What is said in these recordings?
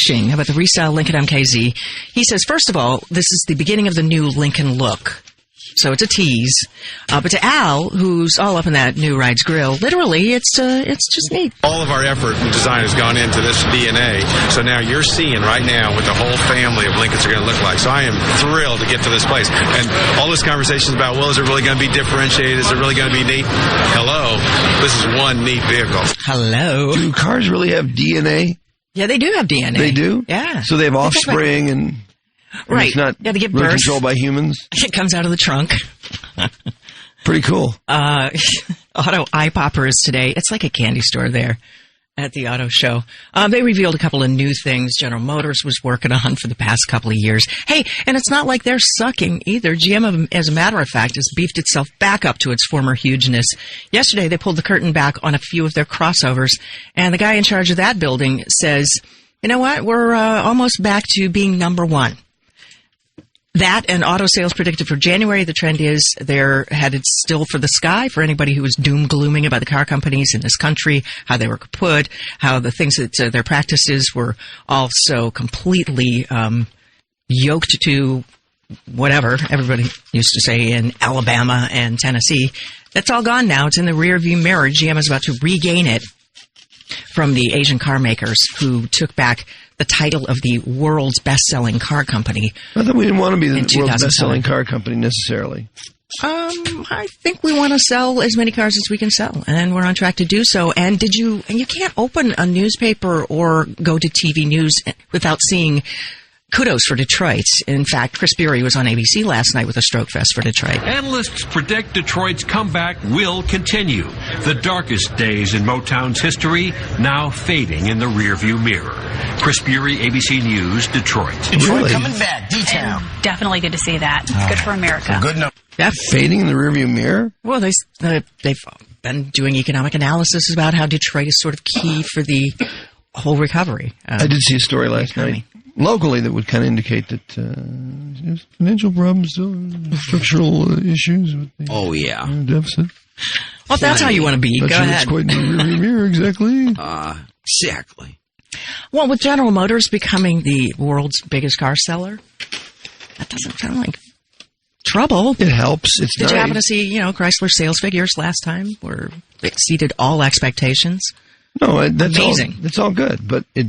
gushing about the resale Lincoln MKZ. He says, first of all, this is the beginning of the new Lincoln look. So it's a tease. But to Al, who's all up in that new Rides grill, literally, it's just neat. All of our effort and design has gone into this DNA. So now you're seeing right now what the whole family of Lincolns are going to look like. So I am thrilled to get to this place. And all this conversation is about, well, is it really going to be differentiated? Is it really going to be neat? Hello. This is one neat vehicle. Hello. Do cars really have DNA? Yeah, they do have DNA. They do? Yeah. So they have offspring and... Right. It's not they give really birth. controlled by humans? It comes out of the trunk. Pretty cool. Auto Eye Poppers today. It's like a candy store there at the auto show. They revealed a couple of new things General Motors was working on for the past couple of years. Hey, and it's not like they're sucking either. GM, as a matter of fact, has beefed itself back up to its former hugeness. Yesterday, they pulled the curtain back on a few of their crossovers, and the guy in charge of that building says, you know what, we're almost back to being number one. That and auto sales predicted for January. The trend is they're headed still for the sky for anybody who was doom-glooming about the car companies in this country, how they were kaput, how the things that their practices were also completely yoked to whatever everybody used to say in Alabama and Tennessee. That's all gone now. It's in the rearview mirror. GM is about to regain it from the Asian car makers who took back the title of the world's best-selling car company. I thought we didn't want to be the world's best-selling car company necessarily. I think we want to sell as many cars as we can sell, and we're on track to do so. And you can't open a newspaper or go to TV news without seeing kudos for Detroit. In fact, Chris Beery was on ABC last night with a stroke fest for Detroit. Analysts predict Detroit's comeback will continue. The darkest days in Motown's history now fading in the rearview mirror. Chris Beery, ABC News, Detroit. Really? Coming back, D-Town. Definitely good to see that. It's good for America. Good enough. That fading in the rearview mirror? Well, they've been doing economic analysis about how Detroit is sort of key for the whole recovery. I did see a story last night. Locally, that would kind of indicate that financial problems, structural issues with the deficit. Well, that's how you want to be. Not Go sure ahead. It's quite in the rearview mirror, exactly. Exactly. Well, with General Motors becoming the world's biggest car seller, that doesn't sound like trouble. It helps. It's Did you happen to see, Chrysler sales figures last time were exceeded all expectations? No, that's amazing. It's all good, but it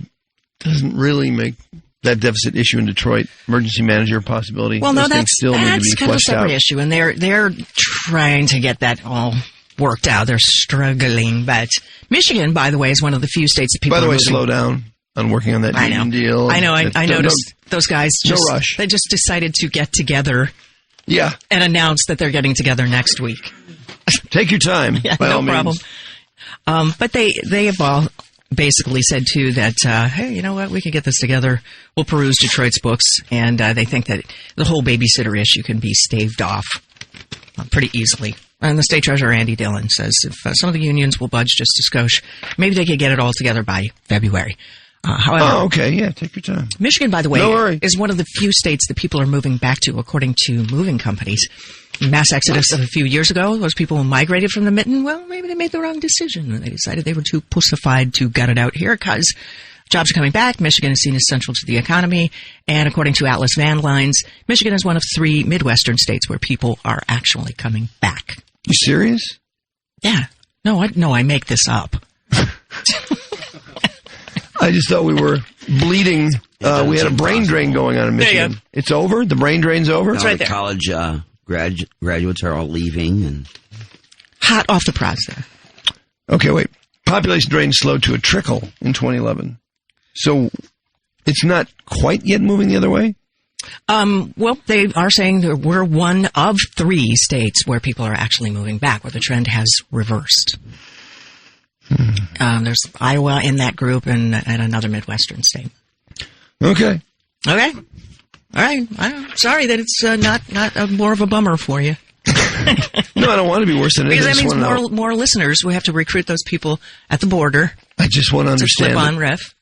doesn't really make that deficit issue in Detroit emergency manager possibility. Well, no, that's still need to be kind of a fleshed separate out. issue, and they're trying to get that all worked out. They're struggling, but Michigan, by the way, is one of the few states that people. By the are way, moving. Slow down on working on that union deal. I know. I noticed those guys. No rush. They just decided to get together. Yeah. And announce that they're getting together next week. Take your time. Yeah, by no all problem. Means. But they have all basically said, too, that, hey, you know what, we can get this together. We'll peruse Detroit's books, and they think that the whole babysitter issue can be staved off pretty easily. And the state treasurer, Andy Dillon, says if some of the unions will budge just a skosh, maybe they could get it all together by February. However, okay, yeah, take your time. Michigan, by the way, No worry. is one of the few states that people are moving back to, according to moving companies. Mass exodus of a few years ago, those people migrated from the mitten. Well, maybe they made the wrong decision. They decided they were too pussified to gut it out here because jobs are coming back. Michigan is seen as central to the economy. And according to Atlas Van Lines, Michigan is one of 3 Midwestern states where people are actually coming back. You serious? Yeah. No, I make this up. I just thought we were bleeding. We had a brain drain going on in Michigan. It's over? The brain drain's over? It's right there. College graduates are all leaving. And Hot off the press there. Okay, wait. Population drain slowed to a trickle in 2011. So it's not quite yet moving the other way? Well, they are saying that we're one of 3 states where people are actually moving back, where the trend has reversed. There's Iowa in that group and another Midwestern state. Okay. Okay. All right. I'm sorry that it's not more of a bummer for you. No, I don't want to be worse than it is. Because that means more listeners. We have to recruit those people at the border. I just want to understand. Slip on riff.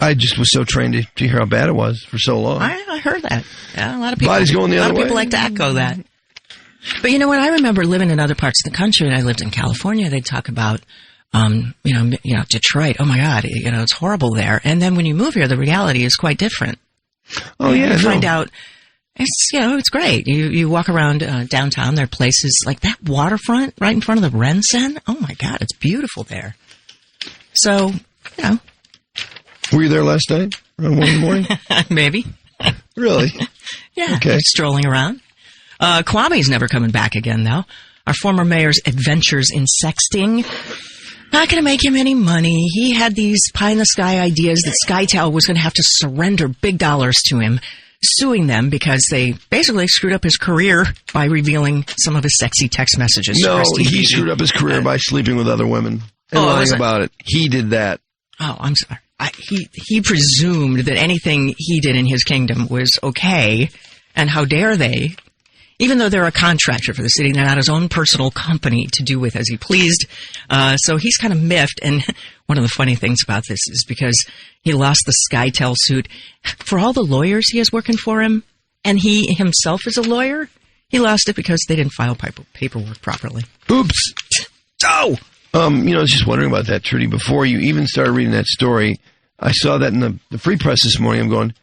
I just was so trained to hear how bad it was for so long. I heard that. Yeah, a lot of people. Body's going the other way. A lot of people like to echo that. But you know what? I remember living in other parts of the country, and I lived in California. They'd talk about Detroit. Oh my God, it's horrible there. And then when you move here, the reality is quite different. Oh yeah, you find out it's great. You walk around downtown. There are places like that waterfront right in front of the Rensen. Oh my God, it's beautiful there. So were you there last night around 1 in the morning? Maybe. Really? Yeah. Okay. Strolling around. Kwame's never coming back again, though. Our former mayor's adventures in sexting. Not going to make him any money. He had these pie-in-the-sky ideas that SkyTel was going to have to surrender big dollars to him, suing them because they basically screwed up his career by revealing some of his sexy text messages. No, he screwed up his career by sleeping with other women and lying about it. He did that. Oh, I'm sorry. He presumed that anything he did in his kingdom was okay, and how dare they? Even though they're a contractor for the city, they're not his own personal company to do with as he pleased. So he's kind of miffed. And one of the funny things about this is because he lost the SkyTel suit, for all the lawyers he has working for him, and he himself is a lawyer, he lost it because they didn't file paperwork properly. Oops. Oh! I was just wondering about that, Trudy. Before you even started reading that story, I saw that in the Free Press this morning. I'm going,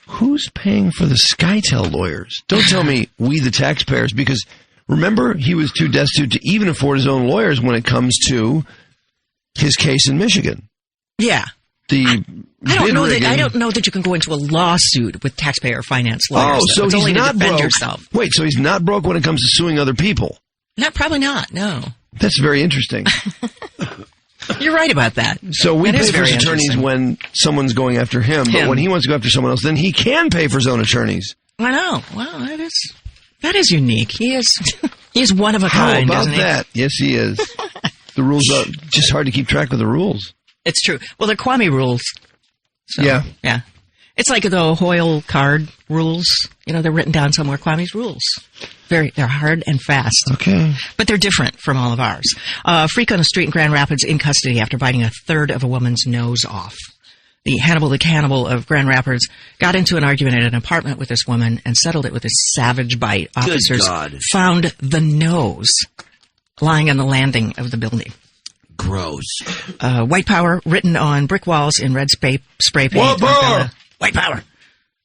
who's paying for the SkyTel lawyers? Don't tell me we, the taxpayers, because remember, he was too destitute to even afford his own lawyers when it comes to his case in Michigan. Yeah. I don't know that you can go into a lawsuit with taxpayer finance lawyers. Oh, so it's he's only not to defend broke. yourself. Wait, so he's not broke when it comes to suing other people? Probably not, no. That's very interesting. You're right about that. So we pay for his attorneys when someone's going after him, but when he wants to go after someone else, then he can pay for his own attorneys. I know. Well, that is unique. He is one of a kind. How about isn't he? that? Yes, he is. The rules are just hard to keep track of the rules. It's true. Well, they're Kwame rules. So, yeah. It's like the Hoyle card rules. They're written down somewhere. Kwame's rules. They're hard and fast. Okay. But they're different from all of ours. Freak on the street in Grand Rapids in custody after biting a third of a woman's nose off. The Hannibal the Cannibal of Grand Rapids got into an argument at an apartment with this woman and settled it with a savage bite. Officers found the nose lying on the landing of the building. Gross. White power written on brick walls in red spray paint. What power? White power.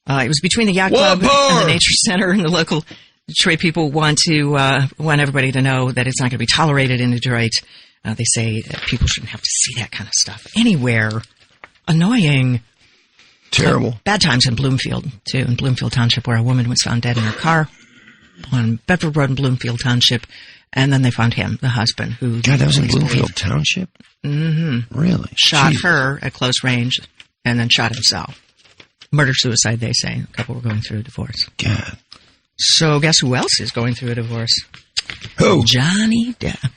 It was between the yacht club and the nature center, and the local Detroit people want everybody to know that it's not going to be tolerated in Detroit. They say that people shouldn't have to see that kind of stuff anywhere. Annoying. Terrible. Bad times in Bloomfield, too, in Bloomfield Township, where a woman was found dead in her car on Bedford Road in Bloomfield Township. And then they found him, the husband, who... God, that was in Bloomfield Township? Mm-hmm. Really? Shot her at close range and then shot himself. Murder-suicide, they say. The couple were going through a divorce. God. So guess who else is going through a divorce? Who? Johnny Depp.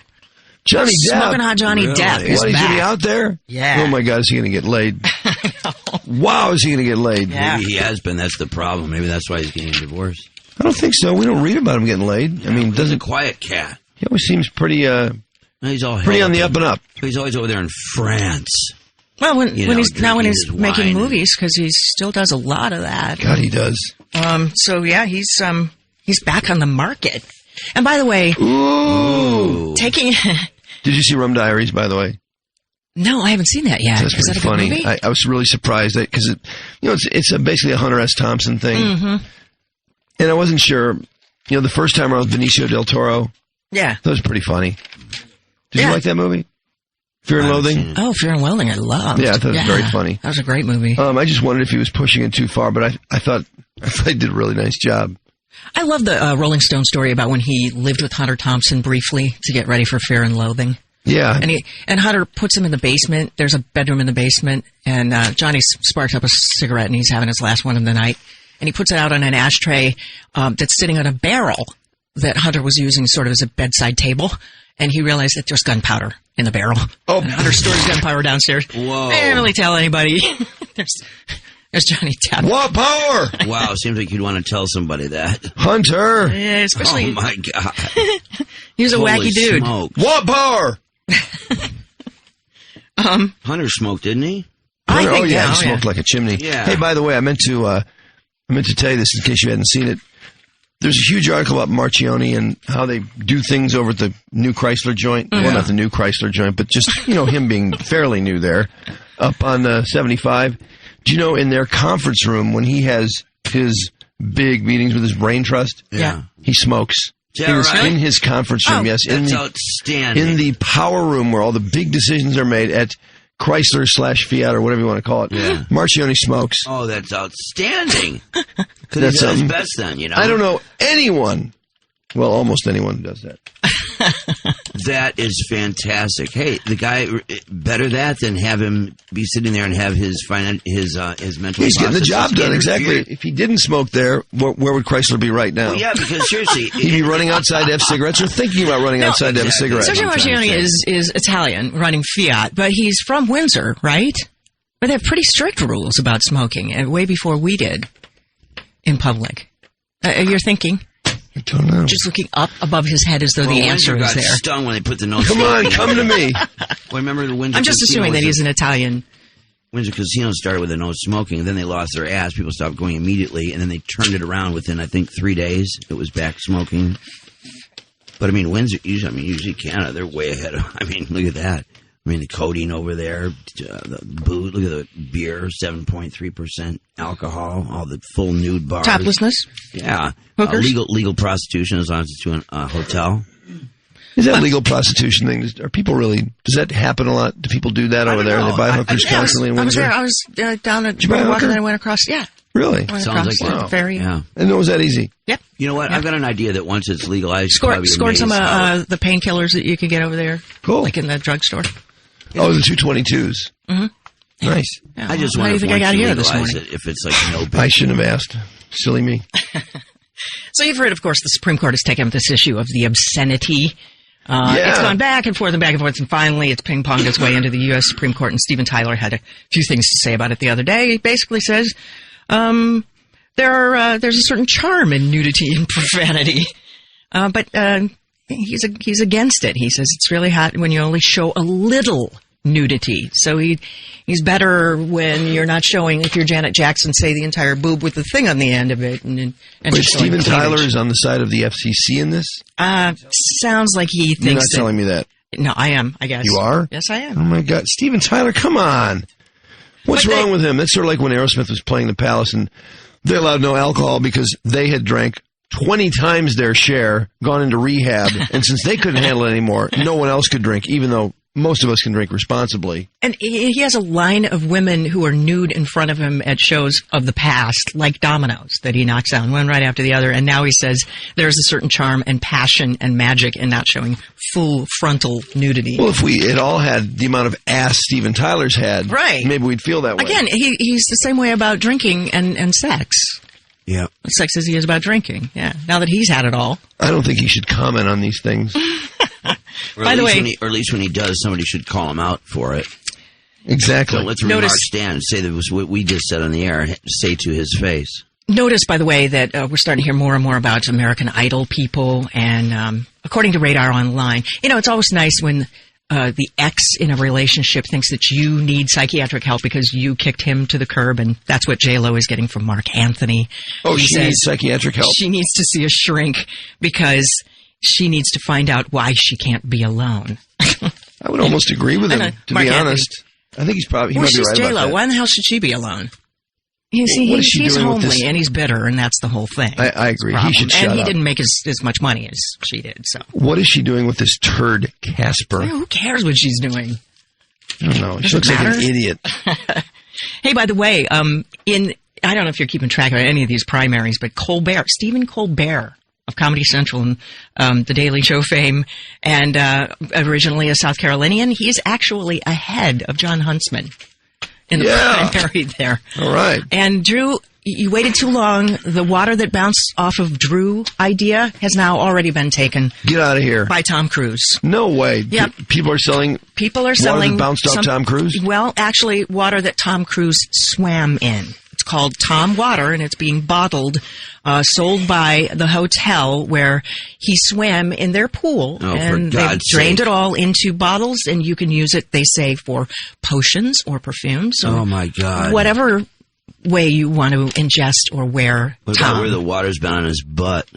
Johnny Depp? Smoking hot Johnny Depp is what, back. Is he out there? Yeah. Oh, my God, is he going to get laid? I know. Wow, is he going to get laid? Yeah. Maybe he has been. That's the problem. Maybe that's why he's getting a divorce. I don't think so. We don't read about him getting laid. I mean, he's a quiet cat. He always seems pretty, he's all pretty on the up and up. He's always over there in France. Well, when he's making movies, because he still does a lot of that. God, he does. So yeah, he's back on the market. And by the way, ooh, taking. Did you see Rum Diaries? By the way, no, I haven't seen that yet. That's pretty funny. I was really surprised because it's basically a Hunter S. Thompson thing, and I wasn't sure. The first time around with Benicio del Toro. Yeah, that was pretty funny. Did you like that movie? Fear and Loathing? Oh, Fear and Loathing, I loved. Yeah, I thought it was very funny. That was a great movie. I just wondered if he was pushing it too far, but I thought he did a really nice job. I love the Rolling Stone story about when he lived with Hunter Thompson briefly to get ready for Fear and Loathing. Yeah. And Hunter puts him in the basement. There's a bedroom in the basement, and Johnny sparks up a cigarette, and he's having his last one of the night. And he puts it out on an ashtray that's sitting on a barrel that Hunter was using sort of as a bedside table. And he realized that there's gunpowder in the barrel. Oh, and Hunter stores gunpowder downstairs. Whoa! I didn't really tell anybody. There's Johnny Depp. What power? Wow, seems like you'd want to tell somebody that. Hunter. Yeah, especially. Oh my God. He was a wacky dude. Smokes. What power? Hunter smoked, didn't he? He smoked like a chimney. Yeah. Hey, by the way, I meant to tell you this in case you hadn't seen it. There's a huge article about Marchione and how they do things over at the new Chrysler joint. Well, not the new Chrysler joint, but just, him being fairly new there, up on 75. Do you know, in their conference room, when he has his big meetings with his brain trust, he smokes. In his conference room, yes. That's outstanding. In the power room where all the big decisions are made at Chrysler/Fiat or whatever you want to call it. Yeah. Marchione smokes. Oh, that's outstanding. That's his best then, I don't know anyone. Well, almost anyone does that. That is fantastic. Hey, the guy, better that than have him be sitting there and have his mental. He's getting the job done, exactly. If he didn't smoke there, where would Chrysler be right now? Well, yeah, because seriously, he'd be running outside to have cigarettes or thinking about running outside to have a cigarette. Sergio Marchione is Italian, running Fiat, but he's from Windsor, right? Where they have pretty strict rules about smoking, way before we did in public. You're thinking? I don't know. Just looking up above his head as though the answer is there. Got stung when they put the no. Come on, come to me. Well, remember the Windsor. I'm just assuming that he's an Italian. Windsor Casino started with a no smoking, and then they lost their ass. People stopped going immediately, and then they turned it around within, I think, 3 days. It was back smoking. But I mean, Windsor. Usually Canada, they're way ahead of. I mean, look at that. I mean, the codeine over there, the booze, look at the beer, 7.3% alcohol, all the full nude bars. Toplessness? Yeah. Hookers? Legal prostitution as long as it's to a hotel. Is that legal prostitution thing? Are people really, does that happen a lot? Do people do that over there? They buy hookers constantly in Windsor? I was down at Did you buy a hooker? and then I went across, Really? Sounds like the ferry. Yeah. And it was that easy? Yep. You know what? I've got an idea that once it's legalized, Scored some of the painkillers that you could get over there. Cool. Like in the drugstore. Oh, the 222s. Mm-hmm. Nice. I just wonder if I got this morning? If it's like no big I shouldn't have asked. Silly me. So you've heard, of course, the Supreme Court has taken up this issue of the obscenity. It's gone back and forth, and finally it's ping-ponged its way into the U.S. Supreme Court, and Stephen Tyler had a few things to say about it the other day. He basically says there's a certain charm in nudity and profanity, but he's against it. He says it's really hot when you only show a little nudity. So he's better when you're not showing, if you're Janet Jackson, say the entire boob with the thing on the end of it. And wait, Stephen Tyler is on the side of the FCC in this? Sounds like he thinks. You're not telling me that. No, I am, I guess. You are? Yes, I am. Oh my God. Stephen Tyler, come on. What's wrong with him? That's sort of like when Aerosmith was playing the Palace and they allowed no alcohol because they had drank 20 times their share, gone into rehab, and since they couldn't handle it anymore, no one else could drink, even though most of us can drink responsibly. And he has a line of women who are nude in front of him at shows of the past, like dominoes, that he knocks down one right after the other. And now he says there's a certain charm and passion and magic in not showing full frontal nudity. Well, if we had all had the amount of ass Stephen Tyler's had, right, maybe we'd feel that way. Again, he's the same way about drinking and sex. Yeah. Sex as he is about drinking. Yeah. Now that he's had it all. I don't think he should comment on these things. By the way, or at least when he does, somebody should call him out for it. Exactly. Don't let the remark stand. Say that was what we just said on the air. Say to his face. Notice, by the way, that we're starting to hear more and more about American Idol people. And according to Radar Online, it's always nice when the ex in a relationship thinks that you need psychiatric help because you kicked him to the curb, and that's what J-Lo is getting from Mark Anthony. Oh, she needs psychiatric help? She needs to see a shrink because she needs to find out why she can't be alone. I would almost agree with him, to be honest. I think he might be right about J-Lo. that. Why in the hell should she be alone? He's homely and he's bitter, and that's the whole thing. I agree. He should shut up. And he didn't make as much money as she did. So what is she doing with this turd, Casper? Who cares what she's doing? I don't know. She looks like an idiot. Hey, by the way, I don't know if you're keeping track of any of these primaries, but Stephen Colbert of Comedy Central and The Daily Show fame, and originally a South Carolinian, he is actually ahead of John Huntsman in the primary there. All right. And Drew, you waited too long. The water that bounced off of Drew idea has now already been taken. Get out of here. By Tom Cruise. No way. Yep. People are selling water that bounced off Tom Cruise? Well, actually, water that Tom Cruise swam in. It's called Tom Water, and it's being bottled, sold by the hotel where he swam in their pool. Oh, and they've drained it all into bottles, and you can use it, they say, for potions or perfumes. Or oh, my God. Whatever way you want to ingest or wear What Tom. about where the water's been on his butt?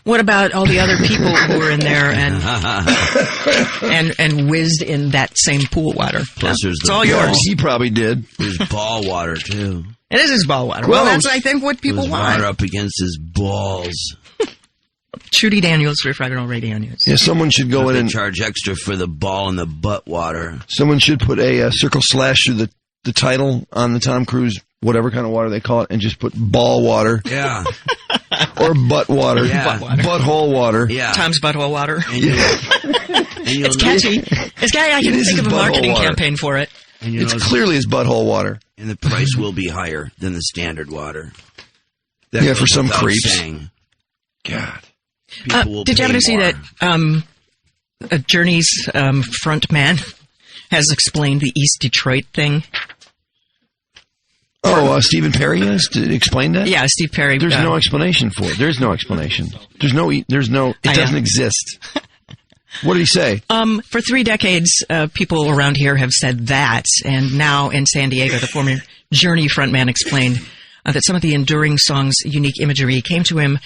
What about all the other people who were in there and whizzed in that same pool water? Plus, there's It's the all yours. He probably did. There's ball water, too. It is his ball water. Close. Well, that's, I think, what people There's want. water up against his balls. Trudi Daniels for Friday Radio News. Yeah, someone should go in They and charge extra for the ball and the butt water. someone should put a circle slash through the title on the Tom Cruise, whatever kind of water they call it, and just put ball water Yeah. or butt water, Yeah. butthole water. Yeah. Tom's butthole water. And you'll It's catchy. It's catchy. I can is think of a his butthole marketing water. campaign for it. And you It's know, clearly his butthole water. and the price will be higher than the standard water. That Yeah, goes for some without creeps. saying. God. People will Did you pay happen to see more. that Journey's front man has explained the East Detroit thing? Oh, Stephen Perry has to explain that? Yeah, Steve Perry. There's no explanation for it. There's no explanation. It doesn't exist. What did he say? For 3 decades, people around here have said that, and now in San Diego, the former Journey frontman explained that some of the enduring song's unique imagery came to him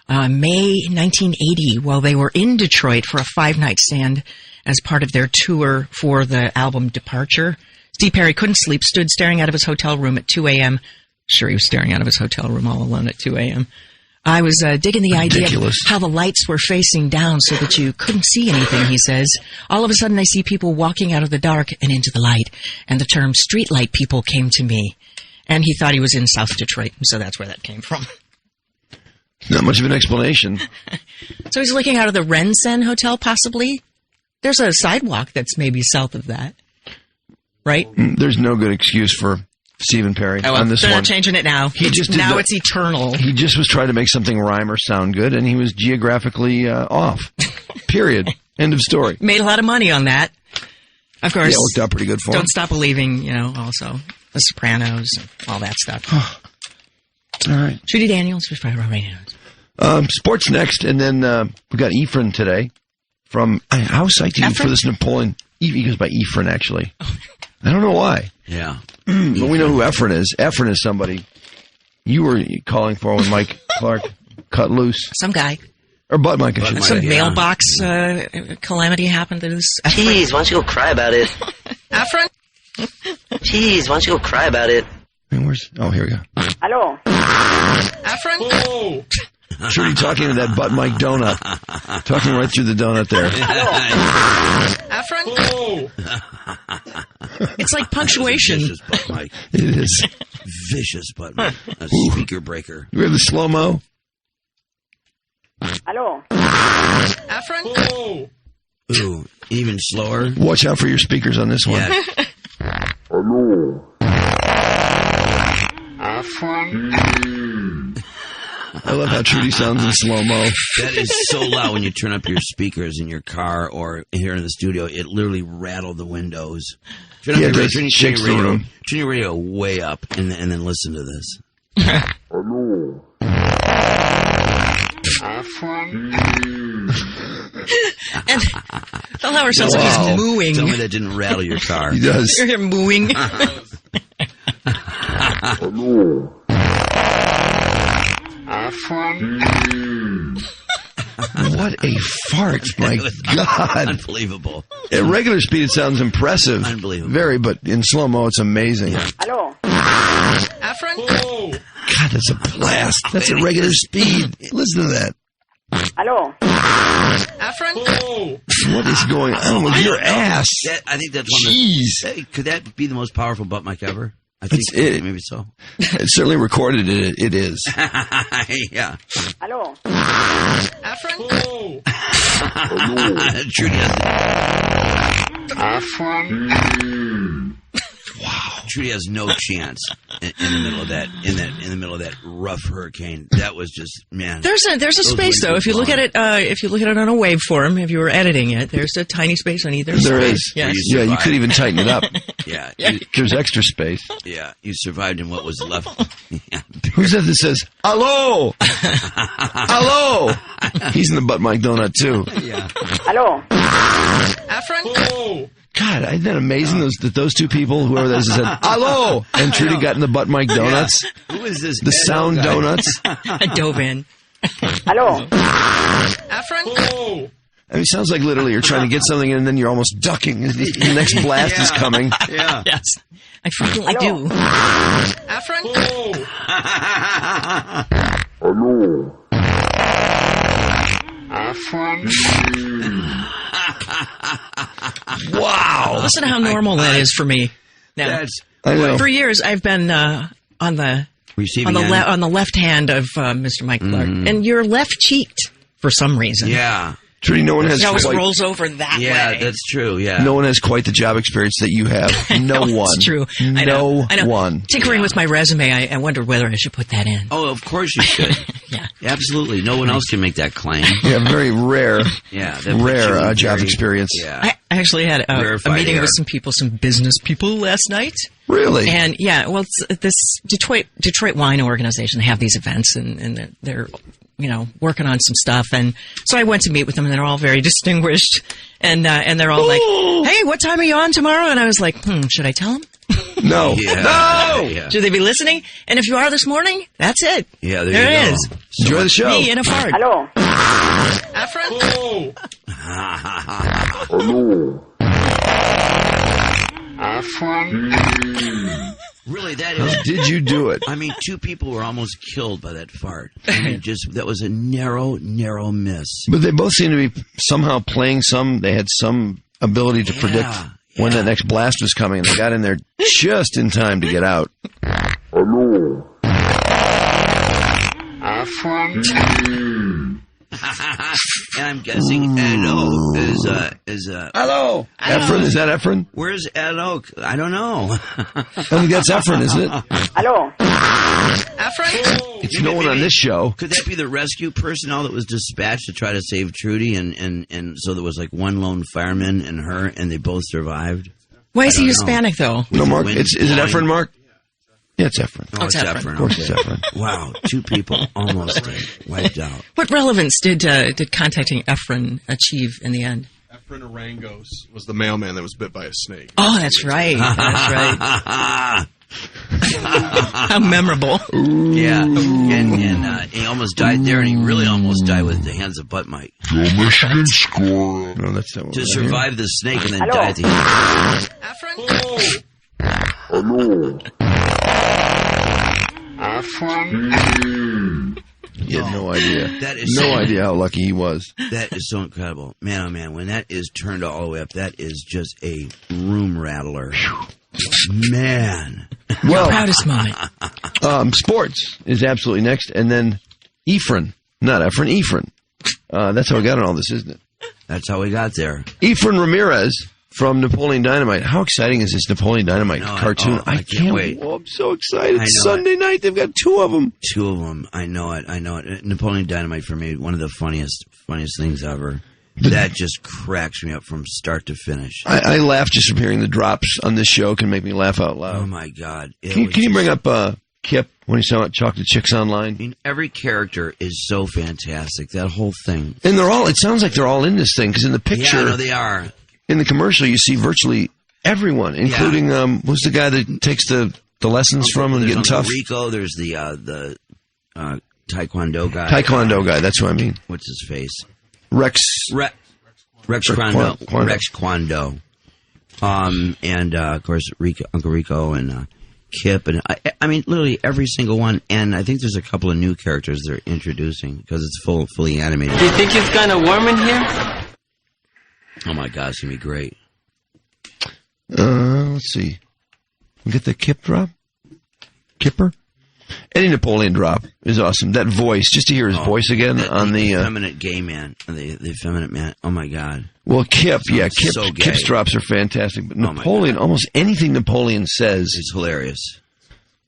May 1980 while they were in Detroit for a 5-night stand as part of their tour for the album Departure. Steve Perry couldn't sleep, stood staring out of his hotel room at 2 a.m. Sure, he was staring out of his hotel room all alone at 2 a.m. I was digging the idea of how the lights were facing down so that you couldn't see anything, he says. All of a sudden, I see people walking out of the dark and into the light, and the term streetlight people came to me. And he thought he was in South Detroit, so that's where that came from. Not much of an explanation. So he's looking out of the Rensen Hotel, possibly? There's a sidewalk that's maybe south of that, right? There's no good excuse for Stephen Perry on this they're one. not changing it now. He just did now the- it's eternal. He just was trying to make something rhyme or sound good, and he was geographically off. Period. End of story. Made a lot of money on that. Of course. Yeah, it worked out pretty good for him. Don't Stop Believing, also The Sopranos, all that stuff. All right. Trudi Daniels for Friday Radio. Sports next, and then we got Efrain today from. How psyched are you for this Napoleon? He goes by Efrain, actually. I don't know why. Yeah. But we know who Efrain is. Efrain is somebody you were calling for when Mike Clark cut loose. Some guy. Or Bud Mike, I should Mike, say. Some yeah. mailbox calamity happened to this. Jeez, why don't you go cry about it? Efrain? Jeez, why don't you go cry about it? And where's? Oh, here we go. Hello. Efrain? Trudy talking to that Butt Mike donut. Talking right through the donut there. Efrain? It's like punctuation. Vicious butt mic. It is. Vicious butt mic. A speaker breaker. You have the slow-mo? Hello. Efrain? Ooh, even slower. Watch out for your speakers on this one. Yeah. I love how Trudy sounds in slow-mo. That is so loud when you turn up your speakers in your car or here in the studio. It literally rattled the windows. Turn up Yeah, your it radio, does. turn Shakes the your radio, room. turn your radio way up and then listen to this. And they'll have ourselves Wow. just mooing. Tell me that didn't rattle your car. He does. You're here mooing. What a fart. My God. Unbelievable. At regular speed, it sounds impressive. Unbelievable. Very, but in slow-mo, it's amazing. Hello. Efrain? God, that's a blast. That's at regular speed. Listen to that. Hello. Efrain? What is going on with your ass? I think that's one Jeez. of the... Could that be the most powerful butt mic ever? I think It's it. maybe so. It's certainly recorded. It is. Yeah. Hello. Efrain? Trudy Trudy has no chance in the middle of that in the middle of that rough hurricane. That was just, man. There's a Those space though. winds If you were look at it, if you look at it on a waveform, if you were editing it, there's a tiny space on either side. There is. Yes. Yeah, you could even tighten it up. Yeah, There's extra space. yeah. You survived in what was left. Yeah. Who's that says, hello? Hello? He's in the Butt Mike donut, too. Yeah. Hello. Efrain? God, isn't that amazing? Those two people, whoever that is, said, hello! And Trudy got in the butt mic donuts. Yeah. Who is this? The sound guy? donuts. I dove in. Hello. Efrain? I mean, it sounds like literally you're trying to get something and then you're almost ducking. The next blast is coming. Yeah. Yes. I frequently do. Efrain? Hello. Wow. Listen to how normal that is for me. Now, I know. for years, I've been on the left hand of Mr. Mike Clark, and you're left cheeked for some reason. Yeah. Trudy, no one has It always quite, rolls over that way. Yeah, that's true. Yeah. no one has quite the job experience that you have. No one. It's true. I No know. one. Tinkering with my resume, I wondered whether I should put that in. Oh, of course you should. Yeah. Absolutely. No one else can make that claim. Yeah, very rare. Yeah. that puts you in Job very- experience. Yeah. I actually had a Rarefied meeting air. with some people, some business people last night. Really? And yeah, well, it's this Detroit wine organization. They have these events, and they're working on some stuff. And so I went to meet with them, and they're all very distinguished. And they're all like, "Hey, what time are you on tomorrow?" And I was like, should I tell them? No. Yeah. No! Yeah. Should they be listening? And if you are this morning, that's it. Yeah, there there it you is. go. Enjoy the show. Me in a fart. Hello. Efrain? Hello. Really, that is. Did you do it? I mean, 2 people were almost killed by that fart. I mean, that was a narrow miss. But they both seem to be somehow playing they had some ability to predict when that next blast was coming, and they got in there just in time to get out. Hello. And I'm guessing Ed Oak is Hello. Efrain, is that Efrain? Where's Ed Oak? I don't know. I think that's Efrain, isn't it? Hello. Efrain? It's no one on this show. Could that be the rescue personnel that was dispatched to try to save Trudy, and so there was like one lone fireman and her, and they both survived? Why is he I don't Hispanic, though? No, Mark. wind Is it Efrain, Mark? Yeah, it's Efrain. Oh, it's Efrain. Efrain. Of course Okay. it's Efrain. Wow, 2 people almost wiped out. What relevance did contacting Efrain achieve in the end? Efrain Ramirez was the mailman that was bit by a snake. Oh, that's right. That's right. How memorable. Yeah, and he almost died there, and he really almost died with the hands of butt Mike. Michigan score. No, that's not what To we're survive the snake and then Hello. die at the end. Efrain? Hello. You had no idea. That is No so- idea how lucky he was. That is so incredible. Man, oh man, when that is turned all the way up, that is just a room rattler. Man. Your proudest moment. Sports is absolutely next, and then Efrain. Not Efrain, Efrain. That's how we got on all this, isn't it? That's how we got there. Efrain Ramirez from Napoleon Dynamite. How exciting is this Napoleon Dynamite cartoon? I can't wait. Oh, I'm so excited. I know Sunday night, they've got 2 of them. 2 of them. I know it. Napoleon Dynamite for me, one of the funniest things ever. That just cracks me up from start to finish. I laugh just from hearing the drops on this show. Can make me laugh out loud. Oh my God. Can you bring up Kip when he's talking about Chocolate Chicks Online? I mean, every character is so fantastic. That whole thing. And it sounds like they're all in this thing, because in the picture, Yeah, I know they are. in the commercial, you see virtually everyone, including, who's the guy that takes the lessons from and There's getting Uncle tough? Rico, there's the Taekwondo guy. Taekwondo guy, that's what I mean. What's his face? Rex Kwando. Kwando. Rex Kwando. And of course Uncle Rico and Kip, and I mean literally every single one. And I think there's a couple of new characters they're introducing because it's fully animated. Do you think it's kind of warm in here? Oh my God, it's gonna be great. Let's see. We get the Kip drop? Kipper? Any Napoleon drop is awesome. That voice, just to hear his voice again on the effeminate gay man, the effeminate man. Oh my God. Well, Kip, Kip, so gay. Kip's drops are fantastic. But Oh, my Napoleon, almost anything Napoleon says is hilarious,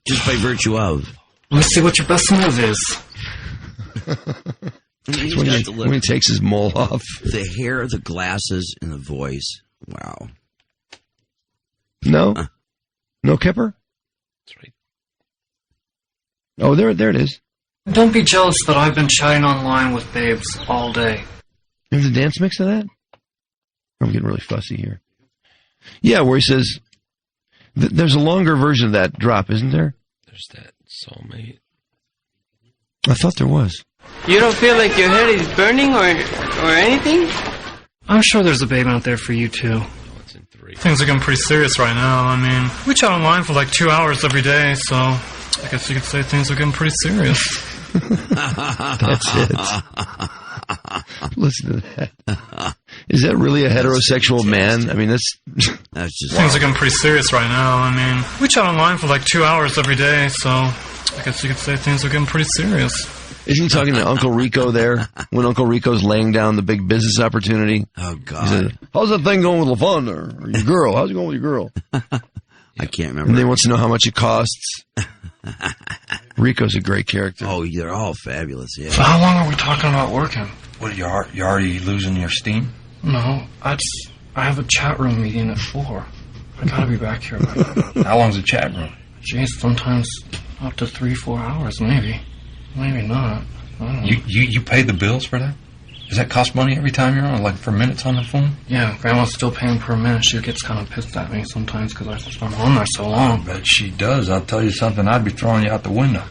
just by virtue of. Let's see what your best move is. I mean, he's when, got he, the look, when he takes his mole off. the hair, the glasses, and the voice. Wow. No, no Kipper. That's right. Oh, there it is. Don't be jealous that I've been chatting online with babes all day. There's a dance mix of that. I'm getting really fussy here. Yeah, where he says, there's a longer version of that drop, isn't there? There's that soulmate. I thought there was. You don't feel like your head is burning or anything? I'm sure there's a babe out there for you, too. What's in 3? Things are getting pretty serious right now. I mean, we chat online for like 2 hours every day, so I guess you could say things are getting pretty serious. That's it. Listen to that. Is that really a heterosexual man? I mean, that's just... Things are getting pretty serious right now. I mean, we chat online for like 2 hours every day, so I guess you could say things are getting pretty serious. Isn't he talking to Uncle Rico there? When Uncle Rico's laying down the big business opportunity? Oh, God. He said, how's that thing going with LaFon or your girl? How's it going with your girl? I can't remember. And then he wants to know how much it costs. Rico's a great character. Oh, they're all fabulous, yeah. So how long are we talking about working? What, you already losing your steam? No, I have a chat room meeting at 4. I gotta be back here by then. How long's the chat room? Jeez, sometimes up to 3-4 hours, maybe. Maybe not. I don't know. You pay the bills for that? Does that cost money every time you're on, like for minutes on the phone? Yeah, Grandma's still paying per minute. She gets kind of pissed at me sometimes because I'm on there so long. I bet she does. I'll tell you something, I'd be throwing you out the window.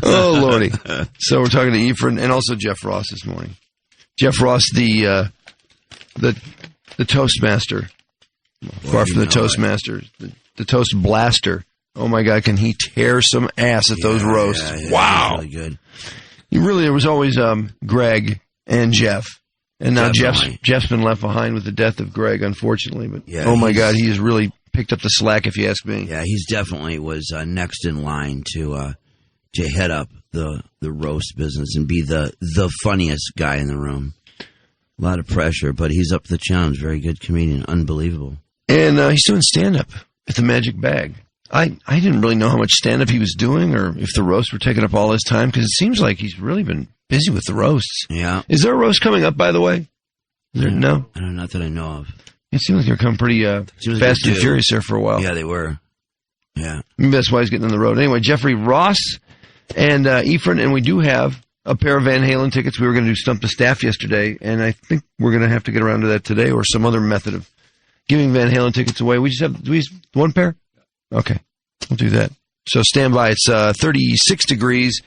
Oh, Lordy. So we're talking to Efrain and also Jeff Ross this morning. Jeff Ross, the Toastmaster. Far from the Toastmaster. The Toast Blaster. Oh, my God, can he tear some ass at those roasts. Yeah, wow. Really good. There was always Greg and Jeff. And now Jeff's been left behind with the death of Greg, unfortunately. But oh, my God, he has really picked up the slack, if you ask me. Yeah, he's definitely was next in line to head up the roast business and be the funniest guy in the room. A lot of pressure, but he's up to the challenge. Very good comedian. Unbelievable. And he's doing stand-up at the Magic Bag. I didn't really know how much stand-up he was doing or if the roasts were taking up all his time because it seems like he's really been busy with the roasts. Yeah. Is there a roast coming up, by the way? No? Not that I know of. It seems like they're coming pretty fast and furious there for a while. Yeah, they were. Yeah. Maybe that's why he's getting on the road. Anyway, Jeffrey Ross and Efrain, and we do have a pair of Van Halen tickets. We were going to do Stump the Staff yesterday, and I think we're going to have to get around to that today or some other method of giving Van Halen tickets away. Do we have one pair? Okay, we'll do that. So stand by. It's 36 degrees.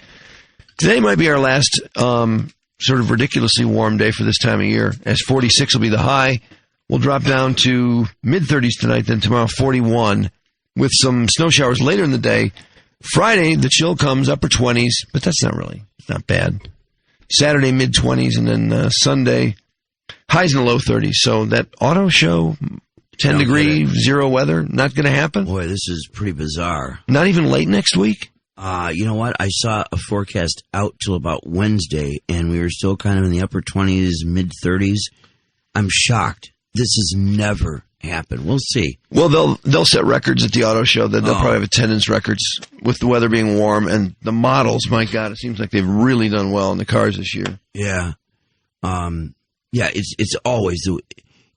Today might be our last sort of ridiculously warm day for this time of year, as 46 will be the high. We'll drop down to mid-30s tonight, then tomorrow 41, with some snow showers later in the day. Friday, the chill comes, upper 20s, but that's not bad. Saturday, mid-20s, and then Sunday, highs in the low 30s. So that auto show... 10-degree, zero weather, not going to happen? Boy, this is pretty bizarre. Not even late next week? You know what? I saw a forecast out till about Wednesday, and we were still kind of in the upper 20s, mid-30s. I'm shocked. This has never happened. We'll see. Well, they'll set records at the auto show. They'll probably have attendance records with the weather being warm, and the models, my God, it seems like they've really done well in the cars this year. Yeah. It's always...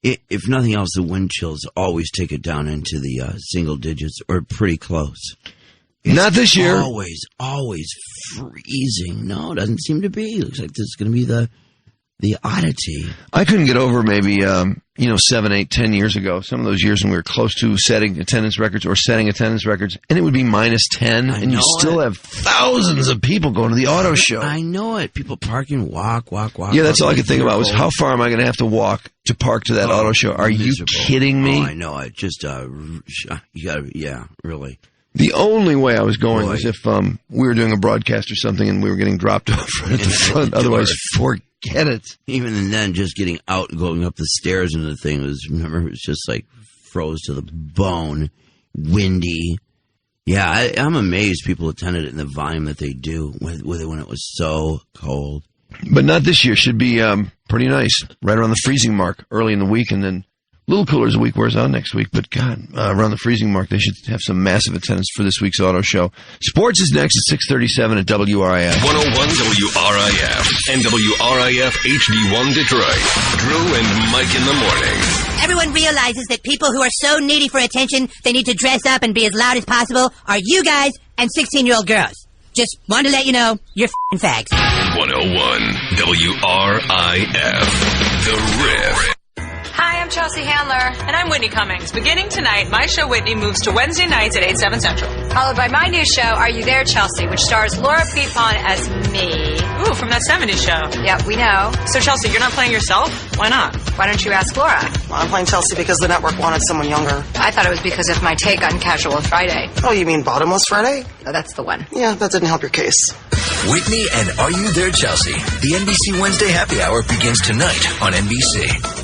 If nothing else, the wind chills always take it down into the single digits or pretty close. Not this year. Always freezing. No, it doesn't seem to be. It looks like this is going to be the oddity. I couldn't get over maybe 7, 8, 10 years ago. Some of those years when we were close to setting attendance records, and it would be -10, and you still have thousands of people going to the auto show. I know it. People parking, walk. Yeah, that's all I could think about was how far am I going to have to walk to park to that auto show? Are you kidding me? Oh, I know it. Just you got to, really. The only way I was going was if we were doing a broadcast or something and we were getting dropped off right at the front. Otherwise, forget it. Even then, just getting out and going up the stairs into the thing it was just like froze to the bone, windy. Yeah, I'm amazed people attended it in the volume that they do with it when it was so cold. But not this year. Should be pretty nice. Right around the freezing mark early in the week, and then a little cooler as the week wears on next week. But, God, around the freezing mark, they should have some massive attendance for this week's auto show. Sports is next at 6:37 at WRIF. 101 WRIF and WRIF HD1 Detroit. Drew and Mike in the morning. Everyone realizes that people who are so needy for attention they need to dress up and be as loud as possible are you guys and 16-year-old girls. Just wanted to let you know, you're f***ing fags. 101 WRIF. The Riff. Hi, I'm Chelsea Handler. And I'm Whitney Cummings. Beginning tonight, my show Whitney moves to Wednesday nights at 8, 7 Central. Followed by my new show, Are You There, Chelsea, which stars Laura Piedpont as me. Ooh, from that 70s show. Yeah, we know. So, Chelsea, you're not playing yourself? Why not? Why don't you ask Laura? Well, I'm playing Chelsea because the network wanted someone younger. I thought it was because of my take on Casual Friday. Oh, you mean Bottomless Friday? Oh, that's the one. Yeah, that didn't help your case. Whitney and Are You There, Chelsea? The NBC Wednesday Happy Hour begins tonight on NBC.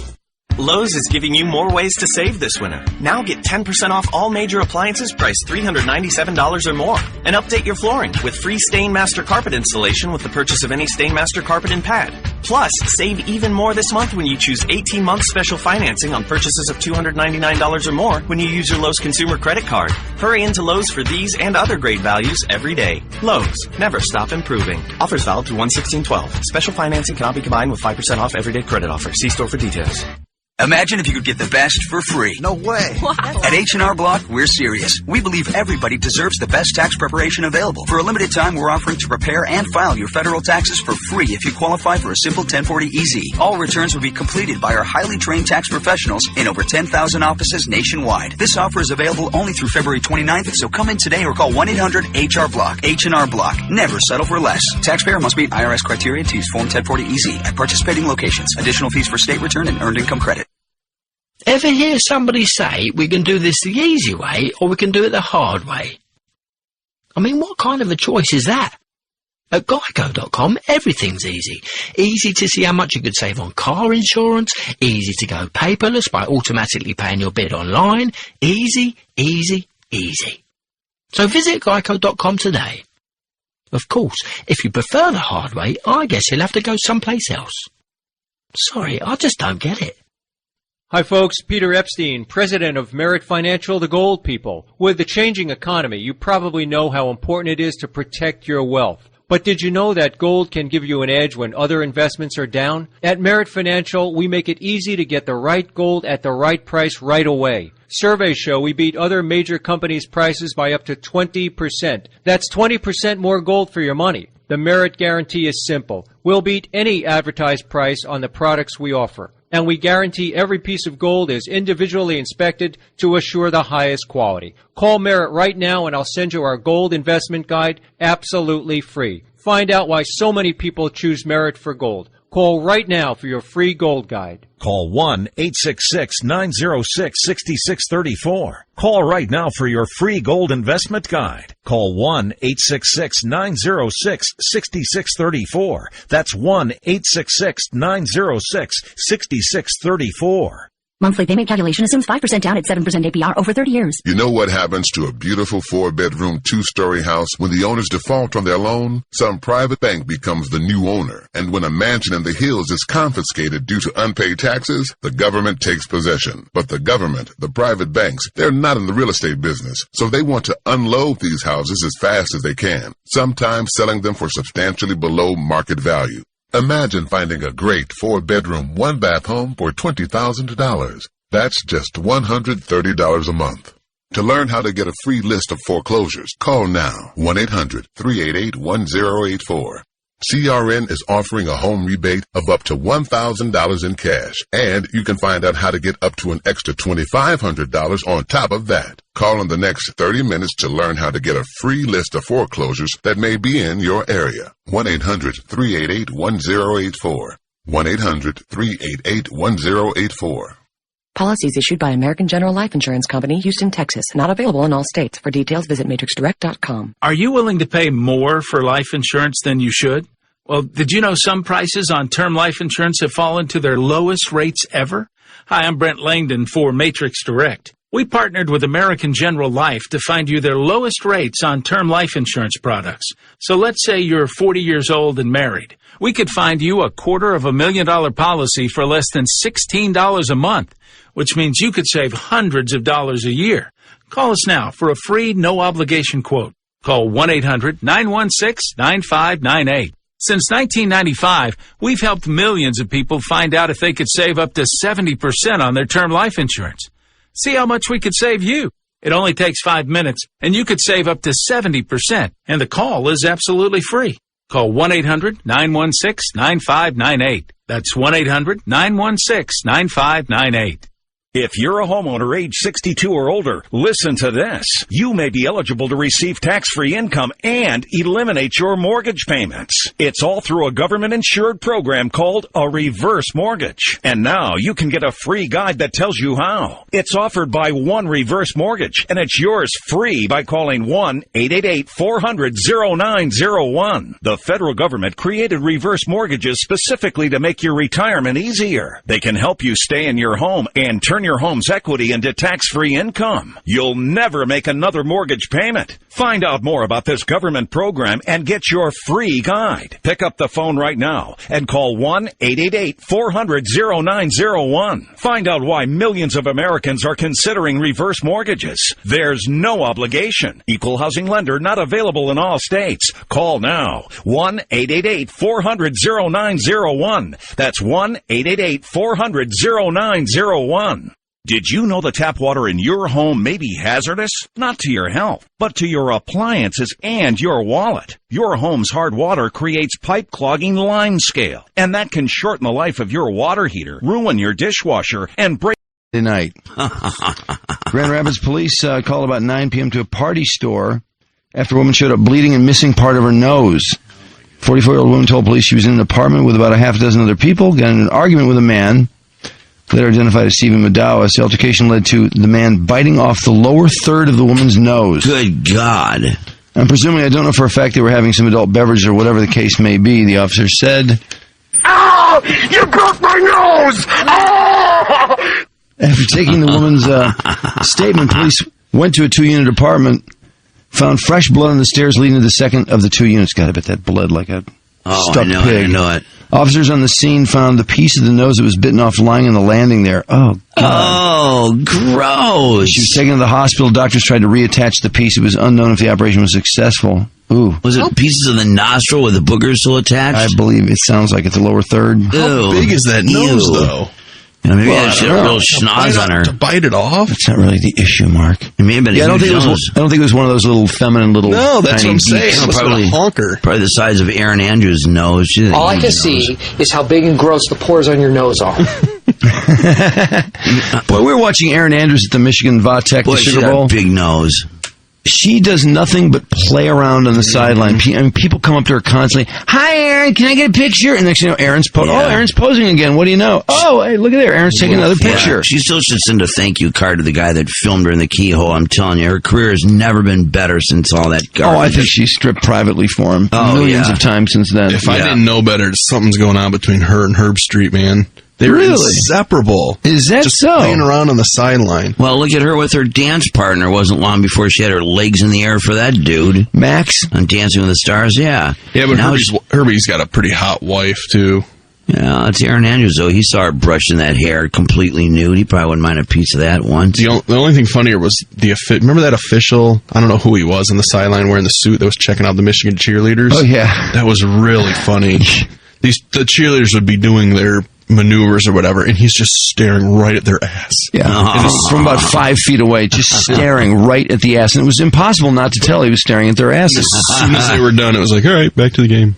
Lowe's is giving you more ways to save this winter. Now get 10% off all major appliances priced $397 or more. And update your flooring with free Stainmaster carpet installation with the purchase of any Stainmaster carpet and pad. Plus, save even more this month when you choose 18-month special financing on purchases of $299 or more when you use your Lowe's consumer credit card. Hurry into Lowe's for these and other great values every day. Lowe's, never stop improving. Offers valid through 1/16/12. Special financing cannot be combined with 5% off everyday credit offer. See store for details. Imagine if you could get the best for free. No way. Wow. At H&R Block, we're serious. We believe everybody deserves the best tax preparation available. For a limited time, we're offering to prepare and file your federal taxes for free if you qualify for a simple 1040-EZ. All returns will be completed by our highly trained tax professionals in over 10,000 offices nationwide. This offer is available only through February 29th, so come in today or call 1-800-HR-BLOCK. H&R Block. Never settle for less. Taxpayer must meet IRS criteria to use Form 1040-EZ at participating locations. Additional fees for state return and earned income credit. Ever hear somebody say, we can do this the easy way or we can do it the hard way? I mean, what kind of a choice is that? At Geico.com, everything's easy. Easy to see how much you could save on car insurance. Easy to go paperless by automatically paying your bid online. Easy, easy, easy. So visit Geico.com today. Of course, if you prefer the hard way, I guess you'll have to go someplace else. Sorry, I just don't get it. Hi folks, Peter Epstein, president of Merit Financial, the Gold People. With the changing economy, you probably know how important it is to protect your wealth. But did you know that gold can give you an edge when other investments are down? At Merit Financial, we make it easy to get the right gold at the right price right away. Surveys show we beat other major companies' prices by up to 20%. That's 20% more gold for your money. The Merit guarantee is simple. We'll beat any advertised price on the products we offer. And we guarantee every piece of gold is individually inspected to assure the highest quality. Call Merit right now and I'll send you our gold investment guide absolutely free. Find out why so many people choose Merit for gold. Call right now for your free gold guide. Call 1-866-906-6634. Call right now for your free gold investment guide. Call 1-866-906-6634. That's 1-866-906-6634. Monthly payment calculation assumes 5% down at 7% APR over 30 years. You know what happens to a beautiful 4-bedroom, 2-story house when the owners default on their loan? Some private bank becomes the new owner. And when a mansion in the hills is confiscated due to unpaid taxes, the government takes possession. But the government, the private banks, they're not in the real estate business. So they want to unload these houses as fast as they can, sometimes selling them for substantially below market value. Imagine finding a great 4-bedroom, 1-bath home for $20,000. That's just $130 a month. To learn how to get a free list of foreclosures, call now 1-800-388-1084. CRN is offering a home rebate of up to $1,000 in cash, and you can find out how to get up to an extra $2,500 on top of that. Call in the next 30 minutes to learn how to get a free list of foreclosures that may be in your area. 1-800-388-1084. 1-800-388-1084. Policies issued by American General Life Insurance Company, Houston, Texas. Not available in all states. For details, visit matrixdirect.com. Are you willing to pay more for life insurance than you should? Well, did you know some prices on term life insurance have fallen to their lowest rates ever? Hi, I'm Brent Langdon for Matrix Direct. We partnered with American General Life to find you their lowest rates on term life insurance products. So let's say you're 40 years old and married. We could find you a $250,000 policy for less than $16 a month, which means you could save hundreds of dollars a year. Call us now for a free, no-obligation quote. Call 1-800-916-9598. Since 1995, we've helped millions of people find out if they could save up to 70% on their term life insurance. See how much we could save you. It only takes 5 minutes, and you could save up to 70%, and the call is absolutely free. Call 1-800-916-9598. That's 1-800-916-9598. If you're a homeowner age 62 or older, listen to this. You may be eligible to receive tax-free income and eliminate your mortgage payments. It's all through a government-insured program called a reverse mortgage. And now you can get a free guide that tells you how. It's offered by One Reverse Mortgage, and it's yours free by calling 1-888-400-0901. The federal government created reverse mortgages specifically to make your retirement easier. They can help you stay in your home and turn your home's equity into tax-free income. You'll never make another mortgage payment. Find out more about this government program and get your free guide. Pick up the phone right now and call 1-888-400-0901. Find out why millions of Americans are considering reverse mortgages. There's no obligation. Equal housing lender not available in all states. Call now. 1-888-400-0901. That's 1-888-400-0901. Did you know the tap water in your home may be hazardous? Not to your health, but to your appliances and your wallet. Your home's hard water creates pipe-clogging lime scale, and that can shorten the life of your water heater, ruin your dishwasher, and break... Night. Grand Rapids police called about 9 p.m. to a party store after a woman showed up bleeding and missing part of her nose. 44-year-old woman told police she was in an apartment with about a half dozen other people, got in an argument with a man, later identified as Stephen Madawas. The altercation led to the man biting off the lower third of the woman's nose. Good God. I'm presuming, I don't know for a fact they were having some adult beverage or whatever the case may be. The officer said, "Oh, you broke my nose! Oh!" After taking the woman's statement, police went to a 2-unit apartment, found fresh blood on the stairs leading to the second of the 2 units. God, I bet that bled like a stuck pig. I know it. Officers on the scene found the piece of the nose that was bitten off lying on the landing there. Oh, God. Oh, gross. She was taken to the hospital. Doctors tried to reattach the piece. It was unknown if the operation was successful. Ooh. Was it pieces of the nostril with the boogers still attached? I believe it sounds like it's the lower third. How big is that nose, though? Yeah, maybe she had a real schnoz on her. To bite it off? That's not really the issue, Mark. It may have been I don't think it was one of those little feminine little... No, that's what I'm saying. It Probably, honker. Probably the size of Erin Andrews' nose. All I can see is how big and gross the pores on your nose are. Boy, we were watching Erin Andrews at the Michigan Vatech, the Sugar Bowl. Big nose. She does nothing but play around on the sideline. I mean, people come up to her constantly. Hi, Erin. Can I get a picture? And next thing you know, Erin's posing. Oh, Erin's posing again. What do you know? Oh, hey, look at there. Erin's taking another picture. She still should send a thank you card to the guy that filmed her in the keyhole. I'm telling you, her career has never been better since all that garbage. Oh, I think she stripped privately for him millions of times since then. If I didn't know better, something's going on between her and Herb Street, man. They were inseparable. Is that just so? Playing around on the sideline. Well, look at her with her dance partner. Wasn't long before she had her legs in the air for that dude. Max? On Dancing with the Stars, yeah. Yeah, but Herbie's got a pretty hot wife, too. Yeah, that's Erin Andrews, though. He saw her brushing that hair completely nude. He probably wouldn't mind a piece of that once. The only thing funnier was remember that official, I don't know who he was, on the sideline wearing the suit that was checking out the Michigan cheerleaders? Oh, yeah. That was really funny. The cheerleaders would be doing their maneuvers or whatever, and he's just staring right at their ass. Yeah, from about 5 feet away, just staring right at the ass. And it was impossible not to tell he was staring at their asses. As soon as they were done, it was like, all right, back to the game.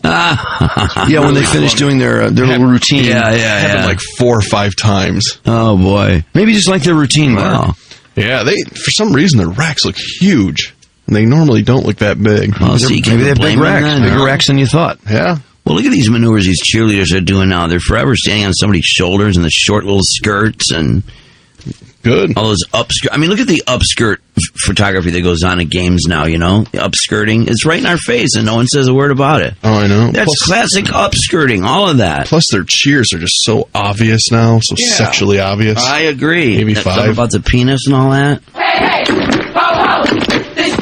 Yeah, when they finished doing their little routine. Happened like 4 or 5 times. Oh, boy. Maybe just like their routine, Mark. Yeah, for some reason, their racks look huge. And they normally don't look that big. Well, so maybe they have big racks. Bigger racks than you thought. Yeah. Well, look at these maneuvers these cheerleaders are doing now. They're forever standing on somebody's shoulders and the short little skirts and good. All those upskirt. I mean, look at the upskirt photography that goes on at games now, you know? The upskirting. It's right in our face and no one says a word about it. Oh, I know. That's classic upskirting, all of that. Plus, their cheers are just so obvious now, so sexually obvious. I agree. Maybe that 5. Stuff about the penis and all that. Hey!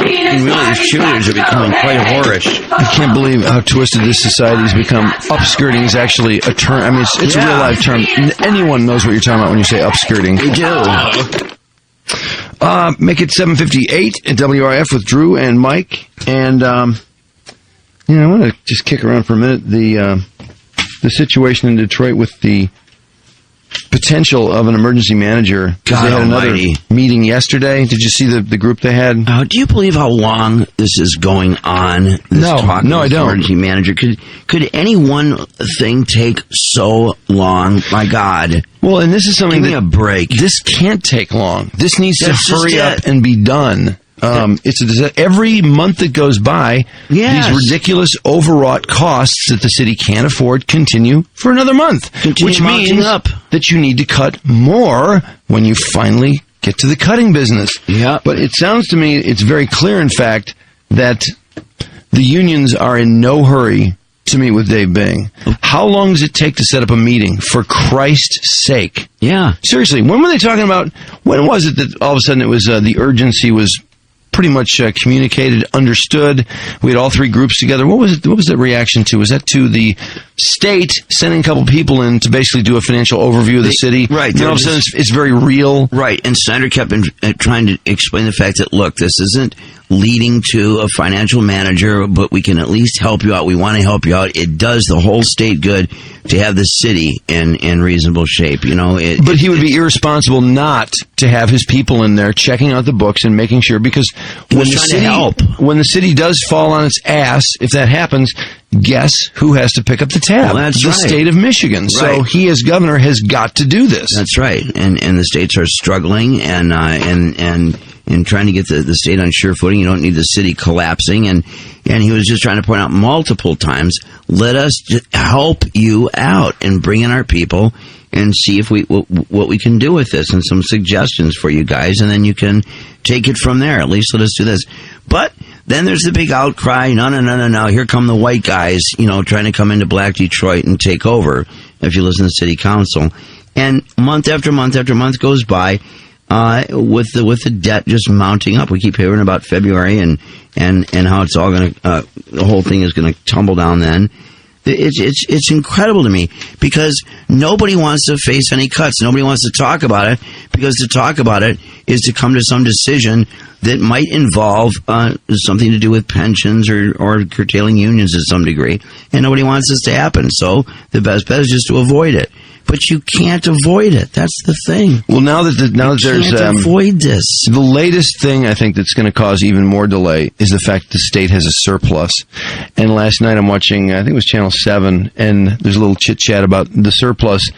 And really, these cheerleaders are becoming quite whorish. I can't believe how twisted this society has become. Upskirting is actually a term. I mean, it's a real-life term. Anyone knows what you're talking about when you say upskirting. They do. Make it 7:58 at WRF with Drew and Mike. And, I want to just kick around for a minute. The situation in Detroit with the potential of an emergency manager. God they had almighty. another meeting yesterday. Did you see the group they had? Do you believe how long this is going on? This No, talk no, of I this don't. Emergency manager. Could any one thing take so long? My God. Well, and this is something Give me a break. This can't take long. This needs That's to just hurry up it. and be done. Every month that goes by, Yes. these ridiculous overwrought costs that the city can't afford continue for another month, which mounting means up. that you need to cut more when you finally get to the cutting business. Yeah. But it sounds to me, it's very clear, in fact, that the unions are in no hurry to meet with Dave Bing. How long does it take to set up a meeting, for Christ's sake? Yeah. Seriously, when were they talking about, when was it that all of a sudden it was, the urgency was pretty much communicated, understood? We had all three groups together. What was it? What was the reaction to? Was that to the state sending a couple people in to basically do a financial overview of the city? Right. Then all of a sudden it's very real. Right. And Snyder kept trying to explain the fact that, look, this isn't leading to a financial manager, but we can at least help you out. We want to help you out. It does the whole state good to have the city in reasonable shape. You know, but he would be irresponsible not to have his people in there checking out the books and making sure, because when the city does fall on its ass, if that happens, guess who has to pick up the tab? Well, that's the right. state of Michigan. Right. So he, as governor, has got to do this. That's right. And the states are struggling and trying to get the state on sure footing. You don't need the city collapsing. And he was just trying to point out multiple times, let us help you out and bring in our people and see if what we can do with this, and some suggestions for you guys, and then you can take it from there. At least let us do this. But then there's the big outcry, no, here come the white guys, trying to come into Black Detroit and take over, if you listen to city council. And month after month after month goes by, with the debt just mounting up. We keep hearing about February and how it's all going to, the whole thing is going to tumble down then. It's incredible to me, because nobody wants to face any cuts. Nobody wants to talk about it, because to talk about it is to come to some decision that might involve something to do with pensions or curtailing unions to some degree. And nobody wants this to happen. So the best bet is just to avoid it. But you can't avoid it. That's the thing. Well, now that there's avoid this. The latest thing I think that's going to cause even more delay is the fact the state has a surplus. And last night I'm watching, I think it was Channel 7, and there's a little chit chat about the surplus.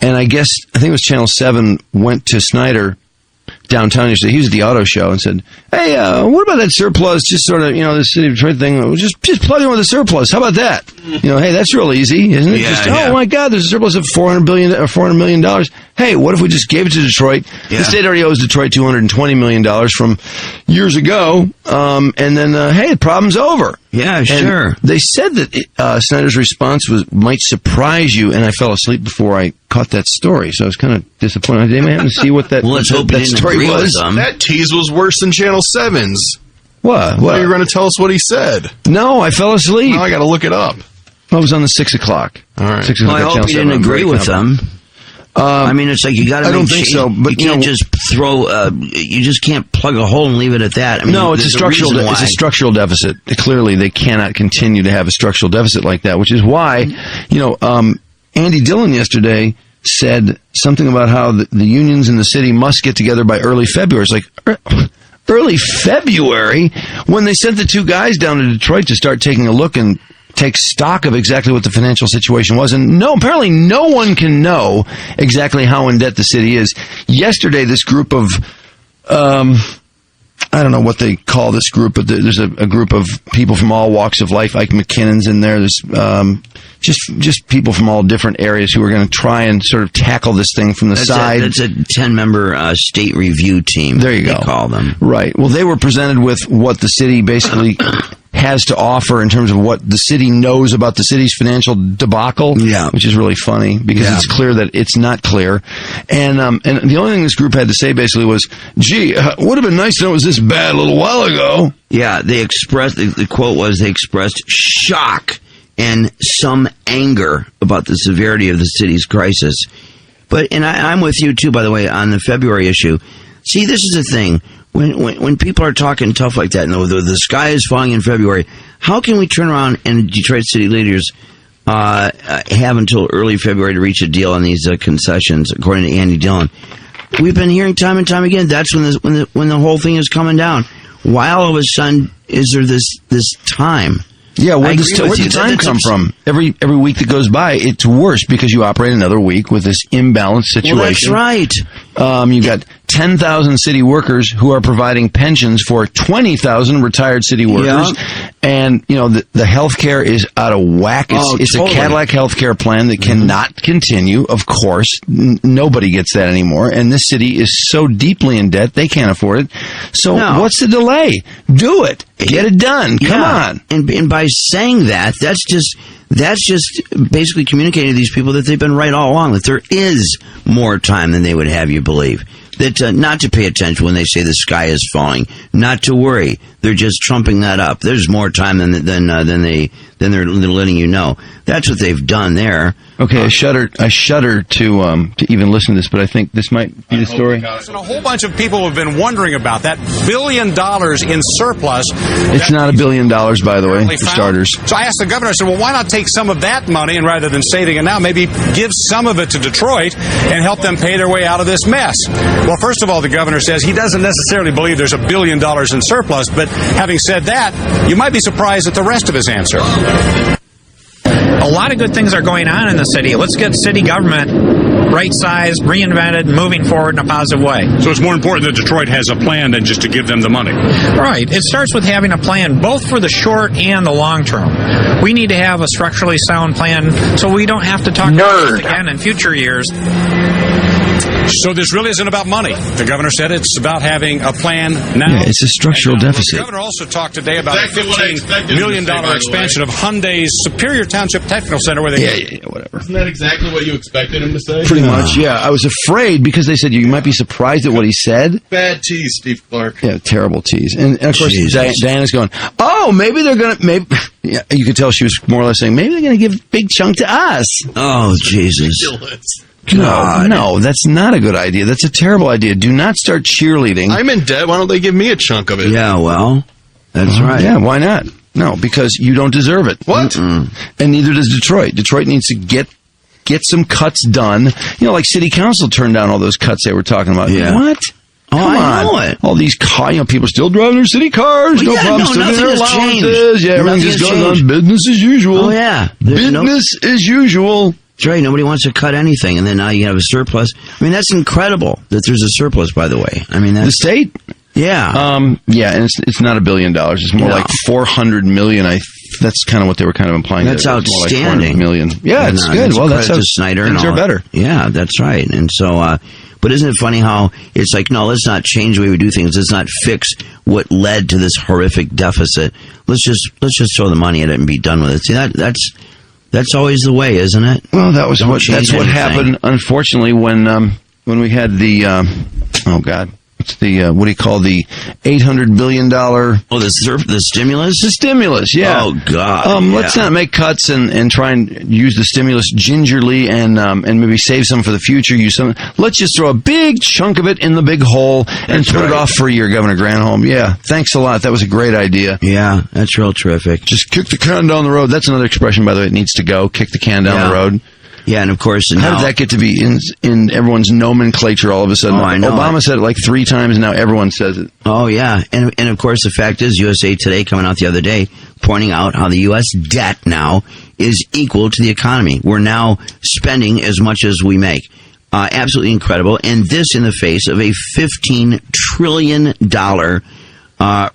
And I think it was Channel 7 went to Snyder downtown yesterday. He was at the auto show and said, "Hey, what about that surplus? Just sort of, the city of Detroit thing. Just plug in with a surplus. How about that? Hey, that's real easy, isn't it? Yeah, Oh my God, there's a surplus of $400 million. Hey, what if we just gave it to Detroit? Yeah. The state already owes Detroit $220 million from years ago. And then, hey, the problem's over." Yeah, sure. And they said that Snyder's response might surprise you, and I fell asleep before I caught that story, so I was kind of disappointed. Did anyone happen to see what that, let's hope that story was? That tease was worse than Channel 7's. What? Well, you're going to tell us what he said. No, I fell asleep. Now I got to look it up. I was on the 6 o'clock. All right. 6 Well, o'clock I hope Channel you 7. didn't agree with them. I mean, it's like you got to. I don't think so. But you can't just throw. You just can't plug a hole and leave it at that. I mean, no, it's a structural. It's a structural deficit. Clearly, they cannot continue to have a structural deficit like that. Which is why, Andy Dillon yesterday said something about how the unions in the city must get together by early February. It's like early February, when they sent the two guys down to Detroit to start taking a look and take stock of exactly what the financial situation was. And apparently no one can know exactly how in debt the city is. Yesterday, this group of, I don't know what they call this group, but there's a group of people from all walks of life. Ike McKinnon's in there. There's just people from all different areas who are going to try and sort of tackle this thing from the side. That's a 10-member state review team. There you go. They call them. Right. Well, they were presented with what the city basically has to offer in terms of what the city knows about the city's financial debacle, which is really funny because it's clear that it's not clear. And the only thing this group had to say basically was, gee, would have been nice to know it was this bad a little while ago. Yeah, they expressed, the quote was, they expressed shock and some anger about the severity of the city's crisis. But, and I'm with you too, by the way, on the February issue. See, this is the thing. When people are talking tough like that, and the sky is falling in February, how can we turn around and Detroit city leaders have until early February to reach a deal on these concessions, according to Andy Dillon. We've been hearing time and time again that's when the whole thing is coming down. Why all of a sudden is there this time? Yeah, where'd the time come from? Every week that goes by, it's worse because you operate another week with this imbalanced situation. Well, that's right. You've got 10,000 city workers who are providing pensions for 20,000 retired city workers. Yeah. And, the health care is out of whack. It's totally a Cadillac health care plan that cannot continue, of course. Nobody gets that anymore. And this city is so deeply in debt, they can't afford it. So what's the delay? Do it. Get it done. Come on. And by saying that's just basically communicating to these people that they've been right all along, that there is more time than they would have you believe. That not to pay attention when they say the sky is falling, not to worry. They're just trumping that up. There's more time than they're letting you know. That's what they've done there. Okay, I shudder to even listen to this, but I think this might be the story. And a whole bunch of people have been wondering about that $1 billion in surplus. It's not $1 billion, by the way, for starters. So I asked the governor, I said, well, why not take some of that money and rather than saving it now, maybe give some of it to Detroit and help them pay their way out of this mess? Well, first of all, the governor says he doesn't necessarily believe there's $1 billion in surplus, but having said that, you might be surprised at the rest of his answer. A lot of good things are going on in the city. Let's get city government right-sized, reinvented, moving forward in a positive way. So it's more important that Detroit has a plan than just to give them the money. Right. It starts with having a plan both for the short and the long term. We need to have a structurally sound plan so we don't have to talk about this again in future years. So this really isn't about money. The governor said it's about having a plan now. Yeah, it's a structural deficit. The governor also talked today about a $15 million expansion of Hyundai's Superior Township Technical Center where they... whatever. Isn't that exactly what you expected him to say? Pretty much, yeah. I was afraid because they said you might be surprised at what he said. Bad tease, Steve Clark. Yeah, terrible tease. And of course, Diana's going, maybe they're going to... Yeah, you could tell she was more or less saying, maybe they're going to give a big chunk to us. Oh, Jesus. No, that's not a good idea. That's a terrible idea. Do not start cheerleading. I'm in debt. Why don't they give me a chunk of it? Yeah, well, that's right. Yeah, why not? No, because you don't deserve it. What? And neither does Detroit. Detroit needs to get some cuts done. Like City Council turned down all those cuts they were talking about. Yeah. What? Oh, I know it. All these people still driving their city cars. No problem. Still getting their allowances. Yeah, everything's just going on. Business as usual. Oh, yeah. Business as usual. That's right. Nobody wants to cut anything, and then now you have a surplus. I mean, that's incredible that there's a surplus, by the way. I mean, the state? Yeah. Yeah, and it's not $1 billion. It's more like $400 million. That's kind of what they were kind of implying. That's outstanding. More like $400 million. Yeah, it's good. Well, that's how Snyder things are better. Yeah, that's right. And so, but isn't it funny how it's like, no, let's not change the way we do things. Let's not fix what led to this horrific deficit. Let's just throw the money at it and be done with it. See, that's always the way, isn't it? Well, that's what happened. Unfortunately, when we had the what's the what do you call the $800 billion? Oh, the stimulus. The stimulus, yeah. Oh God. Let's not make cuts and try and use the stimulus gingerly and maybe save some for the future. Use some. Let's just throw a big chunk of it in the big hole and put it off for a year, Governor Granholm. Yeah, thanks a lot. That was a great idea. Yeah, that's real terrific. Just kick the can down the road. That's another expression, by the way. It needs to go. Kick the can down the road. Yeah, and of course... How did that get to be in everyone's nomenclature all of a sudden? Oh, I know. Obama said it like 3 times, and now everyone says it. Oh, yeah. And of course, the fact is, USA Today coming out the other day, pointing out how the U.S. debt now is equal to the economy. We're now spending as much as we make. Absolutely incredible. And this in the face of a $15 trillion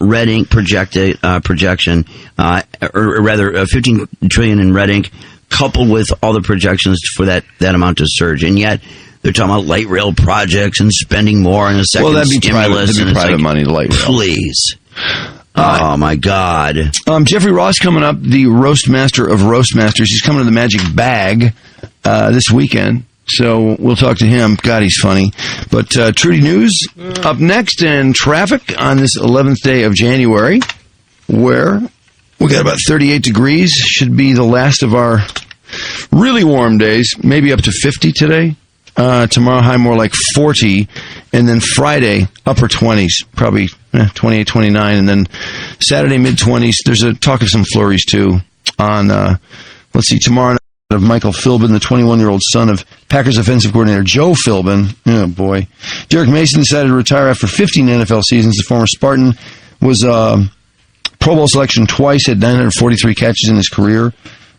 red ink projection, or rather, $15 trillion in red ink, coupled with all the projections for that amount to surge. And yet, they're talking about light rail projects and spending more and a second stimulus. That'd be private money, the light rail. Please. Oh, my God. Jeffrey Ross coming up, the roast master of roast masters. He's coming to the Magic Bag this weekend. So we'll talk to him. God, he's funny. But Trudi News up next, and traffic on this 11th day of January, where we got about 38 degrees. Should be the last of our really warm days. Maybe up to 50 today. Tomorrow high more like 40. And then Friday, upper 20s. Probably 28, 29. And then Saturday, mid-20s. There's a talk of some flurries, too, on, let's see, tomorrow night. of Michael Philbin, the 21-year-old son of Packers offensive coordinator Joe Philbin. Oh, boy. Derek Mason decided to retire after 15 NFL seasons. The former Spartan was Pro Bowl selection twice, had 943 catches in his career,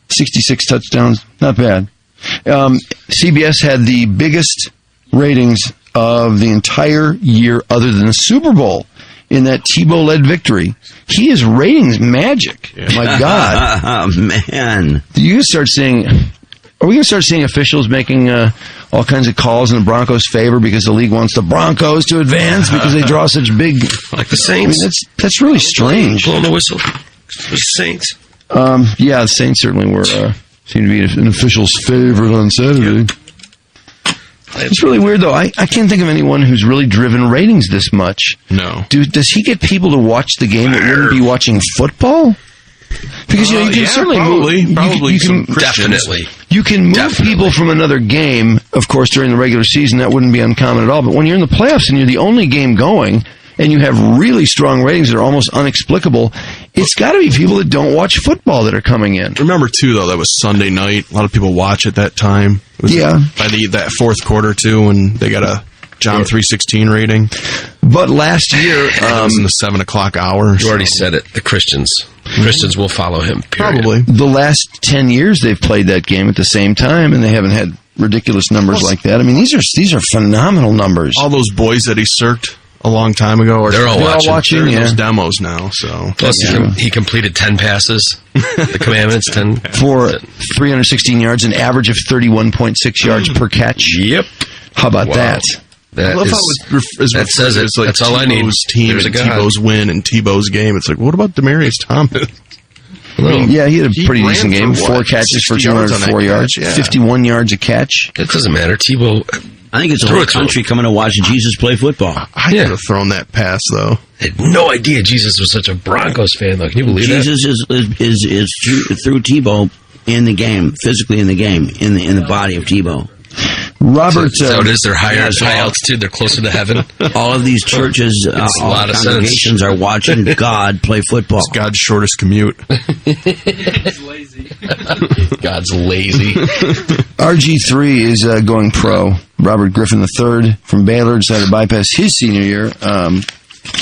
66 touchdowns. Not bad. CBS had the biggest ratings of the entire year other than the Super Bowl in that Tebow-led victory. He is ratings magic. Yeah. My God. Oh, man. Are we going to start seeing officials making all kinds of calls in the Broncos' favor because the league wants the Broncos to advance because they draw such big... Like the Saints. I mean, that's really strange. Blowing the whistle. The Saints. Yeah, the Saints certainly were... seem to be an official's favorite on Saturday. Yep. It's really weird, though. I can't think of anyone who's really driven ratings this much. No. Does he get people to watch the game that wouldn't be watching football? Because you can certainly probably move. Definitely. You can move people from another game, of course, during the regular season. That wouldn't be uncommon at all. But when you're in the playoffs and you're the only game going, and you have really strong ratings that are almost inexplicable, it's got to be people that don't watch football that are coming in. Remember, too, though, that was Sunday night. A lot of people watch at that time. By that fourth quarter, too, when they got a John 3:16 rating. But last year... it was in the 7 o'clock hour. You already said it. The Christians will follow him, period. Probably. The last 10 years they've played that game at the same time, and they haven't had ridiculous numbers like that. I mean, these are phenomenal numbers. All those boys that he circed a long time ago, they're all watching. They're in those demos now. So plus, he completed 10 passes. The commandments 10 for 316 yards, an average of 31.6 yards per catch. Yep. How about that? That says it. It's like that's all I need. Tebow's team and Tebow's win and Tebow's game. It's like, what about Demaryius Thomas? Yeah, he had a pretty decent game. 4 catches for 204 yards, 51 yards a catch. It doesn't matter. Tebow. I think it's the whole country coming to watch Jesus play football. I could have thrown that pass, though. I had no idea Jesus was such a Broncos fan, though. Can you believe Jesus that? Jesus is through Tebow in the game, physically in the game, in the body of Tebow. Robert, so it is. They're high altitude. They're closer to heaven. All of these churches, all a lot of congregations are watching God play football. It's God's shortest commute. God's lazy. God's lazy. RG3 is going pro. Robert Griffin III from Baylor decided to bypass his senior year. I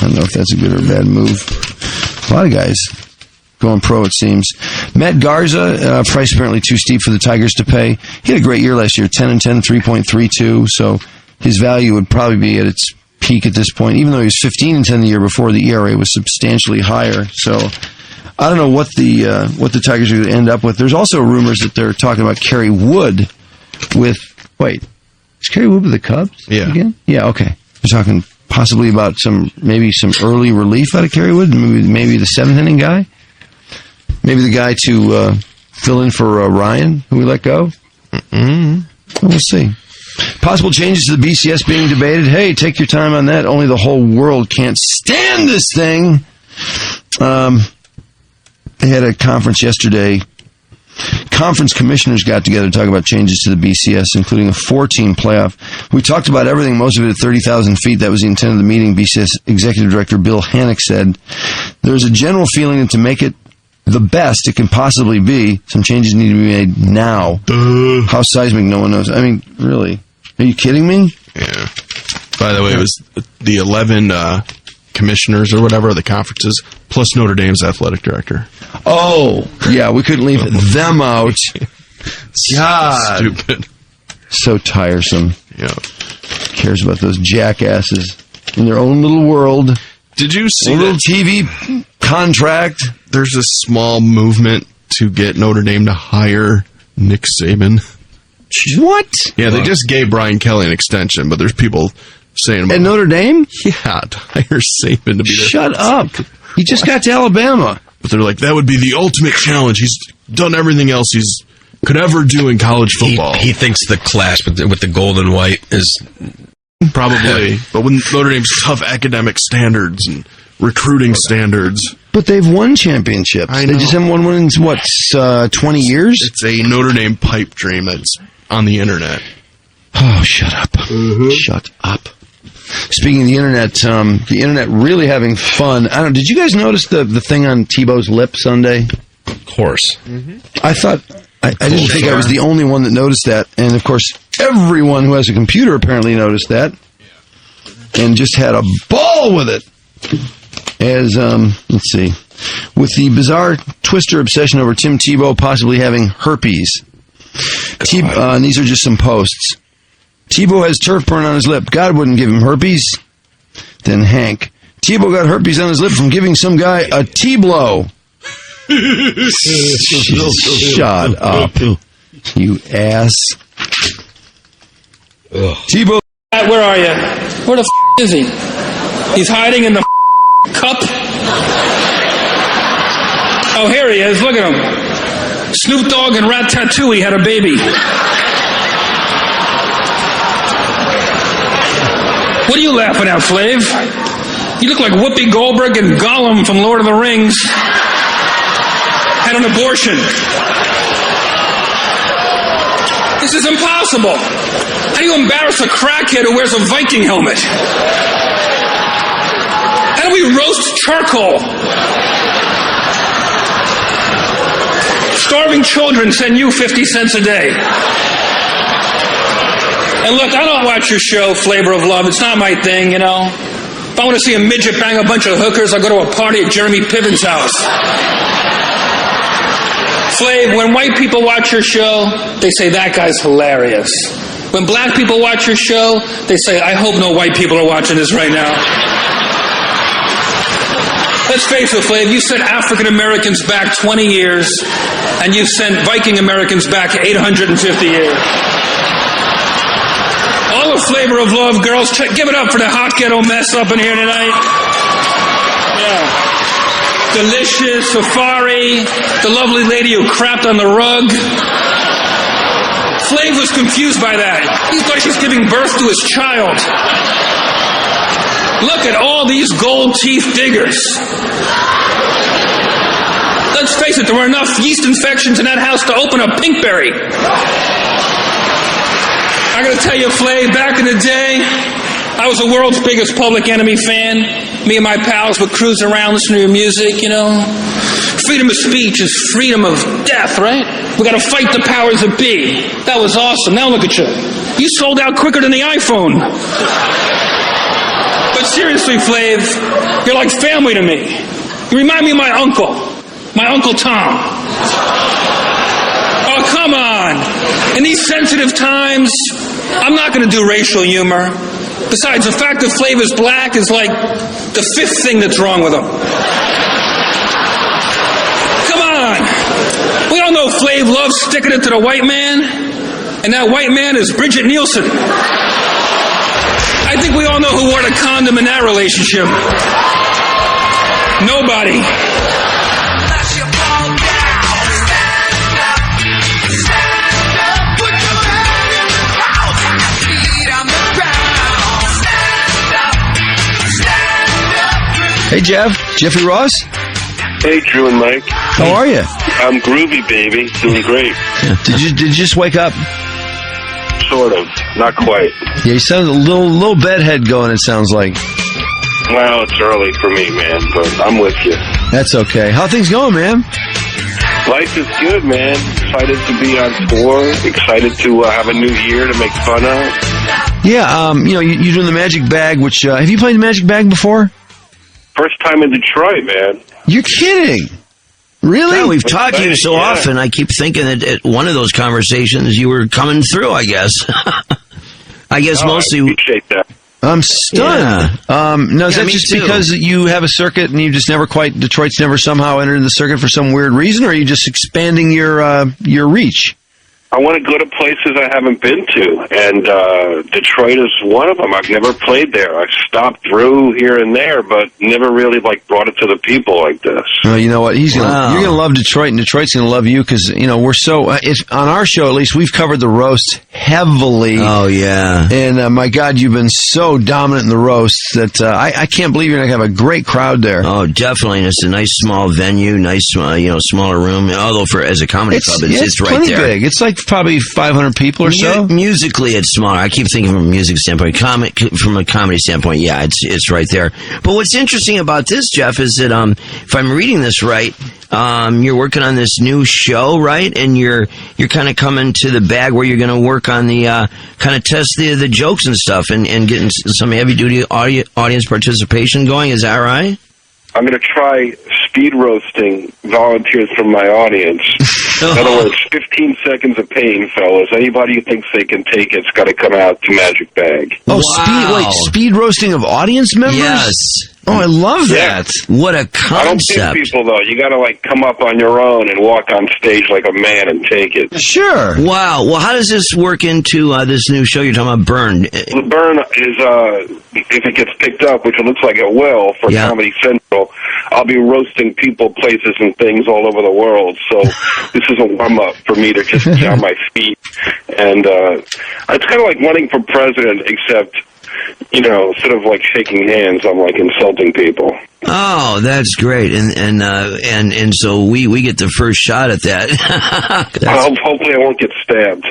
don't know if that's a good or a bad move. A lot of guys going pro, it seems. Matt Garza, price apparently too steep for the Tigers to pay. He had a great year last year, 10-10, 3.32, so his value would probably be at its peak at this point. Even though he was 15-10 the year before, the ERA was substantially higher. So I don't know what the Tigers are going to end up with. There's also rumors that they're talking about Kerry Wood with... Wait, is Kerry Wood with the Cubs again? Yeah, okay. They're talking possibly about maybe some early relief out of Kerry Wood, maybe the 7th inning guy. Maybe the guy to fill in for Ryan, who we let go. We'll see. Possible changes to the BCS being debated. Hey, take your time on that. Only the whole world can't stand this thing. They had a conference yesterday. Conference commissioners got together to talk about changes to the BCS, including a 4-team playoff. We talked about everything, most of it at 30,000 feet. That was the intent of the meeting. BCS Executive Director Bill Hannock said, there's a general feeling that to make it the best it can possibly be, some changes need to be made now. How seismic, no one knows. I mean, really? Are you kidding me? Yeah. By the way, it was the 11 commissioners or whatever of the conferences, plus Notre Dame's athletic director. Oh, yeah, we couldn't leave them out. God. Stupid. So tiresome. Yeah. Cares about those jackasses in their own little world. Did you see a little TV contract? There's a small movement to get Notre Dame to hire Nick Saban. What? Yeah, they just gave Brian Kelly an extension, but there's people saying about at Notre Dame? Yeah, to hire Saban to be there. Shut up. He just got to Alabama. But they're like, that would be the ultimate challenge. He's done everything else he's could ever do in college football. He thinks the clash with the gold and white is... Probably. But with Notre Dame's tough academic standards and recruiting standards. But they've won championships. They just haven't won one in, 20 years? It's a Notre Dame pipe dream that's on the internet. Oh, shut up. Shut up. Speaking of the internet really having fun. I don't know, did you guys notice the thing on Tebow's lip Sunday? Of course. I thought I didn't think I was the only one that noticed that. And, of course, everyone who has a computer apparently noticed that and just had a ball with it. As, let's see, with the bizarre Twister obsession over Tim Tebow possibly having herpes. And these are just some posts. Tebow has turf burn on his lip. God wouldn't give him herpes. Then Hank. Tebow got herpes on his lip from giving some guy a T-blow. Shut up, you ass. Tebow. Where are you? Where the is he? He's hiding in the cup. Oh, here he is. Look at him. Snoop Dogg and Ratatouille had a baby. What are you laughing at, Flav? You look like Whoopi Goldberg and Gollum from Lord of the Rings had an abortion. This is impossible. How do you embarrass a crackhead who wears a Viking helmet? How do we roast charcoal? Starving children send you 50 cents a day. And look, I don't watch your show, Flavor of Love. It's not my thing, you know. If I want to see a midget bang a bunch of hookers, I go to a party at Jeremy Piven's house. Flav, when white people watch your show, they say, that guy's hilarious. When black people watch your show, they say, I hope no white people are watching this right now. Let's face it, Flav, you sent African Americans back 20 years, and you've sent Viking Americans back 850 years. All the Flavor of Love girls, give it up for the hot ghetto mess up in here tonight. Yeah. Delicious, Safari, the lovely lady who crapped on the rug. Flav was confused by that. He thought she was giving birth to his child. Look at all these gold teeth diggers. Let's face it, there were enough yeast infections in that house to open a Pinkberry. I gotta tell you, Flav, back in the day, I was the world's biggest Public Enemy fan. Me and my pals would cruise around listening to your music, you know. Freedom of speech is freedom of death, right? We gotta fight the powers that be. That was awesome. Now look at you. You sold out quicker than the iPhone. But seriously, Flav, you're like family to me. You remind me of my Uncle Tom. Oh, come on. In these sensitive times, I'm not going to do racial humor. Besides, the fact that Flav is black is like the fifth thing that's wrong with him. Come on. We all know Flav loves sticking it to the white man, and that white man is Bridget Nielsen. I think we all know who wore the condom in that relationship. Nobody. Hey, Jeff. Jeffrey Ross? Hey, Drew and Mike. How are you? I'm groovy, baby. Doing great. Did you just wake up? Sort of. Not quite. Yeah, you sound a little bedhead going, it sounds like. Well, it's early for me, man, but I'm with you. That's okay. How are things going, man? Life is good, man. Excited to be on tour. Excited to have a new year to make fun of. Yeah, you're doing the Magic Bag, which, have you played the Magic Bag before? First time in Detroit, man. You're kidding. Really? Yeah, we've talked to you so often, I keep thinking that at one of those conversations you were coming through, I guess. I guess mostly... I appreciate that. I'm stunned. Yeah. No, is that just too. Because you have a circuit and you just Detroit's never somehow entered the circuit for some weird reason, or are you just expanding your reach? I want to go to places I haven't been to, and Detroit is one of them. I've never played there. I've stopped through here and there, but never really brought it to the people like this. Well, you know what? You're going to love Detroit, and Detroit's going to love you because we're so. On our show, at least, we've covered the roasts heavily. Oh yeah, and my God, you've been so dominant in the roasts that I can't believe you're going to have a great crowd there. Oh, definitely. And it's a nice small venue, nice smaller room. Although as a comedy club, it's right plenty there. Big. It's like probably 500 people or so. Musically, it's smaller. I keep thinking from a music standpoint. From a comedy standpoint, yeah, it's right there. But what's interesting about this, Jeff, is that if I'm reading this right, you're working on this new show, right? And you're kind of coming to the bag where you're going to work on the kind of test the jokes and stuff, and getting some heavy duty audience participation going. Is that right? I'm going to try speed roasting volunteers from my audience. In other words, 15 seconds of pain, fellas. Anybody who thinks they can take it's got to come out to Magic Bag. Oh, wow. Speed roasting of audience members? Yes. Oh, I love that. What a concept. I don't pick people, though. You got to, come up on your own and walk on stage like a man and take it. Sure. Wow. Well, how does this work into this new show you're talking about, Burn? The Burn is, if it gets picked up, which it looks like it will for Comedy Central, I'll be roasting people, places, and things all over the world. So this is a warm-up for me to just get on my feet. And it's kind of like running for president, except... instead of shaking hands, I'm insulting people. Oh, that's great, and so we get the first shot at that. Hopefully, I won't get stabbed.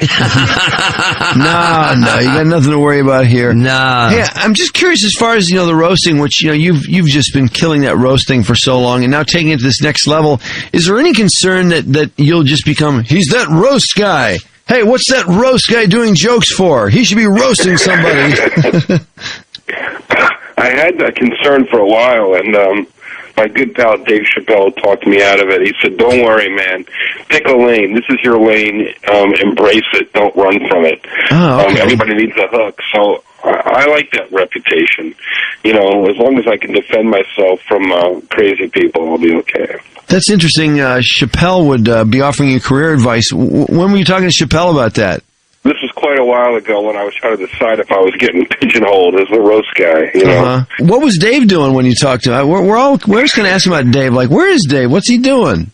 No, you got nothing to worry about here. No. Hey, I'm just curious as far as the roasting, which you've just been killing that roasting for so long, and now taking it to this next level. Is there any concern that you'll just become he's that roast guy? Hey, what's that roast guy doing jokes for? He should be roasting somebody. I had that concern for a while, and my good pal Dave Chappelle talked me out of it. He said, don't worry, man. Pick a lane. This is your lane. Embrace it. Don't run from it. Oh, okay. Everybody needs a hook. So I like that reputation. As long as I can defend myself from crazy people, I'll be okay. That's interesting. Chappelle would be offering you career advice. When were you talking to Chappelle about that? This was quite a while ago when I was trying to decide if I was getting pigeonholed as the roast guy, What was Dave doing when you talked to him? We're just going to ask him about Dave. Where is Dave? What's he doing?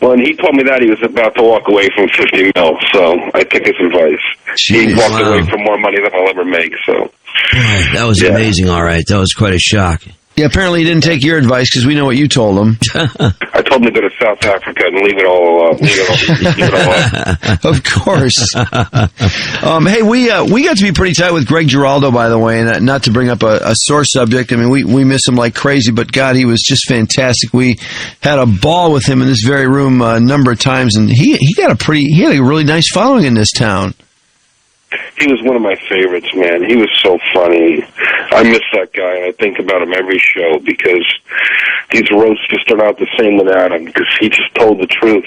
Well, and he told me that he was about to walk away from 50 mil, so I took his advice. Jeez, he walked away from more money than I'll ever make, so. That was amazing, all right. That was quite a shock. Yeah, apparently he didn't take your advice because we know what you told him. I told him to go to South Africa and leave it all alone. Of course. Hey, we got to be pretty tight with Greg Giraldo, by the way, and not to bring up a sore subject. I mean, we miss him like crazy, but God, he was just fantastic. We had a ball with him in this very room a number of times, and he had a really nice following in this town. He was one of my favorites, man. He was so funny. I miss that guy, and I think about him every show because these roasts just are not the same without him because he just told the truth.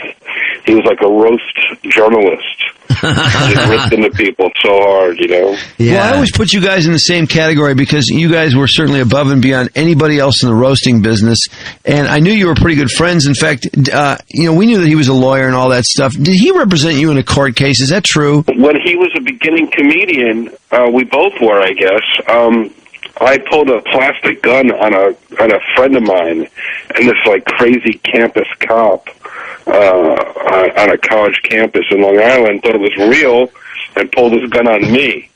He was like a roast journalist. Just ripped into people so hard, Yeah. Well, I always put you guys in the same category because you guys were certainly above and beyond anybody else in the roasting business, and I knew you were pretty good friends. In fact, we knew that he was a lawyer and all that stuff. Did he represent you in a court case? Is that true? When he was a beginning comedian, we both were, I guess. I pulled a plastic gun on a friend of mine, and this crazy campus cop on a college campus in Long Island thought it was real and pulled his gun on me.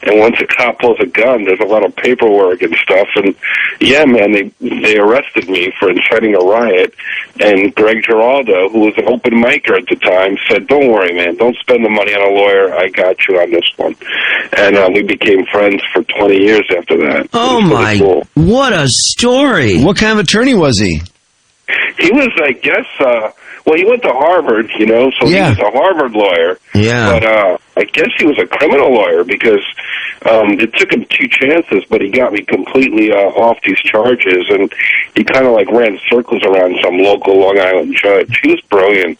And once a cop pulls a gun, there's a lot of paperwork and stuff. And yeah, man, they arrested me for inciting a riot. And Greg Giraldo, who was an open micer at the time, said, "Don't worry, man. Don't spend the money on a lawyer. I got you on this one." And we became friends for 20 years after that. Oh my! Cool. What a story! What kind of attorney was he? He was, I guess. Well, he went to Harvard, so he was a Harvard lawyer. Yeah. But I guess he was a criminal lawyer because it took him 2 chances, but he got me completely off these charges, and he kind of ran circles around some local Long Island judge. He was brilliant.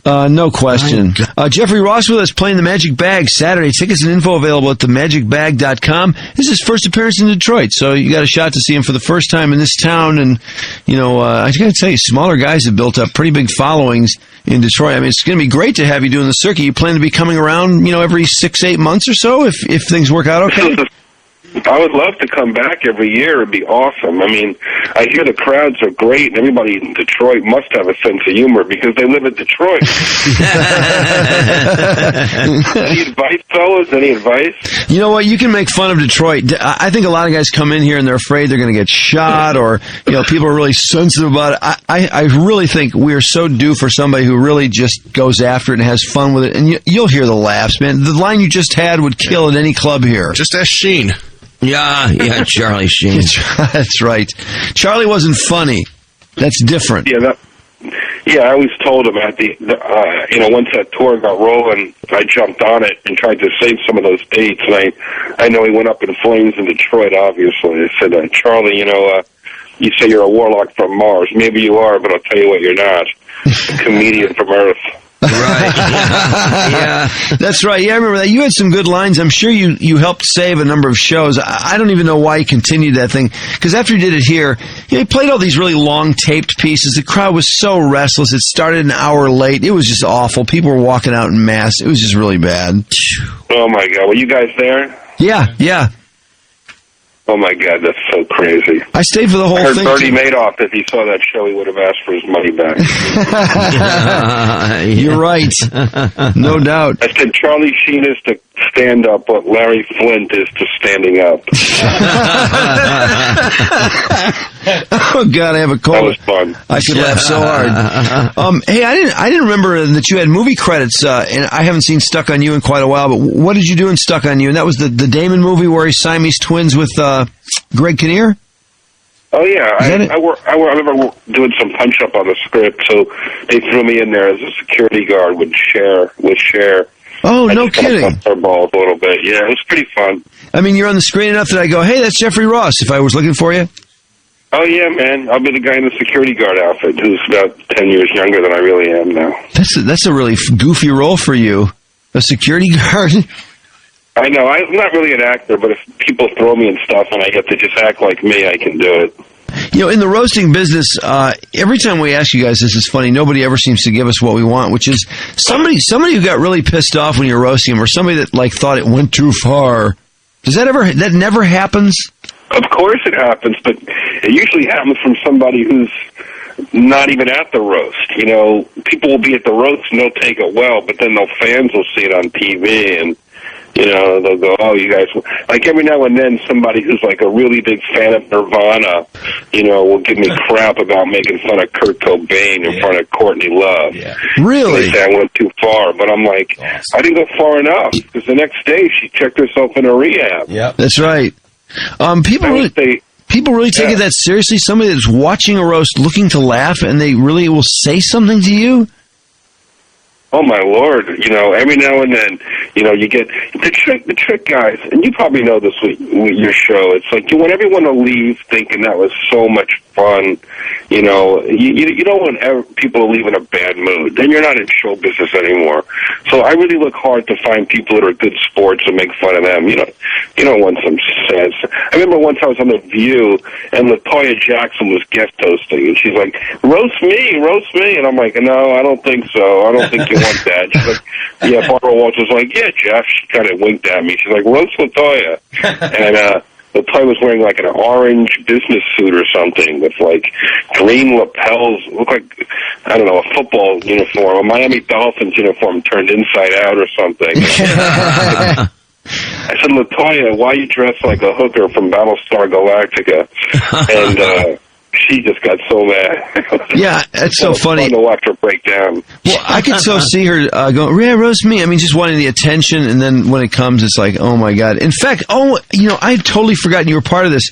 No question. Jeffrey Ross with us playing the Magic Bag Saturday. Tickets and info available at themagicbag.com. This is his first appearance in Detroit, so you got a shot to see him for the first time in this town. And, I got to tell you, smaller guys have built up pretty big followings in Detroit. I mean, it's going to be great to have you doing the circuit. You plan to be coming around, every 6-8 months or so if things work out okay? I would love to come back every year. It'd be awesome. I mean, I hear the crowds are great, and everybody in Detroit must have a sense of humor because they live in Detroit. Any advice, fellas? Any advice? You know what? You can make fun of Detroit. I think a lot of guys come in here and they're afraid they're going to get shot, or people are really sensitive about it. I really think we are so due for somebody who really just goes after it and has fun with it. And you'll hear the laughs, man. The line you just had would kill at any club here. Just ask Sheen. Yeah, Charlie Sheen. That's right. Charlie wasn't funny. That's different. Yeah, I always told him at once that tour got rolling, I jumped on it and tried to save some of those dates, and I know he went up in flames in Detroit, obviously. I said, Charlie, you say you're a warlock from Mars. Maybe you are, but I'll tell you what you're not. A comedian from Earth. Right. Yeah. That's right. Yeah, I remember that. You had some good lines. I'm sure you helped save a number of shows. I don't even know why you continued that thing. Because after you did it here, you played all these really long taped pieces. The crowd was so restless. It started an hour late. It was just awful. People were walking out en masse. It was just really bad. Oh, my God. Were you guys there? Yeah. Oh, my God, that's so crazy. I stayed for the whole thing. Bernie Madoff, if he saw that show, he would have asked for his money back. You're right. No doubt. I said Charlie Sheen is to stand up what Larry Flint is to standing up. Oh, God, I have a cold. That was fun. I could laugh so hard. Hey, I didn't remember that you had movie credits, and I haven't seen Stuck on You in quite a while, but what did you do in Stuck on You? And that was the Damon movie where he's Siamese twins with Greg Kinnear? Oh, yeah. I remember doing some punch-up on the script, so they threw me in there as a security guard with Cher. Oh, no kidding. Her balls a little bit. Yeah, it was pretty fun. I mean, you're on the screen enough that I go, hey, that's Jeffrey Ross, if I was looking for you. Oh, yeah, man. I'll be the guy in the security guard outfit who's about 10 years younger than I really am now. That's a really goofy role for you, a security guard. I know. I'm not really an actor, but if people throw me and stuff and I get to just act like me, I can do it. In the roasting business, every time we ask you guys, this is funny, nobody ever seems to give us what we want, which is somebody who got really pissed off when you're roasting them, or somebody that thought it went too far. That never happens? Of course it happens, but it usually happens from somebody who's not even at the roast. People will be at the roast and they'll take it well, but then fans will see it on TV and they'll go, oh, you guys... Like, every now and then, somebody who's, a really big fan of Nirvana, will give me crap about making fun of Kurt Cobain in front of Courtney Love. Yeah. Really? They say I went too far, but I'm like, I didn't go far enough, because the next day she checked herself in a rehab. Yeah, that's right. People really take it that seriously? Somebody that's watching a roast looking to laugh, and they really will say something to you? Oh, my Lord. Every now and then, you get the trick, guys, and you probably know this with your show. It's like you want everyone to leave thinking that was so much fun. You don't want people to leave in a bad mood. Then you're not in show business anymore. So I really look hard to find people that are good sports and make fun of them. You don't want some sense. I remember once I was on The View, and LaToya Jackson was guest hosting, and she's like, roast me. And I'm like, no, I don't think so. I don't think you want that. She's like, yeah, Barbara Walters was like, yeah, Jeff. She kind of winked at me. She's like, roast LaToya. And LaToya was wearing an orange business suit or something with green lapels. Looked like, I don't know, a football uniform, a Miami Dolphins uniform turned inside out or something. I said, LaToya, why you dress like a hooker from Battlestar Galactica? And she just got so mad. Yeah, it's so funny. Fun to watch her break down. Well, I could so see her going, yeah, roast me. I mean, just wanting the attention, and then when it comes, it's like, oh my God. In fact, I had totally forgotten you were part of this.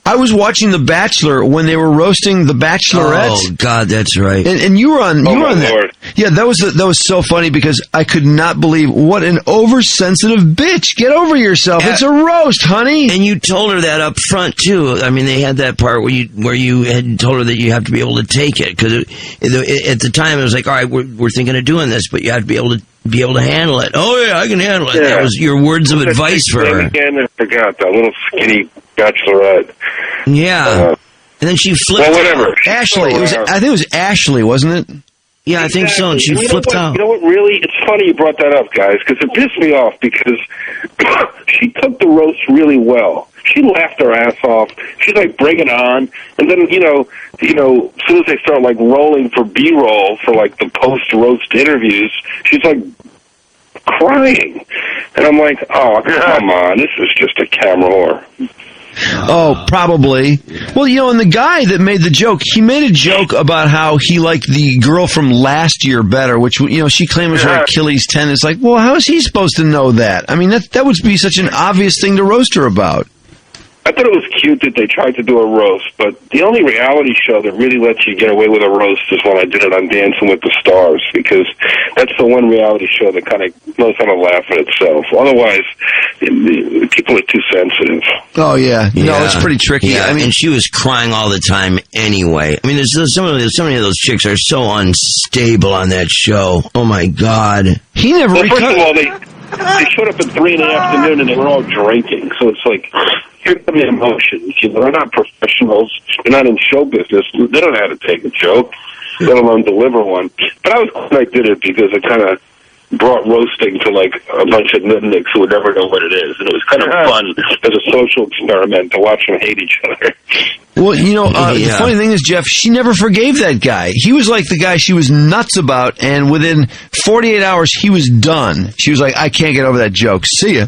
I was watching The Bachelor when they were roasting The Bachelorette. Oh God, that's right. And you were on. You were on there. Yeah, that was so funny because I could not believe what an oversensitive bitch. Get over yourself. It's a roast, honey. And you told her that up front too. I mean, they had that part where you had told her that you have to be able to take it, because at the time it was like, all right, we're thinking of doing this, but you have to be able to handle it. Oh yeah, I can handle it. Yeah. That was your words of advice for her. Again, I forgot that little skinny Bachelorette. Yeah, and then she flipped. Well, whatever. Ashley. I think it was Ashley, wasn't it? Yeah, I think so. And she flipped out. You know what? Really, it's funny you brought that up, guys, because it pissed me off because she took the roast really well. She laughed her ass off. She's like, bring it on. And then, as soon as they start like rolling for B-roll for like the post-roast interviews, she's like crying. And I'm like, oh, come on, this is just a camera whore. Oh, probably. Well, and the guy that made the joke, he made a joke about how he liked the girl from last year better, which, she claimed was her Achilles tendon. It's like, well, how is he supposed to know that? I mean, that would be such an obvious thing to roast her about. I thought it was cute that they tried to do a roast, but the only reality show that really lets you get away with a roast is when I did it on Dancing with the Stars, because that's the one reality show that kind of knows how to laugh at itself. Otherwise, people are too sensitive. Oh, yeah. No, it's pretty tricky. Yeah, I mean, and she was crying all the time anyway. I mean, so many of those chicks are so unstable on that show. Oh, my God. He never First of all, they showed up at 3 in the afternoon and they were all drinking, so it's like, here come the emotions. They're not professionals. They're not in show business. They don't know how to take a joke, let alone deliver one. But I was glad I did it because it kind of brought roasting to like a bunch of nitnicks who would never know what it is. And it was kind of fun as a social experiment to watch them hate each other. Well, the funny thing is, Jeff, she never forgave that guy. He was like the guy she was nuts about, and within 48 hours, he was done. She was like, I can't get over that joke. See ya.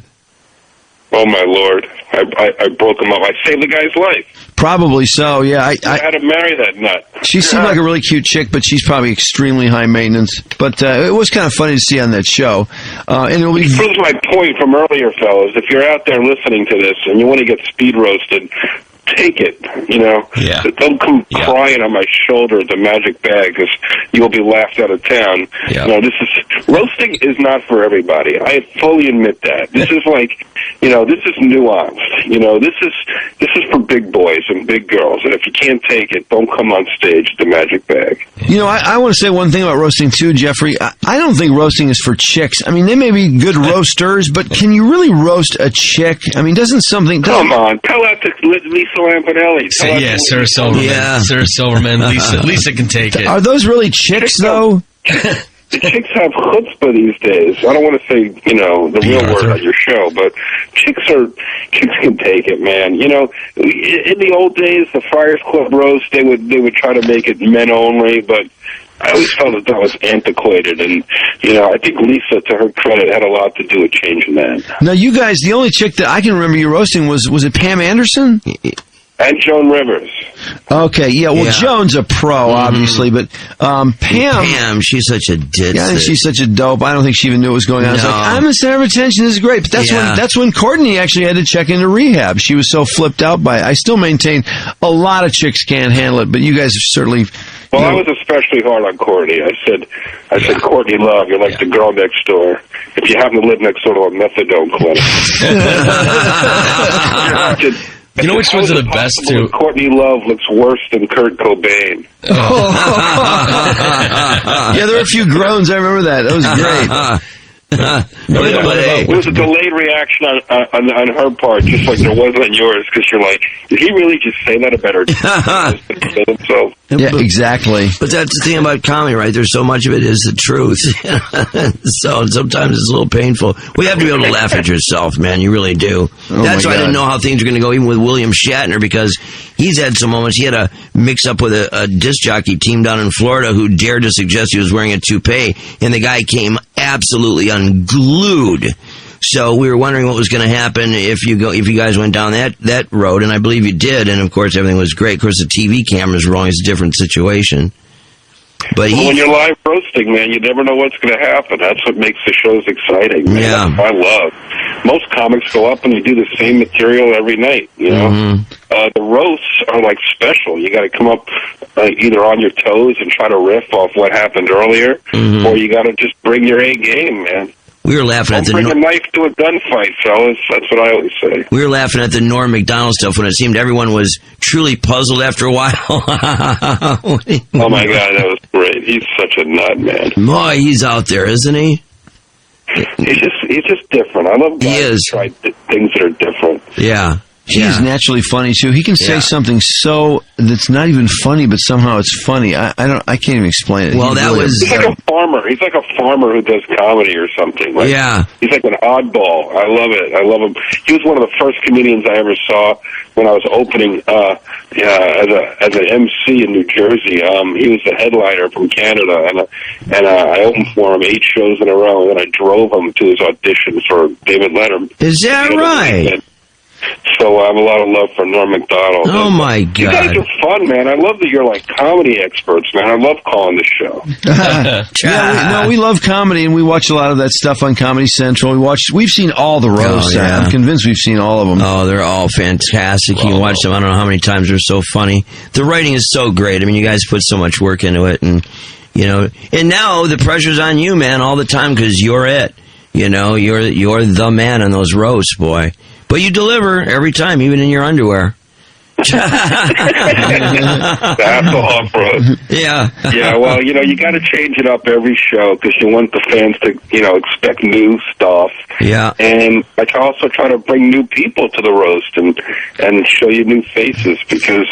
Oh, my Lord. I broke him up. I saved the guy's life. Probably so, yeah. I had to marry that nut. She seemed like a really cute chick, but she's probably extremely high maintenance. But it was kind of funny to see on that show. And it'll be... It proves my point from earlier, fellas. If you're out there listening to this and you want to get speed roasted, take it, Yeah. Don't come crying on my shoulder at the magic bag because you'll be laughed out of town. Yeah. Roasting is not for everybody. I fully admit that. This is like, this is nuanced. This is for big boys and big girls. And if you can't take it, don't come on stage at the magic bag. I want to say one thing about roasting too, Jeffrey. I don't think roasting is for chicks. I mean, they may be good roasters, but can you really roast a chick? I mean, doesn't something... Come on, tell that to Lisa Lampanelli. Sarah Silverman. Yeah. Sarah Silverman. Lisa can take it. Are those really chicks, though? The chicks have chutzpah these days. I don't want to say, the real word on your show, but chicks can take it, man. In the old days, the Friars Club roast, they would try to make it men only, but I always felt that was antiquated, and, I think Lisa, to her credit, had a lot to do with changing that. Now, you guys, the only chick that I can remember you roasting was it Pam Anderson? And Joan Rivers. Okay, yeah, well, Joan's a pro, obviously, but Pam, she's such a ditz. Yeah, she's such a dope. I don't think she even knew what was going on. I was like, I'm the center of attention, this is great. But that's when Courtney actually had to check into rehab. She was so flipped out by it. I still maintain a lot of chicks can't handle it, but you guys are certainly... Well, I was especially hard on Courtney. I said, Courtney Love, you're like the girl next door. If you happen to live next door to a methadone clinic. You know which ones are the best, too? Courtney Love looks worse than Kurt Cobain. Yeah, there were a few groans. I remember that. That was great. It was a delayed reaction on her part, just like there was on yours, because you're like, did he really just say that about her? Yeah, exactly. But that's the thing about comedy, right? There's so much of it is the truth. So sometimes it's a little painful. We have to be able to laugh at yourself, man. You really do. That's why I didn't know how things are going to go, even with William Shatner, because he's had some moments. He had a mix-up with a disc jockey team down in Florida who dared to suggest he was wearing a toupee, and the guy came absolutely unglued. So we were wondering what was going to happen if you guys went down that road, and I believe you did, and of course everything was great. Of course the TV cameras were always a different situation. But when you're live roasting, man, you never know what's going to happen. That's what makes the shows exciting, man. Yeah. That's what I love. Most comics go up and they do the same material every night, The roasts are like special. You got to come up either on your toes and try to riff off what happened earlier, or you got to just bring your A game, man. We were laughing at the... Bring a knife to a gunfight, fellas. That's what I always say. We were laughing at the Norm Macdonald stuff when it seemed everyone was truly puzzled after a while. Oh, my God, that was great. He's such a nut, man. Boy, he's out there, isn't he? He's just different. I love guys who try things that are different. Yeah. He's naturally funny too. He can say something so that's not even funny, but somehow it's funny. I can't even explain it. Well, He's like a farmer. He's like a farmer who does comedy or something. Like, he's like an oddball. I love it. I love him. He was one of the first comedians I ever saw when I was opening as an MC in New Jersey. He was the headliner from Canada, and I opened for him 8 shows in a row, and then I drove him to his audition for David Letterman. Is that right? So I have a lot of love for Norm Macdonald. Oh, my God. You guys are fun, man. I love that you're like comedy experts, man. I love calling this show. We love comedy, and we watch a lot of that stuff on Comedy Central. We've seen all the roasts. I'm convinced we've seen all of them. Oh, they're all fantastic. You can watch them. I don't know how many times they're so funny. The writing is so great. I mean, you guys put so much work into it, and and now the pressure's on you, man, all the time because you're it. You're the man on those roasts, boy. But you deliver every time, even in your underwear. That's all, bro. Yeah. Yeah, well, you got to change it up every show because you want the fans to, expect new stuff. Yeah. And I also try to bring new people to the roast and show you new faces because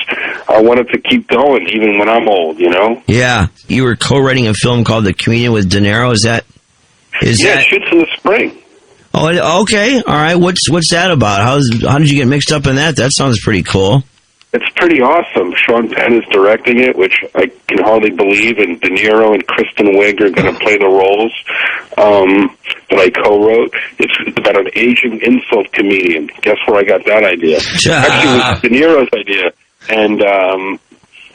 I want it to keep going even when I'm old, Yeah. You were co-writing a film called The Comedian with De Niro. It shoots in the spring. Oh, okay. All right. What's that about? How did you get mixed up in that? That sounds pretty cool. It's pretty awesome. Sean Penn is directing it, which I can hardly believe, and De Niro and Kristen Wiig are going to play the roles that I co-wrote. It's about an aging insult comedian. Guess where I got that idea? Actually, it was De Niro's idea, and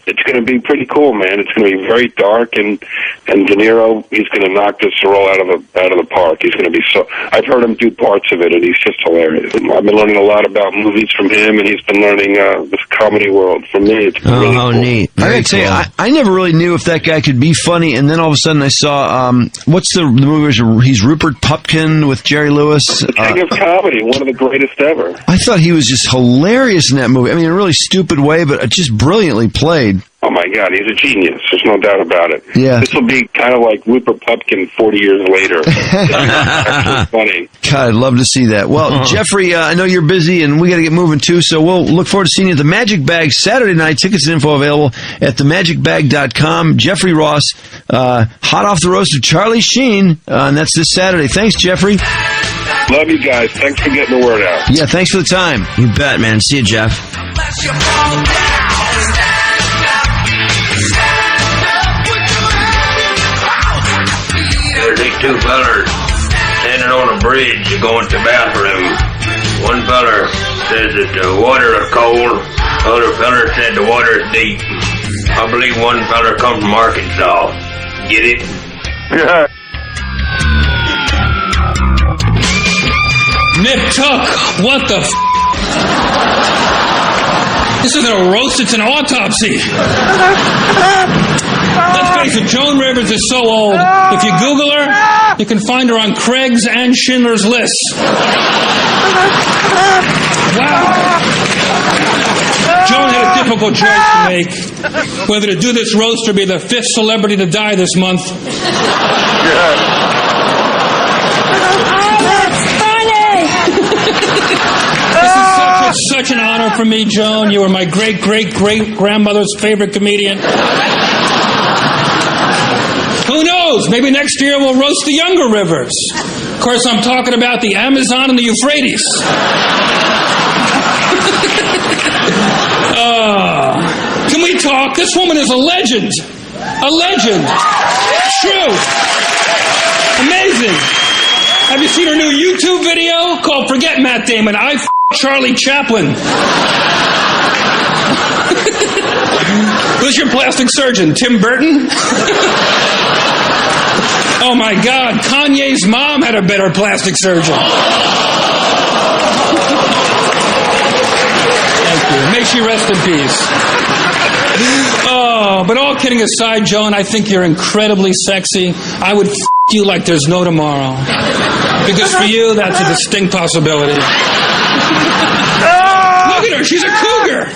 it's going to be pretty cool, man. It's going to be very dark, and De Niro, he's going to knock this role out of the park. He's going to be I've heard him do parts of it, and he's just hilarious. And I've been learning a lot about movies from him, and he's been learning this comedy world from me. It's been really cool. Neat. I got to tell you, I never really knew if that guy could be funny, and then all of a sudden I saw, what's the movie where he's Rupert Pupkin with Jerry Lewis? The king of comedy, one of the greatest ever. I thought he was just hilarious in that movie. I mean, in a really stupid way, but just brilliantly played. Oh, my God, he's a genius. There's no doubt about it. Yeah. This will be kind of like Rupert Pupkin 40 years later. Actually funny. God, I'd love to see that. Well, Jeffrey, I know you're busy, and we got to get moving, too, so we'll look forward to seeing you at the Magic Bag Saturday night. Tickets and info available at themagicbag.com. Jeffrey Ross, hot off the roast of Charlie Sheen, and that's this Saturday. Thanks, Jeffrey. Love you guys. Thanks for getting the word out. Yeah, thanks for the time. You bet, man. See you, Jeff. There's these 2 fellers standing on a bridge going to the bathroom. One feller says that the water is cold. The other feller said the water is deep. I believe one feller come from Arkansas. Get it? Yeah. Nip Tuck, what the f***? This isn't a roast, it's an autopsy. Let's face it, Joan Rivers is so old. If you Google her, you can find her on Craig's and Schindler's List. Wow. Joan had a difficult choice to make, whether to do this roast or be the 5th celebrity to die this month. This is such an honor for me, Joan. You were my great-great-great-grandmother's favorite comedian. Who knows? Maybe next year we'll roast the younger rivers. Of course, I'm talking about the Amazon and the Euphrates. Can we talk? This woman is a legend. A legend. True. Amazing. Have you seen her new YouTube video called Forget Matt Damon? I f*** Charlie Chaplin. Who's your plastic surgeon? Tim Burton? Oh my God, Kanye's mom had a better plastic surgeon. Thank you. May she rest in peace. Oh, but all kidding aside, Joan, I think you're incredibly sexy. I would f*** you like there's no tomorrow. Because for you, that's a distinct possibility. Look at her, she's a cougar.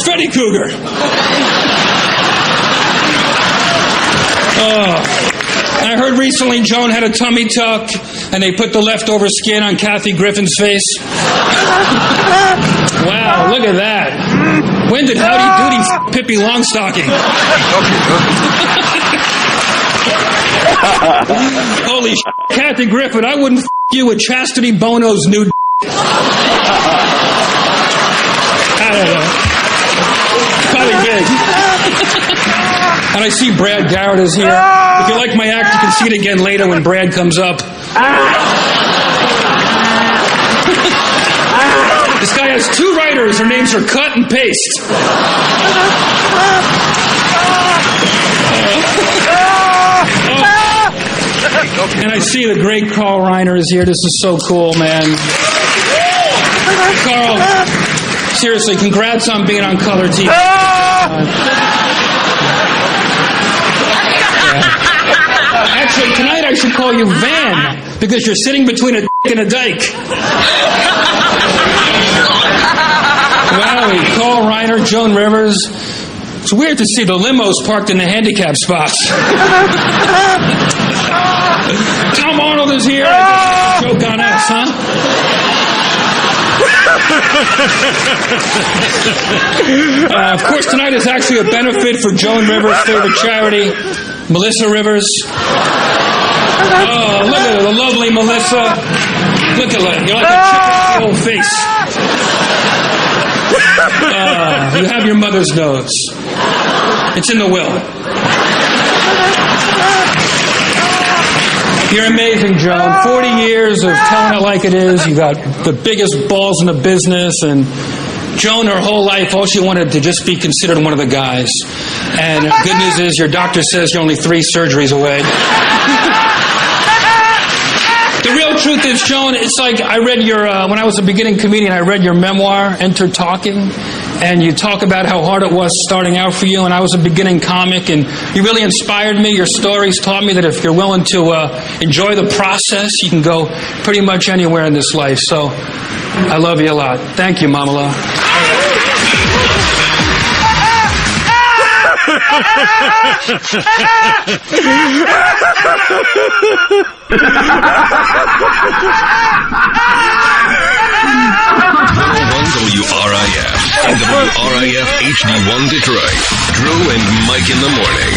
Freddy Cougar. I heard recently Joan had a tummy tuck, and they put the leftover skin on Kathy Griffin's face. Wow, look at that. When did Howdy Doody Pippi Longstocking? Holy shit, Kathy Griffin, I wouldn't you with Chastity Bono's new I don't know. Probably big. And I see Brad Garrett is here. If you like my act, you can see it again later when Brad comes up. This guy has two writers. Their names are Cut and Paste. And I see the great Carl Reiner is here. This is so cool, man. Carl, seriously, congrats on being on Color TV. Actually, tonight I should call you Van, because you're sitting between a dick and a dyke. Wow, Carl Reiner, Joan Rivers. It's weird to see the limos parked in the handicap spots. Tom Arnold is here. Joke on us, huh? Of course, tonight is actually a benefit for Joan Rivers' favorite charity, Melissa Rivers. Oh, look at her, the lovely Melissa. Look at her. You're like a chicken old face. You have your mother's nose. It's in the will. You're amazing, Joan. 40 years of telling it like it is. You got the biggest balls in the business. And Joan, her whole life, all she wanted to just be considered one of the guys. And the good news is your doctor says you're only 3 surgeries away. The real truth is, Joan, it's like I read your, when I was a beginning comedian, I read your memoir, Enter Talking, and you talk about how hard it was starting out for you, and I was a beginning comic, and you really inspired me. Your stories taught me that if you're willing to enjoy the process, you can go pretty much anywhere in this life. So I love you a lot. Thank you, Mamala. WRIF and WRIF HD1 Detroit. Drew and Mike in the morning.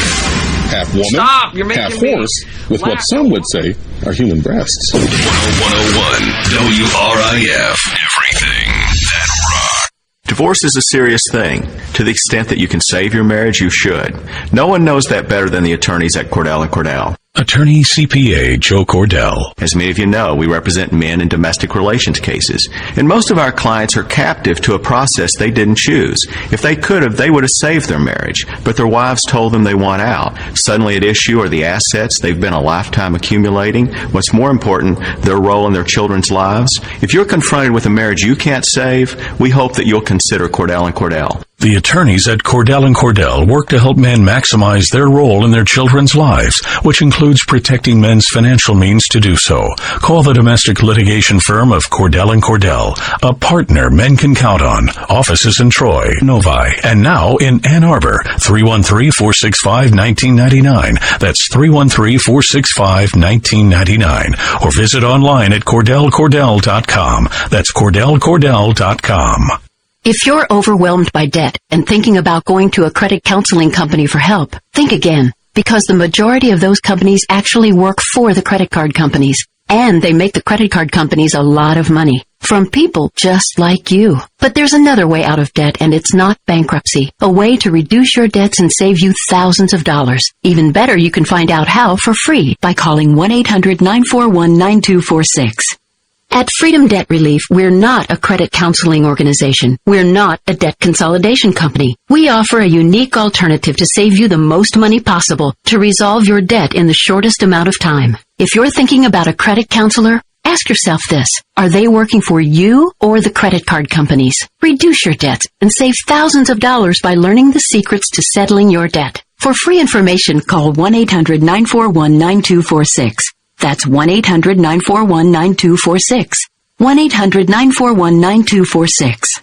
Half woman, Stop, you're making half horse, with what some would say are human breasts. 101 WRIF. Everything that rocks. Divorce is a serious thing. To the extent that you can save your marriage, you should. No one knows that better than the attorneys at Cordell & Cordell. Attorney CPA Joe Cordell. As many of you know, we represent men in domestic relations cases, and most of our clients are captive to a process they didn't choose. If they could have, they would have saved their marriage, but their wives told them they want out. Suddenly at issue are the assets they've been a lifetime accumulating. What's more important, their role in their children's lives. If you're confronted with a marriage you can't save, we hope that you'll consider Cordell & Cordell. The attorneys at Cordell & Cordell work to help men maximize their role in their children's lives, which includes protecting men's financial means to do so. Call the domestic litigation firm of Cordell & Cordell, a partner men can count on. Offices in Troy, Novi, and now in Ann Arbor. 313-465-1999. That's 313-465-1999. Or visit online at CordellCordell.com. That's CordellCordell.com. If you're overwhelmed by debt and thinking about going to a credit counseling company for help, think again, because the majority of those companies actually work for the credit card companies, and they make the credit card companies a lot of money from people just like you. But there's another way out of debt, and it's not bankruptcy. A way to reduce your debts and save you thousands of dollars. Even better, you can find out how for free by calling 1-800-941-9246. At Freedom Debt Relief, we're not a credit counseling organization. We're not a debt consolidation company. We offer a unique alternative to save you the most money possible to resolve your debt in the shortest amount of time. If you're thinking about a credit counselor, ask yourself this. Are they working for you or the credit card companies? Reduce your debts and save thousands of dollars by learning the secrets to settling your debt. For free information, call 1-800-941-9246. That's 1-800-941-9246. 1-800-941-9246.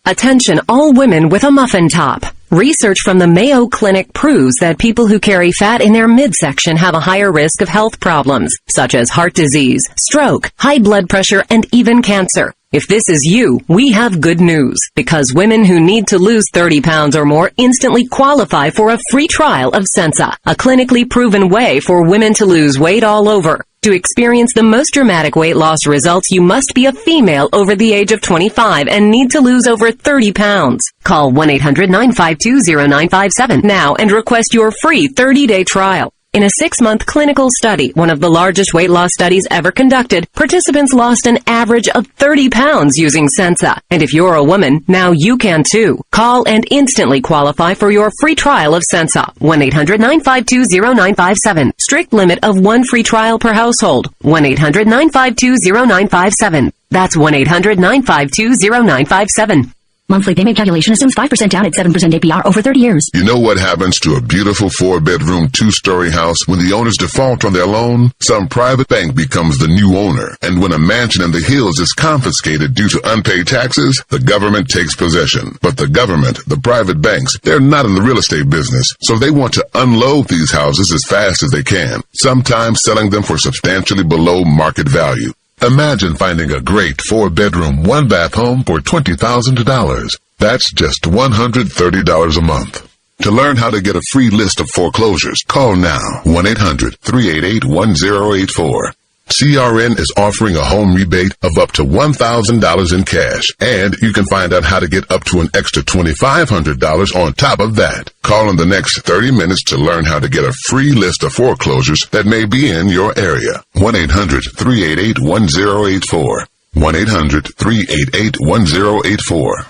Attention all women with a muffin top. Research from the Mayo Clinic proves that people who carry fat in their midsection have a higher risk of health problems, such as heart disease, stroke, high blood pressure, and even cancer. If this is you, we have good news, because women who need to lose 30 pounds or more instantly qualify for a free trial of Sensa, a clinically proven way for women to lose weight all over. To experience the most dramatic weight loss results, you must be a female over the age of 25 and need to lose over 30 pounds. Call 1-800-952-0957 now and request your free 30-day trial. In a 6-month clinical study, one of the largest weight loss studies ever conducted, participants lost an average of 30 pounds using Sensa. And if you're a woman, now you can too. Call and instantly qualify for your free trial of Sensa. 1-800-952-0957. Strict limit of 1 free trial per household. 1-800-952-0957. That's 1-800-952-0957. Monthly payment calculation assumes 5% down at 7% APR over 30 years. You know what happens to a beautiful 4-bedroom, 2-story house when the owners default on their loan? Some private bank becomes the new owner. And when a mansion in the hills is confiscated due to unpaid taxes, the government takes possession. But the government, the private banks, they're not in the real estate business. So they want to unload these houses as fast as they can, sometimes selling them for substantially below market value. Imagine finding a great 4-bedroom, 1-bath home for $20,000. That's just $130 a month. To learn how to get a free list of foreclosures, call now 1-800-388-1084. CRN is offering a home rebate of up to $1,000 in cash, and you can find out how to get up to an extra $2,500 on top of that. Call in the next 30 minutes to learn how to get a free list of foreclosures that may be in your area. 1-800-388-1084. 1-800-388-1084.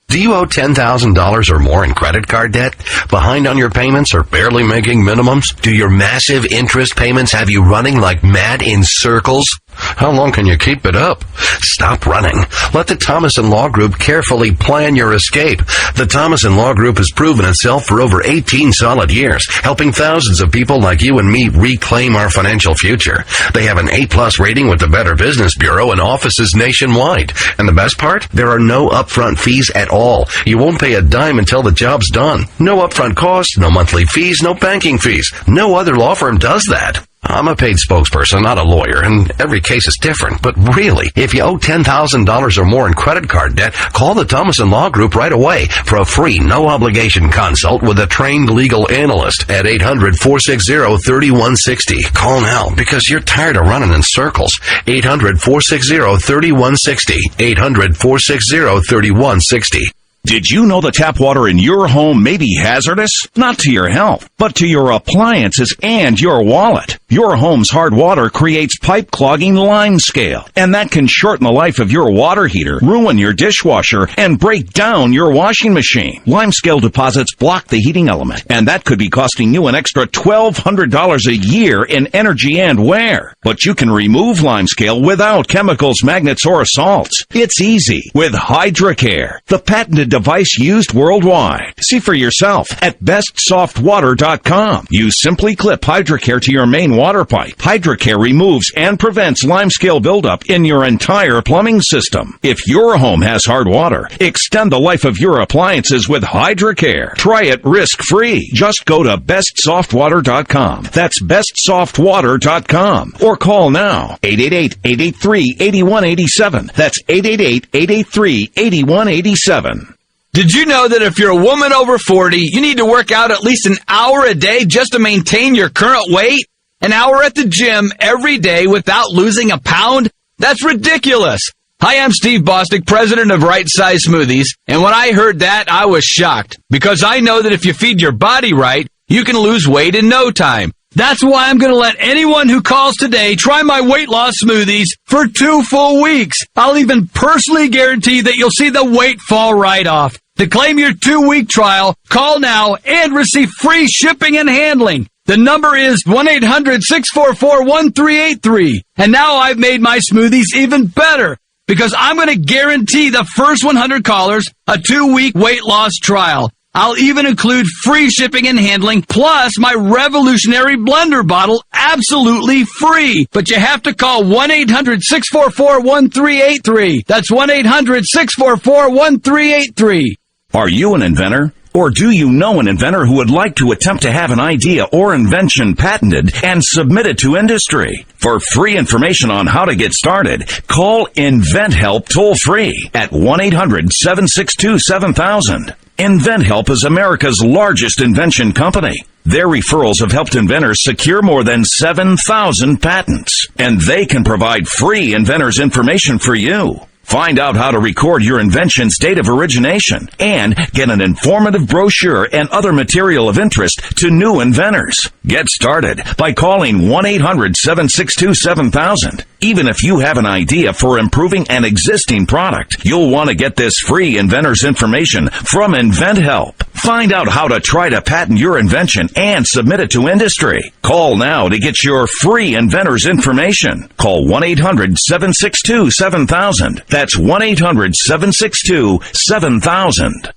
Do you owe $10,000 or more in credit card debt? Behind on your payments or barely making minimums? Do your massive interest payments have you running like mad in circles? How long can you keep it up? Stop running. Let the Thomas & Law Group carefully plan your escape. The Thomas & Law Group has proven itself for over 18 solid years, helping thousands of people like you and me reclaim our financial future. They have an A+ rating with the Better Business Bureau and offices nationwide. And the best part? There are no upfront fees at all. You won't pay a dime until the job's done. No upfront costs, no monthly fees, no banking fees. No other law firm does that. I'm a paid spokesperson, not a lawyer, and every case is different. But really, if you owe $10,000 or more in credit card debt, call the Thomas & Law Group right away for a free, no-obligation consult with a trained legal analyst at 800-460-3160. Call now, because you're tired of running in circles. 800-460-3160. 800-460-3160. Did you know the tap water in your home may be hazardous? Not to your health, but to your appliances and your wallet. Your home's hard water creates pipe clogging lime scale, and that can shorten the life of your water heater, ruin your dishwasher, and break down your washing machine. Lime scale deposits block the heating element, and that could be costing you an extra $1,200 a year in energy and wear. But you can remove lime scale without chemicals, magnets, or salts. It's easy with HydroCare, the patented device used worldwide. See for yourself at bestsoftwater.com. You simply clip HydroCare to your main water pipe. HydroCare removes and prevents limescale buildup in your entire plumbing system. If your home has hard water, extend the life of your appliances with HydroCare. Try it risk-free. Just go to bestsoftwater.com. That's bestsoftwater.com. Or call now. 888-883-8187. That's 888-883-8187. Did you know that if you're a woman over 40, you need to work out at least an hour a day just to maintain your current weight? An hour at the gym every day without losing a pound? That's ridiculous. Hi, I'm Steve Bostic, president of Right Size Smoothies, and when I heard that, I was shocked, because I know that if you feed your body right, you can lose weight in no time. That's why I'm going to let anyone who calls today try my weight loss smoothies for 2 full weeks. I'll even personally guarantee that you'll see the weight fall right off. To claim your 2-week trial, call now and receive free shipping and handling. The number is 1-800-644-1383. And now I've made my smoothies even better, because I'm going to guarantee the first 100 callers a 2-week weight loss trial. I'll even include free shipping and handling, plus my revolutionary blender bottle absolutely free. But you have to call 1-800-644-1383. That's 1-800-644-1383. Are you an inventor? Or do you know an inventor who would like to attempt to have an idea or invention patented and submit it to industry? For free information on how to get started, call InventHelp toll-free at 1-800-762-7000. InventHelp is America's largest invention company. Their referrals have helped inventors secure more than 7,000 patents, and they can provide free inventors information for you. Find out how to record your invention's date of origination and get an informative brochure and other material of interest to new inventors. Get started by calling 1-800-762-7000. Even if you have an idea for improving an existing product, you'll want to get this free inventor's information from InventHelp. Find out how to try to patent your invention and submit it to industry. Call now to get your free inventor's information. Call 1-800-762-7000. That's 1-800-762-7000.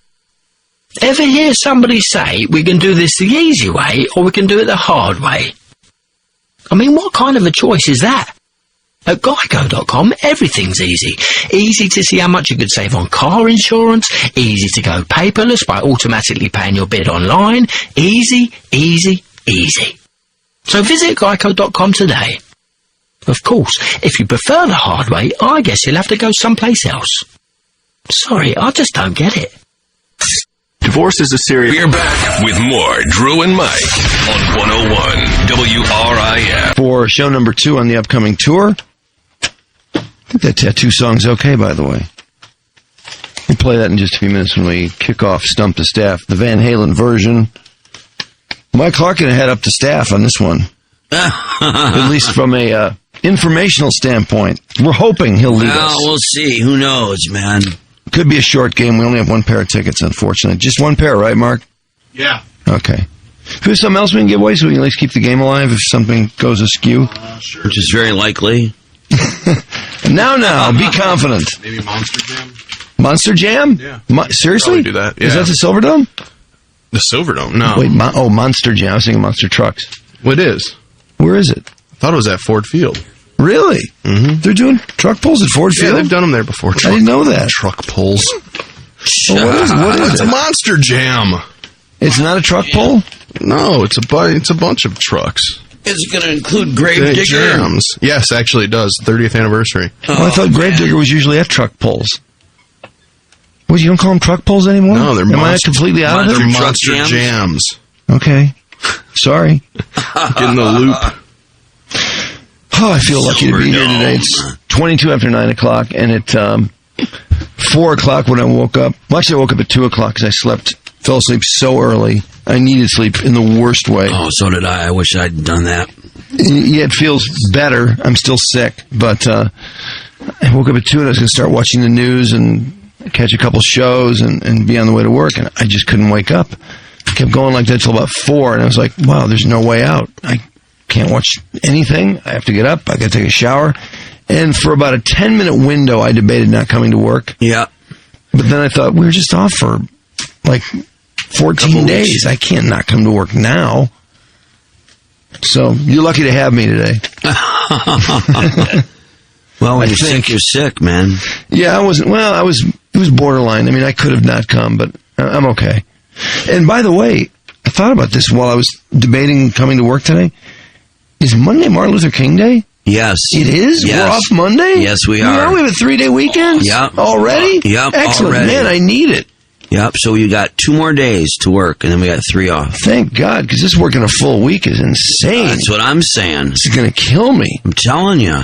Ever hear somebody say, we can do this the easy way, or we can do it the hard way? I mean, what kind of a choice is that? At Geico.com, everything's easy. Easy to see how much you could save on car insurance. Easy to go paperless by automatically paying your bid online. Easy, easy, easy. So visit Geico.com today. Of course, if you prefer the hard way, I guess you'll have to go someplace else. Sorry, I just don't get it. Divorce is a serious... We're back with more Drew and Mike on 101 WRIF. For show number 2 on the upcoming tour. I think that tattoo song's okay, by the way. We'll play that in just a few minutes when we kick off Stump the Staff, the Van Halen version. Mike Clark going to head up to staff on this one. At least from a informational standpoint. We're hoping he'll lead us. Well, we'll see. Who knows, man? Could be a short game. We only have one pair of tickets, unfortunately. Just one pair, right, Mark? Yeah. Okay. Who's something else we can give away so we can at least keep the game alive if something goes askew? Sure. Which is very likely. Now, be confident. Maybe Monster Jam? Monster Jam? Yeah. Seriously? Do that. Yeah. Is that the Silverdome? The Silverdome? No. Wait, Monster Jam. I was thinking Monster Trucks. What is? Where is it? I thought it was at Ford Field. Really? Mm-hmm. They're doing truck pulls at Ford Field? Yeah, they've done them there before. I didn't know that. Truck pulls. Well, what is It's it? a Monster Jam. It's not a truck pull? No, it's a bunch of trucks. Is it going to include Gravedigger? Jams. Yes, actually it does. 30th anniversary. I thought Gravedigger was usually at truck pulls. What, you don't call them truck pulls anymore? No, they're Am I completely out of it? They're Monster Jams. Okay. Sorry. Get in the loop. Oh, I feel lucky to be here today. It's 22 after 9 o'clock, and at 4 o'clock when I woke up, well, actually I woke up at 2 o'clock because I fell asleep so early. I needed sleep in the worst way. Oh, so did I. I wish I'd done that. Yeah, it feels better. I'm still sick, but I woke up at 2 and I was going to start watching the news and catch a couple shows and be on the way to work, and I just couldn't wake up. I kept going like that till about 4, and I was like, wow, there's no way out. I can't watch anything. I have to get up. I got to take a shower. And for about a 10-minute window, I debated not coming to work. Yeah. But then I thought, we were just off for like 14 days. I can't not come to work now. So you're lucky to have me today. Well, when you're sick, you're sick, man. Yeah, I wasn't. Well, it was borderline. I mean, I could have not come, but I'm okay. And by the way, I thought about this while I was debating coming to work today. Is Monday Martin Luther King Day? Yes. It is? Yes. We're off Monday? Yes, we are. Yeah, we have a 3-day weekend? Yep. Already? Yep. Excellent. Already. Man, I need it. Yep. So you got 2 more days to work, and then we got 3 off. Thank God, because this working a full week is insane. That's what I'm saying. It's going to kill me. I'm telling you.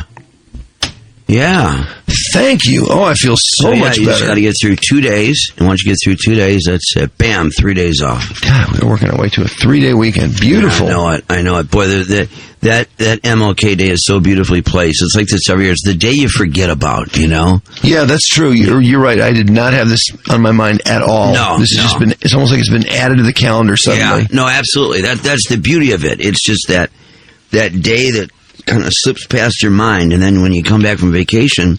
Yeah. Thank you. Oh, I feel so much you better. just got to get through 2 days, and once you get through 2 days, that's it. Bam, 3 days off. God, we're working our way to a 3-day weekend. Beautiful. Yeah, I know it. Boy, that MLK Day is so beautifully placed. It's like this every year. It's the day you forget about, you know? Yeah, that's true. You're right. I did not have this on my mind at all. No, this has just been, it's almost like it's been added to the calendar suddenly. Yeah, no, absolutely. That's the beauty of it. It's just that day that kind of slips past your mind, and then when you come back from vacation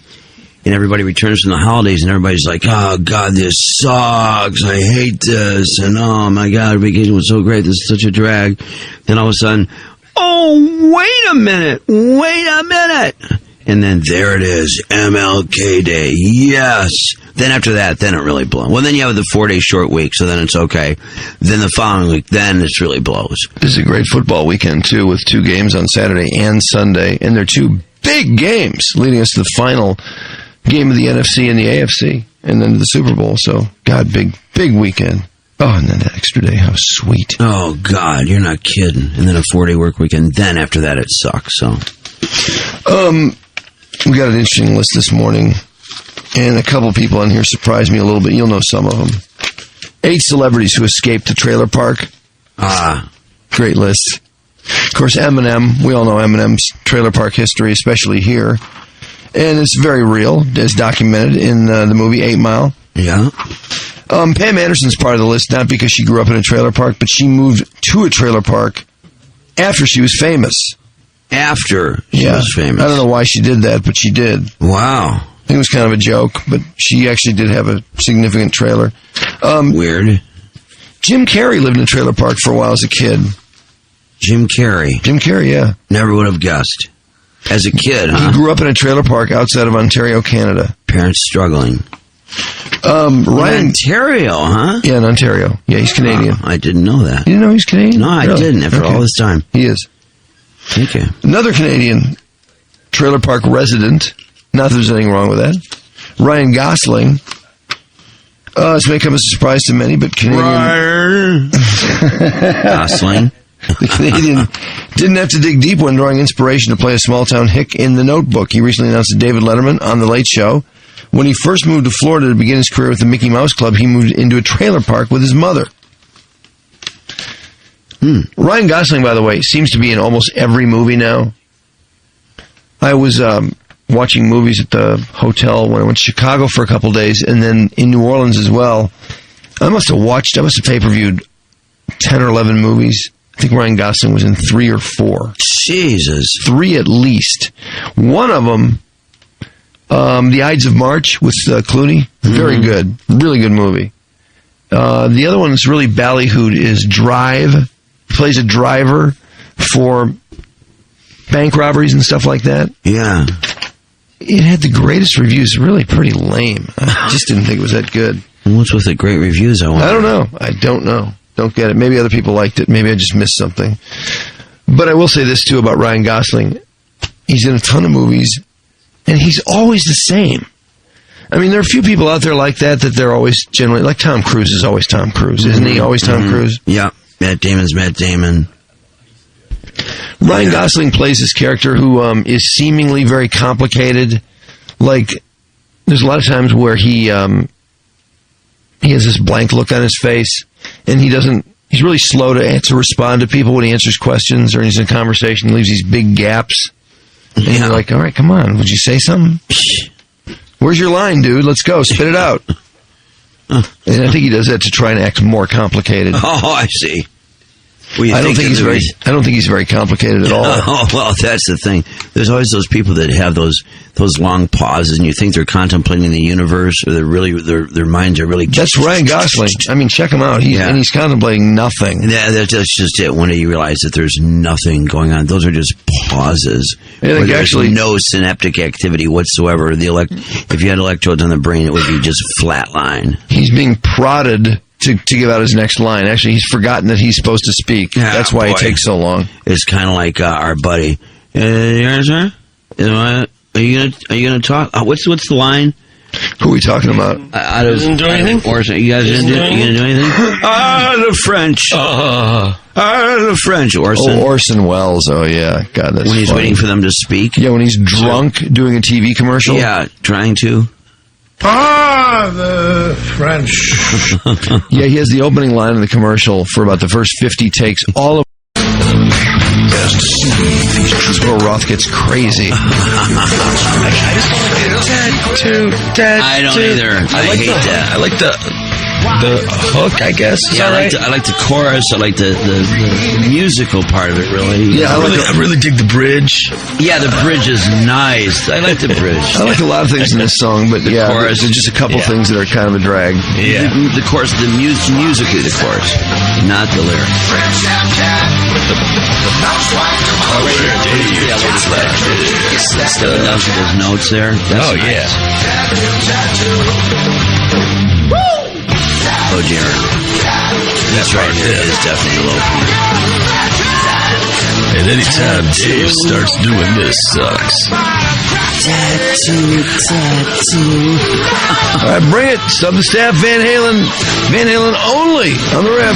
and everybody returns from the holidays and everybody's like, oh God, this sucks, I hate this, and oh my God, vacation was so great, this is such a drag. Then all of a sudden, oh, wait a minute, And then there it is, MLK Day. Yes. Then after that, then it really blows. Well, then you have the 4-day short week, so then it's okay. Then the following week, then it really blows. This is a great football weekend, too, with 2 games on Saturday and Sunday. And they're 2 big games leading us to the final game of the NFC and the AFC. And then to the Super Bowl. So, God, big weekend. Oh, and then that extra day. How sweet. Oh, God, you're not kidding. And then a 4-day work weekend. Then after that, it sucks, so. We got an interesting list this morning. And a couple people on here surprised me a little bit. You'll know some of them. 8 celebrities who escaped the trailer park. Great list. Of course, Eminem. We all know Eminem's trailer park history, especially here. And it's very real, as documented in the movie 8 Mile. Yeah. Pam Anderson's part of the list, not because she grew up in a trailer park, but she moved to a trailer park after she was famous. After she was famous? I don't know why she did that, but she did. Wow. I think it was kind of a joke, but she actually did have a significant trailer. Weird. Jim Carrey lived in a trailer park for a while as a kid. Jim Carrey? Jim Carrey, yeah. Never would have guessed. As a kid, huh? He grew up in a trailer park outside of Ontario, Canada. Parents struggling. Ryan, Ontario, huh? Yeah, in Ontario. Yeah, he's Canadian. I didn't know that. You didn't know he's Canadian? No, I didn't after all this time. He is. Okay. Another Canadian trailer park resident. Not that there's anything wrong with that. Ryan Gosling. This may come as a surprise to many, but Canadian... Gosling. The Canadian didn't have to dig deep when drawing inspiration to play a small-town hick in The Notebook. He recently announced to David Letterman on The Late Show. When he first moved to Florida to begin his career with the Mickey Mouse Club, he moved into a trailer park with his mother. Ryan Gosling, by the way, seems to be in almost every movie now. I was watching movies at the hotel when I went to Chicago for a couple days, and then in New Orleans as well. I must have pay-per-viewed 10 or 11 movies. I think Ryan Gosling was in 3 or 4. Jesus. 3 at least. One of them, The Ides of March with Clooney. Very good. Really good movie. The other one that's really ballyhooed is Drive. He plays a driver for bank robberies and stuff like that. Yeah. It had the greatest reviews. Really pretty lame. I just didn't think it was that good. What's with the great reviews? I don't know. Don't get it. Maybe other people liked it. Maybe I just missed something. But I will say this, too, about Ryan Gosling. He's in a ton of movies, and he's always the same. I mean, there are a few people out there like that they're always generally... Like Tom Cruise is always Tom Cruise. Isn't he always Tom Cruise? Yeah. Matt Damon's Matt Damon. Ryan Gosling plays this character who is seemingly very complicated. Like, there's a lot of times where he has this blank look on his face, and he's really slow to respond to people when he answers questions or he's in a conversation. He leaves these big gaps. And you're like, all right, come on, would you say something? Where's your line, dude? Let's go, spit it out. And I think he does that to try and act more complicated. Oh, I see. I don't think he's very complicated at all. Oh, well, that's the thing. There's always those people that have those long pauses, and you think they're contemplating the universe, or their minds are really. That's Ryan Gosling. I mean, check him out. And he's contemplating nothing. Yeah, that's just it. When you realize that there's nothing going on, those are just pauses. Yeah, there's no synaptic activity whatsoever. If you had electrodes on the brain, it would be just flat line. He's being prodded to give out his next line. Actually, he's forgotten that he's supposed to speak. That's why it takes so long. It's kind of like our buddy. Sir? Are you gonna talk? What's the line? Who are we talking about? Doesn't do anything? Orson, you guys gonna do anything? The French. The French. Orson. Oh, Orson Welles. Oh, yeah. God, that's when he's waiting for them to speak. Yeah, when he's drunk doing a TV commercial. Yeah, trying to. The French. Yeah, he has the opening line in the commercial for about the first 50 takes. All of this is where Roth gets crazy. I don't either. I hate that. I like the hook, I guess. Yeah, I like the chorus. I like the musical part of it, really. Yeah, I really dig the bridge. Yeah, the bridge is nice. I like the bridge. I like a lot of things in this song, but the chorus, there's just a couple things that are kind of a drag. Yeah. The chorus, musically the chorus, not the lyrics. Still does with those notes there. That's nice. Oh, Jared. That's right. It is definitely low point. And anytime Dave starts doing this sucks. Tattoo. All right, bring it. Stump the Staff, Van Halen. Van Halen only on the rep.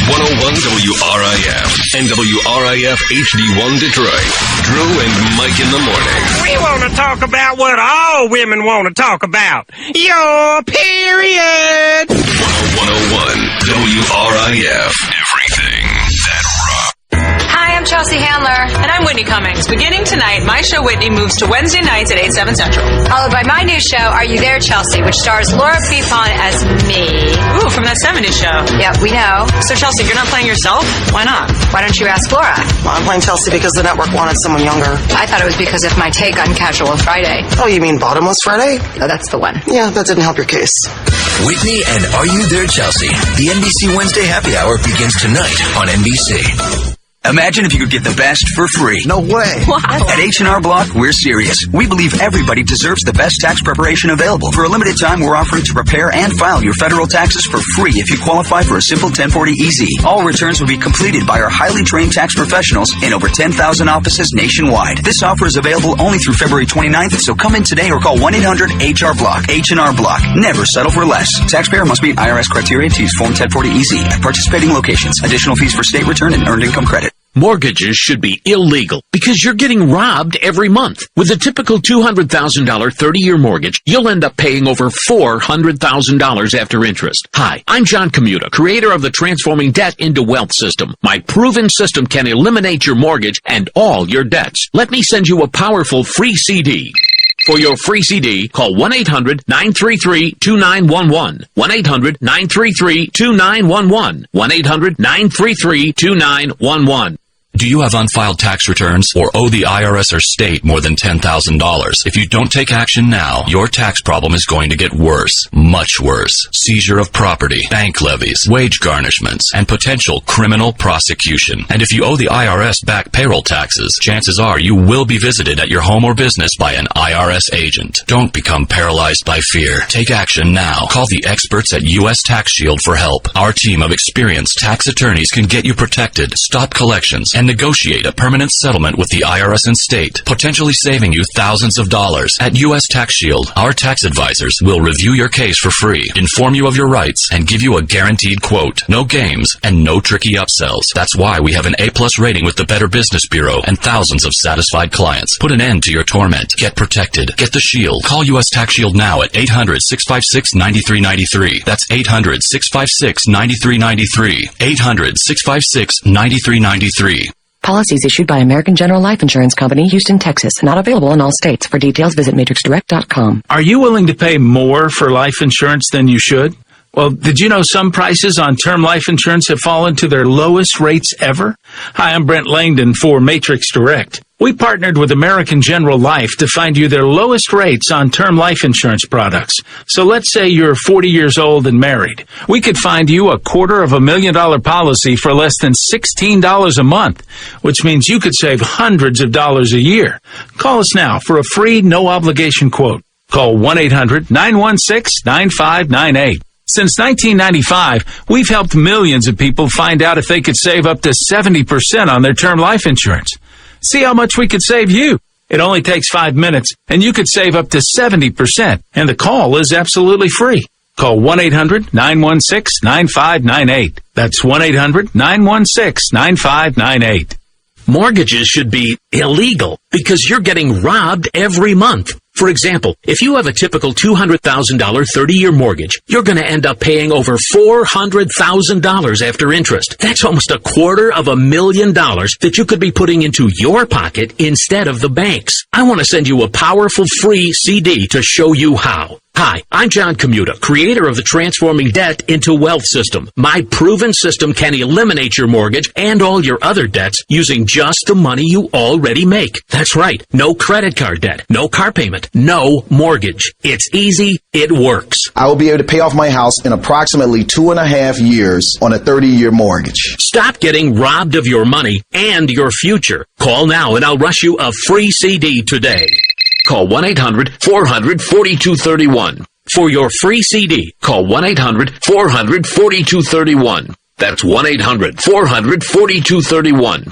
101 WRIF and WRIF HD1 Detroit. Drew and Mike in the morning. We want to talk about what all women want to talk about. Your period. 101 WRIF. Everything that rocks. Hi, I'm Chelsea Handler. And I'm Whitney Cummings. Beginning tonight, my show Whitney moves to Wednesday nights at 8, 7 Central. Followed by my new show, Are You There, Chelsea, which stars Laura Prepon as me. Ooh, from that 70s show. Yeah, we know. So, Chelsea, you're not playing yourself? Why not? Why don't you ask Laura? Well, I'm playing Chelsea because the network wanted someone younger. I thought it was because of my take on Casual Friday. Oh, you mean Bottomless Friday? No, that's the one. Yeah, that didn't help your case. Whitney and Are You There, Chelsea? The NBC Wednesday Happy Hour begins tonight on NBC. Imagine if you could get the best for free. No way. Wow. At H&R Block, we're serious. We believe everybody deserves the best tax preparation available. For a limited time, we're offering to prepare and file your federal taxes for free if you qualify for a simple 1040 EZ. All returns will be completed by our highly trained tax professionals in over 10,000 offices nationwide. This offer is available only through February 29th, so come in today or call 1-800-HR-BLOCK. H&R Block. Never settle for less. Taxpayer must meet IRS criteria to use Form 1040 EZ at participating locations. Additional fees for state return and earned income credit. Mortgages should be illegal because you're getting robbed every month. With a typical $200,000 30-year mortgage, you'll end up paying over $400,000 after interest. Hi, I'm John Commuta, creator of the Transforming Debt into Wealth system. My proven system can eliminate your mortgage and all your debts. Let me send you a powerful free CD. For your free CD, call 1-800-933-2911. 1-800-933-2911. 1-800-933-2911. Do you have unfiled tax returns or owe the IRS or state more than $10,000? If you don't take action now, your tax problem is going to get worse, much worse. Seizure of property, bank levies, wage garnishments, and potential criminal prosecution. And if you owe the IRS back payroll taxes, chances are you will be visited at your home or business by an IRS agent. Don't become paralyzed by fear. Take action now. Call the experts at U.S. Tax Shield for help. Our team of experienced tax attorneys can get you protected, stop collections, and negotiate a permanent settlement with the IRS and state, potentially saving you thousands of dollars. At U.S. Tax Shield, our tax advisors will review your case for free, inform you of your rights, and give you a guaranteed quote. No games and no tricky upsells. That's why we have an A+ rating with the Better Business Bureau and thousands of satisfied clients. Put an end to your torment. Get protected. Get the Shield. Call U.S. Tax Shield now at 800-656-9393. That's 800-656-9393. 800-656-9393. Policies issued by American General Life Insurance Company, Houston, Texas. Not available in all states. For details, visit matrixdirect.com. Are you willing to pay more for life insurance than you should? Well, did you know some prices on term life insurance have fallen to their lowest rates ever? Hi, I'm Brent Langdon for Matrix Direct. We partnered with American General Life to find you their lowest rates on term life insurance products. So let's say you're 40 years old and married. We could find you a $250,000 policy for less than $16 a month, which means you could save hundreds of dollars a year. Call us now for a free, no-obligation quote. Call 1-800-916-9598. Since 1995, we've helped millions of people find out if they could save up to 70% on their term life insurance. See how much we could save you. It only takes 5 minutes, and you could save up to 70%, and the call is absolutely free. Call 1-800-916-9598. That's 1-800-916-9598. Mortgages should be illegal because you're getting robbed every month. For example, if you have a typical $200,000 30-year mortgage, you're going to end up paying over $400,000 after interest. That's almost $250,000 that you could be putting into your pocket instead of the bank's. I want to send you a powerful free CD to show you how. Hi, I'm John Commuta, creator of the Transforming Debt into Wealth system. My proven system can eliminate your mortgage and all your other debts using just the money you already make. That's right. No credit card debt, no car payment, no mortgage. It's easy. It works. I will be able to pay off my house in approximately 2.5 years on a 30-year mortgage. Stop getting robbed of your money and your future. Call now and I'll rush you a free CD today. Call 1-800-400-4231. For your free CD, call 1-800-400-4231. That's 1-800-400-4231.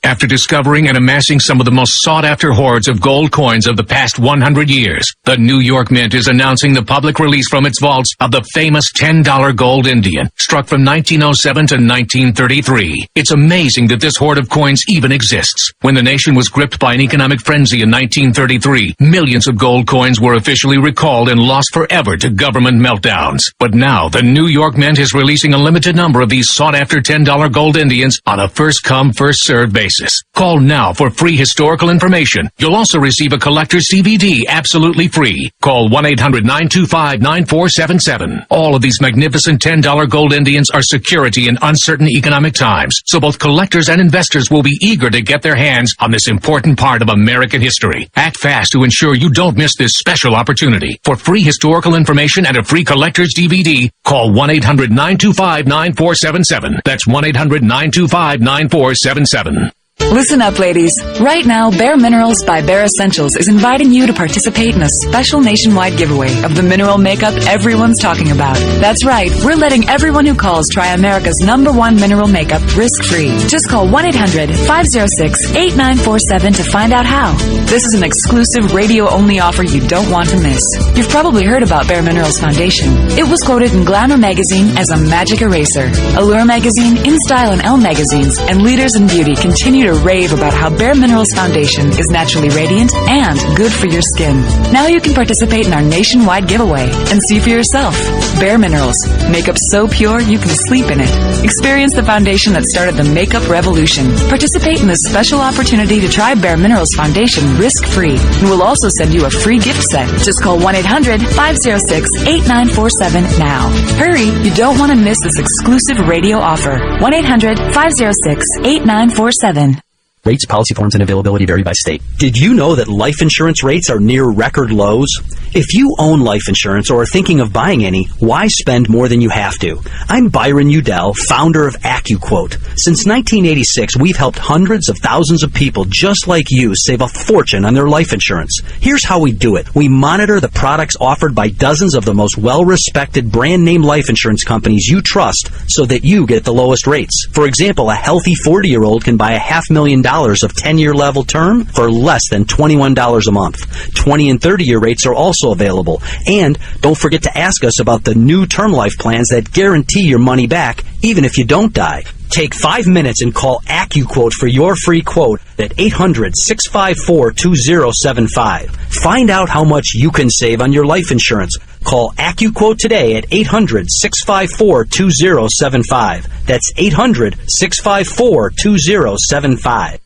After discovering and amassing some of the most sought-after hoards of gold coins of the past 100 years, the New York Mint is announcing the public release from its vaults of the famous $10 gold Indian, struck from 1907 to 1933. It's amazing that this hoard of coins even exists. When the nation was gripped by an economic frenzy in 1933, millions of gold coins were officially recalled and lost forever to government meltdowns. But now, the New York Mint is releasing a limited number of these sought-after $10 gold Indians on a first-come, first-served basis. Call now for free historical information. You'll also receive a collector's DVD absolutely free. Call 1-800-925-9477. All of these magnificent $10 gold Indians are security in uncertain economic times, so both collectors and investors will be eager to get their hands on this important part of American history. Act fast to ensure you don't miss this special opportunity. For free historical information and a free collector's DVD, call 1-800-925-9477. That's 1-800-925-9477. Listen up, ladies. Right now, Bare Minerals by Bare Essentials is inviting you to participate in a special nationwide giveaway of the mineral makeup everyone's talking about. That's right. We're letting everyone who calls try America's #1 mineral makeup risk-free. Just call 1-800-506-8947 to find out how. This is an exclusive radio-only offer you don't want to miss. You've probably heard about Bare Minerals Foundation. It was quoted in Glamour magazine as a magic eraser. Allure magazine, InStyle, and Elle magazines, and Leaders in Beauty continue to rave about how Bare Minerals Foundation is naturally radiant and good for your skin. Now you can participate in our nationwide giveaway and see for yourself. Bare Minerals. Makeup so pure you can sleep in it. Experience the foundation that started the makeup revolution. Participate in this special opportunity to try Bare Minerals Foundation risk-free. And we'll also send you a free gift set. Just call 1-800-506-8947 now. Hurry, you don't want to miss this exclusive radio offer. 1-800-506-8947. Rates, policy forms, and availability vary by state. Did you know that life insurance rates are near record lows? If you own life insurance or are thinking of buying any, why spend more than you have to? I'm Byron Udell, founder of AccuQuote. Since 1986, we've helped hundreds of thousands of people just like you save a fortune on their life insurance. Here's how we do it. We monitor the products offered by dozens of the most well-respected brand-name life insurance companies you trust so that you get the lowest rates. For example, a healthy 40-year-old can buy $500,000 of 10-year level term for less than $21 a month. 20 and 30-year rates are also available. And don't forget to ask us about the new term life plans that guarantee your money back even if you don't die. Take 5 minutes and call AccuQuote for your free quote at 800-654-2075. Find out how much you can save on your life insurance. Call AccuQuote today at 800-654-2075. That's 800-654-2075.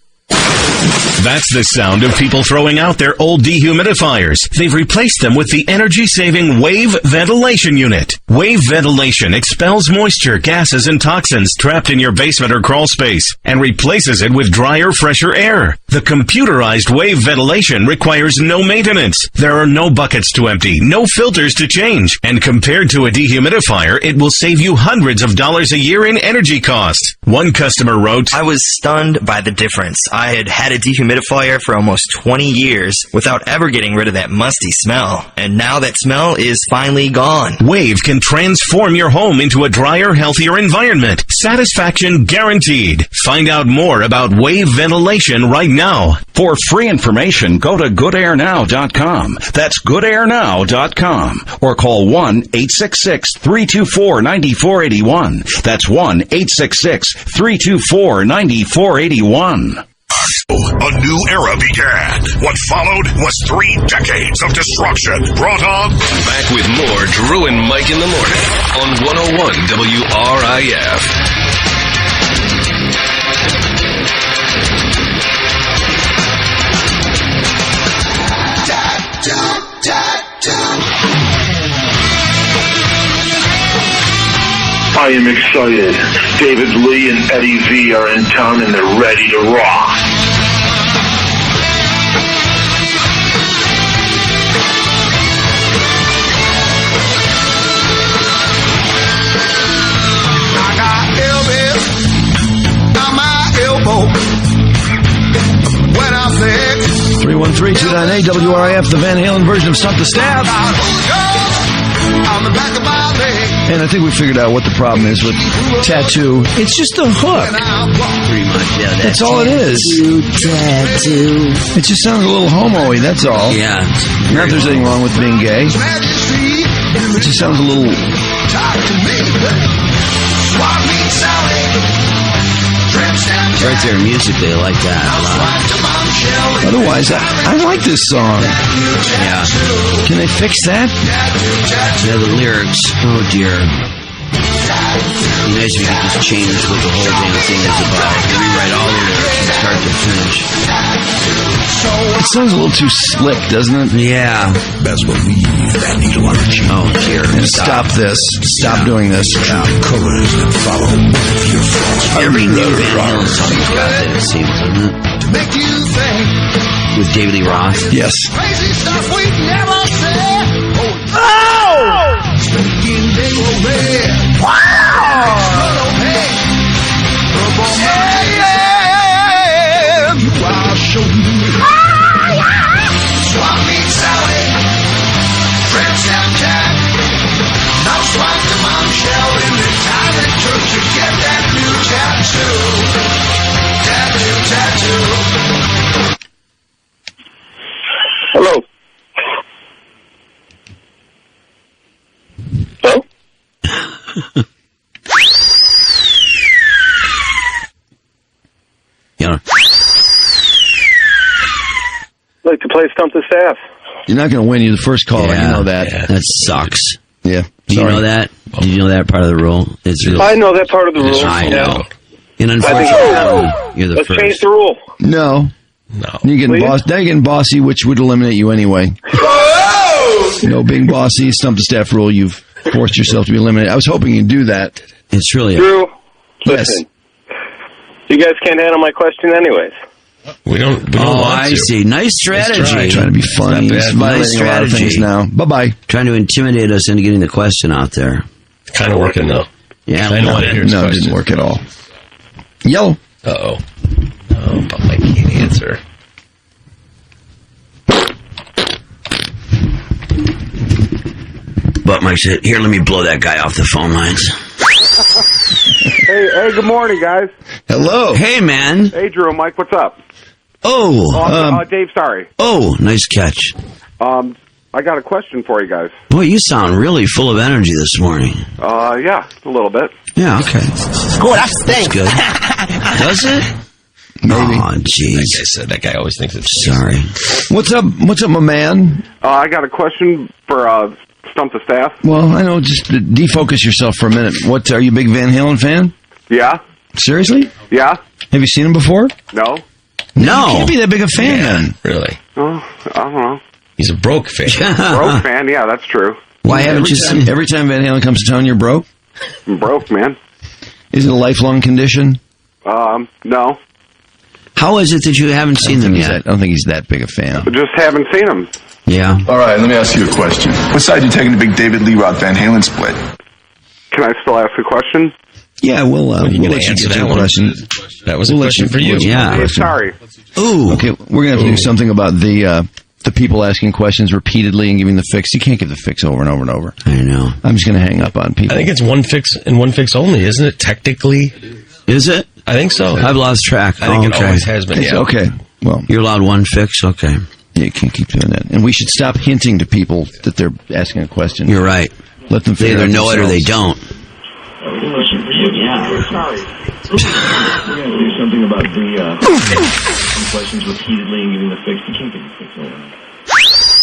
That's the sound of people throwing out their old dehumidifiers. They've replaced them with the energy-saving Wave Ventilation Unit. Wave Ventilation expels moisture, gases, and toxins trapped in your basement or crawl space and replaces it with drier, fresher air. The computerized Wave Ventilation requires no maintenance. There are no buckets to empty, no filters to change, and compared to a dehumidifier, it will save you hundreds of dollars a year in energy costs. One customer wrote, I was stunned by the difference. I had had a dehumidifier for almost 20 years without ever getting rid of that musty smell. And now that smell is finally gone. Wave can transform your home into a drier, healthier environment. Satisfaction guaranteed. Find out more about Wave Ventilation right now. For free information, go to goodairnow.com. That's goodairnow.com. Or call 1-866-324-9481. That's 1-866-324-9481. A new era began. What followed was 3 decades of destruction brought on. Back with more Drew and Mike in the morning on 101 WRIF. I am excited. David Lee and Eddie V are in town and they're ready to rock. I got Elvis on my elbow when I'm sick. 313-298 WRIF, the Van Halen version of Stump the Staff. On the back of my leg. And I think we figured out what the problem is with tattoo. It's just a hook. Pretty much, yeah. That's all it is. Tattoo. It just sounds a little homo-y, that's all. Yeah. Not that there's anything wrong with being gay. It just sounds a little... Right there, musically, I like that a lot. Otherwise, I like this song. Yeah. Can they fix that? Yeah, the lyrics. Oh, dear. It'd be nice if you could just change what the whole damn thing is about. Rewrite all the lyrics from start to finish. It sounds a little too slick, doesn't it? Yeah. Best believe that needle on the cheek. Oh, dear. And stop this. Stop doing this. Colors that follow your flaws. Every new Van Halen song's got that, it seems, doesn't it? To make you think. With David Lee Roth? Yes. Crazy stuff we never said. Oh! Smoking dingle red. Wow! I'll show you. Swap meet Sally. Fred Snapchat. Now swap to Mom Shell in the time it took to get that new tattoo. Tattoo. Hello. Hello? Yeah. I'd like to play Stump the Staff. You're not going to win. You're the first caller. Yeah, You know that. Yeah. That sucks. Yeah. Do you know that? Did you know that part of the rule? It's really, I know that part of the rule. I know. Yeah. And unfortunately, you're the Let's first. change the rule. No. You're getting now you're getting bossy, which would eliminate you anyway. No being bossy. Stump the Staff rule. You've forced yourself to be eliminated. I was hoping you'd do that. It's really... Drew, yes. listen. You guys can't handle my question anyways. We don't want I to. see. Nice strategy. Trying to be funny. Nice Violating a lot of things strategy. now. Bye-bye. Trying to intimidate us into getting the question out there. Kind of working, though. Yeah. I don't want to hear his No, it question. didn't work at all. Yellow. Uh-oh. Oh, but I can't answer. But Mike said, here, let me blow that guy off the phone lines. Hey, good morning, guys. Hello. Hey, man. Hey, Drew, Mike, what's up? Oh. Dave, sorry. Oh, nice catch. I got a question for you guys. Boy, you sound really full of energy this morning. Yeah, a little bit. Yeah, okay. Oh, that stinks. Good. Does it? Maybe. Oh, jeez. Like I said, that guy always thinks it's... Sorry. What's up? What's up, my man? I got a question for Stump the Staff. Well, I know. Just defocus yourself for a minute. What? Are you a big Van Halen fan? Yeah. Seriously? Yeah. Have you seen him before? No. You can't be that big a fan, then. Really? Oh, I don't know. He's a broke fan. Broke fan, yeah, that's true. Why haven't you seen? Every time Van Halen comes to town, you're broke? I'm broke, man. Is it a lifelong condition? No. How is it that you haven't seen them yet? I don't think he's that big a fan. Just haven't seen him. Yeah. All right, let me ask you a question. What side are you taking the big David Lee Roth Van Halen split? Can I still ask a question? Yeah, we'll let you answer get that your one? question. That was a question for you. Yeah. Hey, sorry. Ooh. Okay, we're going to have to do something about the people asking questions repeatedly and giving the fix. You can't give the fix over and over and over. I know. I'm just going to hang up on people. I think it's one fix and one fix only, isn't it? Technically. Is it? I think so. I've lost track. I think it always has been, It's yeah. okay. Well, you're allowed one fix? Okay. Yeah, you can't keep doing that. And we should stop hinting to people that they're asking a question. You're right. Let them They figure either out know it or they themselves. don't. Yeah. Sorry. We're going to do something about the questions repeatedly and giving the fix. You can't get the fix over.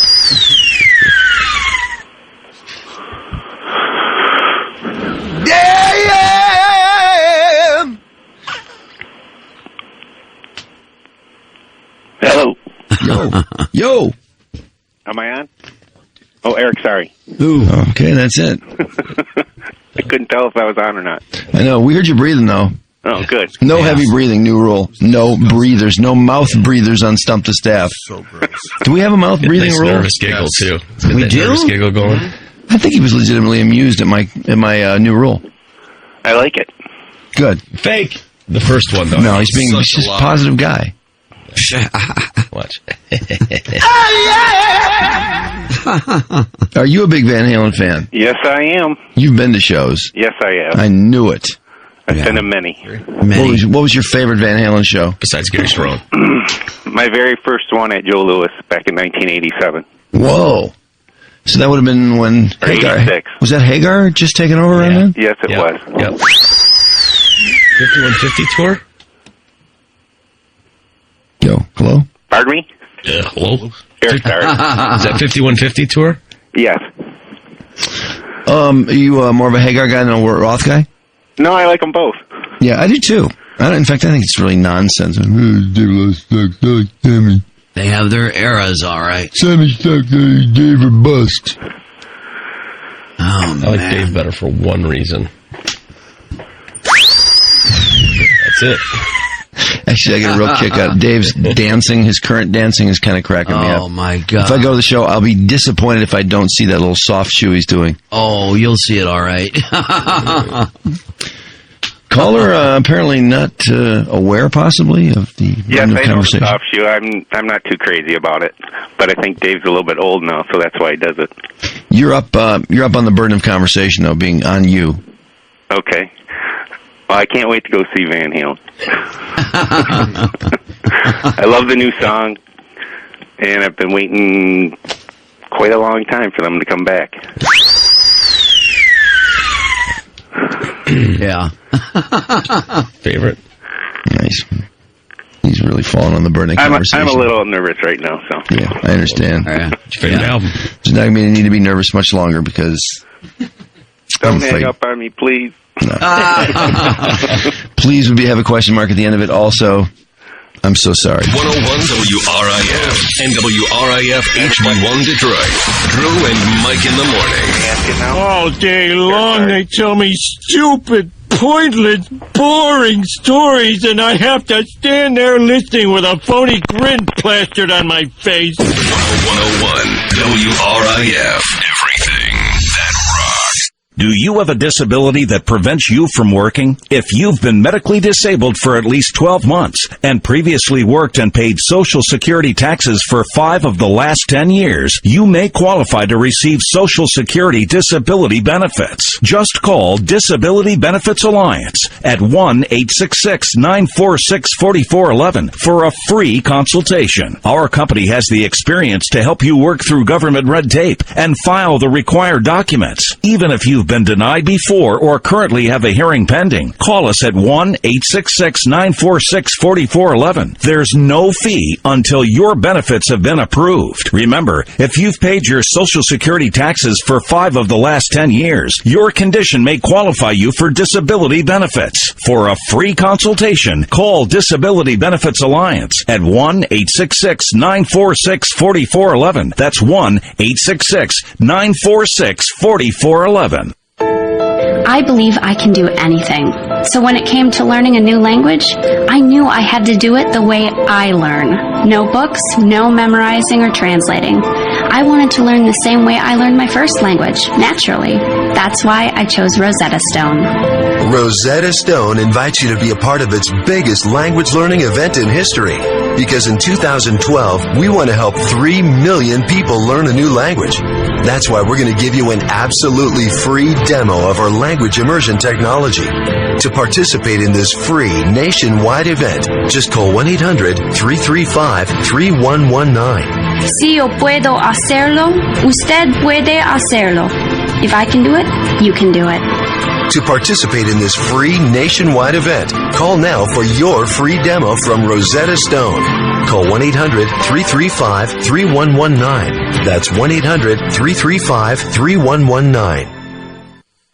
Hello. Yo. Am I on? Oh, Eric, sorry. Ooh. Okay, that's it. I couldn't tell if I was on or not. I know. We heard you breathing, though. Oh, good. No heavy breathing, new rule. No breathers. No mouth breathers on Stump the Staff. So gross. Do we have a mouth breathing rule? Nervous giggle, too. We do? Nervous giggle going. I think he was legitimately amused at my new rule. I like it. Good. Fake. The first one, though. No, he's just a positive guy. Watch. Are you a big Van Halen fan? Yes, I am. You've been to shows. Yes, I have. I knew it. I've been to many. What was your favorite Van Halen show? Besides Gary Strong. My very first one at Joe Louis back in 1987. Whoa. So that would have been when Hagar... 86. Was that Hagar just taking over around then? Yes, it was. Yep. 5150 tour? Yo, hello? Pardon me? Yeah, hello? Eric, sorry. Is that 5150 tour? Yes. Are you more of a Hagar guy than a Roth guy? No, I like them both. Yeah, I do too. In fact, I think it's really nonsense. They have their eras, all right. Sammy stuck there, Dave or bust. Oh, man. I like Dave better for one reason. That's it. Actually, I get a real kick out of Dave's dancing. His current dancing is kind of cracking me up. Oh, my God. If I go to the show, I'll be disappointed if I don't see that little soft shoe he's doing. Oh, you'll see it all right. Caller, apparently not aware, possibly, of the Yes, I know the conversation. soft shoe. I'm not too crazy about it, but I think Dave's a little bit old now, so that's why he does it. You're up on the burden of conversation, though, being on you. Okay. Well, I can't wait to go see Van Halen. I love the new song, and I've been waiting quite a long time for them to come back. Yeah. Favorite? Nice. He's really falling on the burden of conversation. I'm a little nervous right now, so. Yeah, I understand. Favorite album? It's not going to need to be nervous much longer because... Don't hang up on me, please. No. Please would have a question mark at the end of it. Also, I'm so sorry. 101 WRIF and WRIF HD1 Detroit. Drew and Mike in the morning. All day long they tell me stupid, pointless, boring stories, and I have to stand there listening with a phony grin plastered on my face. 101 WRIF. Everything that rocks. Do you have a disability that prevents you from working? If you've been medically disabled for at least 12 months and previously worked and paid Social Security taxes for 5 of the last 10 years, you may qualify to receive Social Security disability benefits. Just call Disability Benefits Alliance at 1-866-946-4411 for a free consultation. Our company has the experience to help you work through government red tape and file the required documents. Even if you've been denied before or currently have a hearing pending, call us at 1-866-946-4411. There's no fee until your benefits have been approved. Remember, if you've paid your Social Security taxes for 5 of the last 10 years, your condition may qualify you for disability benefits. For a free consultation, call Disability Benefits Alliance at 1-866-946-4411. That's 1-866-946-4411. I believe I can do anything. So when it came to learning a new language, I knew I had to do it the way I learn. No books, no memorizing or translating. I wanted to learn the same way I learned my first language, naturally. That's why I chose Rosetta Stone. Rosetta Stone invites you to be a part of its biggest language learning event in history. Because in 2012, we want to help 3 million people learn a new language. That's why we're going to give you an absolutely free demo of our language immersion technology. To participate in this free nationwide event, just call 1-800-335-3119. Si yo puedo hacerlo, usted puede hacerlo. If I can do it, you can do it. To participate in this free nationwide event, call now for your free demo from Rosetta Stone. Call 1-800-335-3119. That's 1-800-335-3119.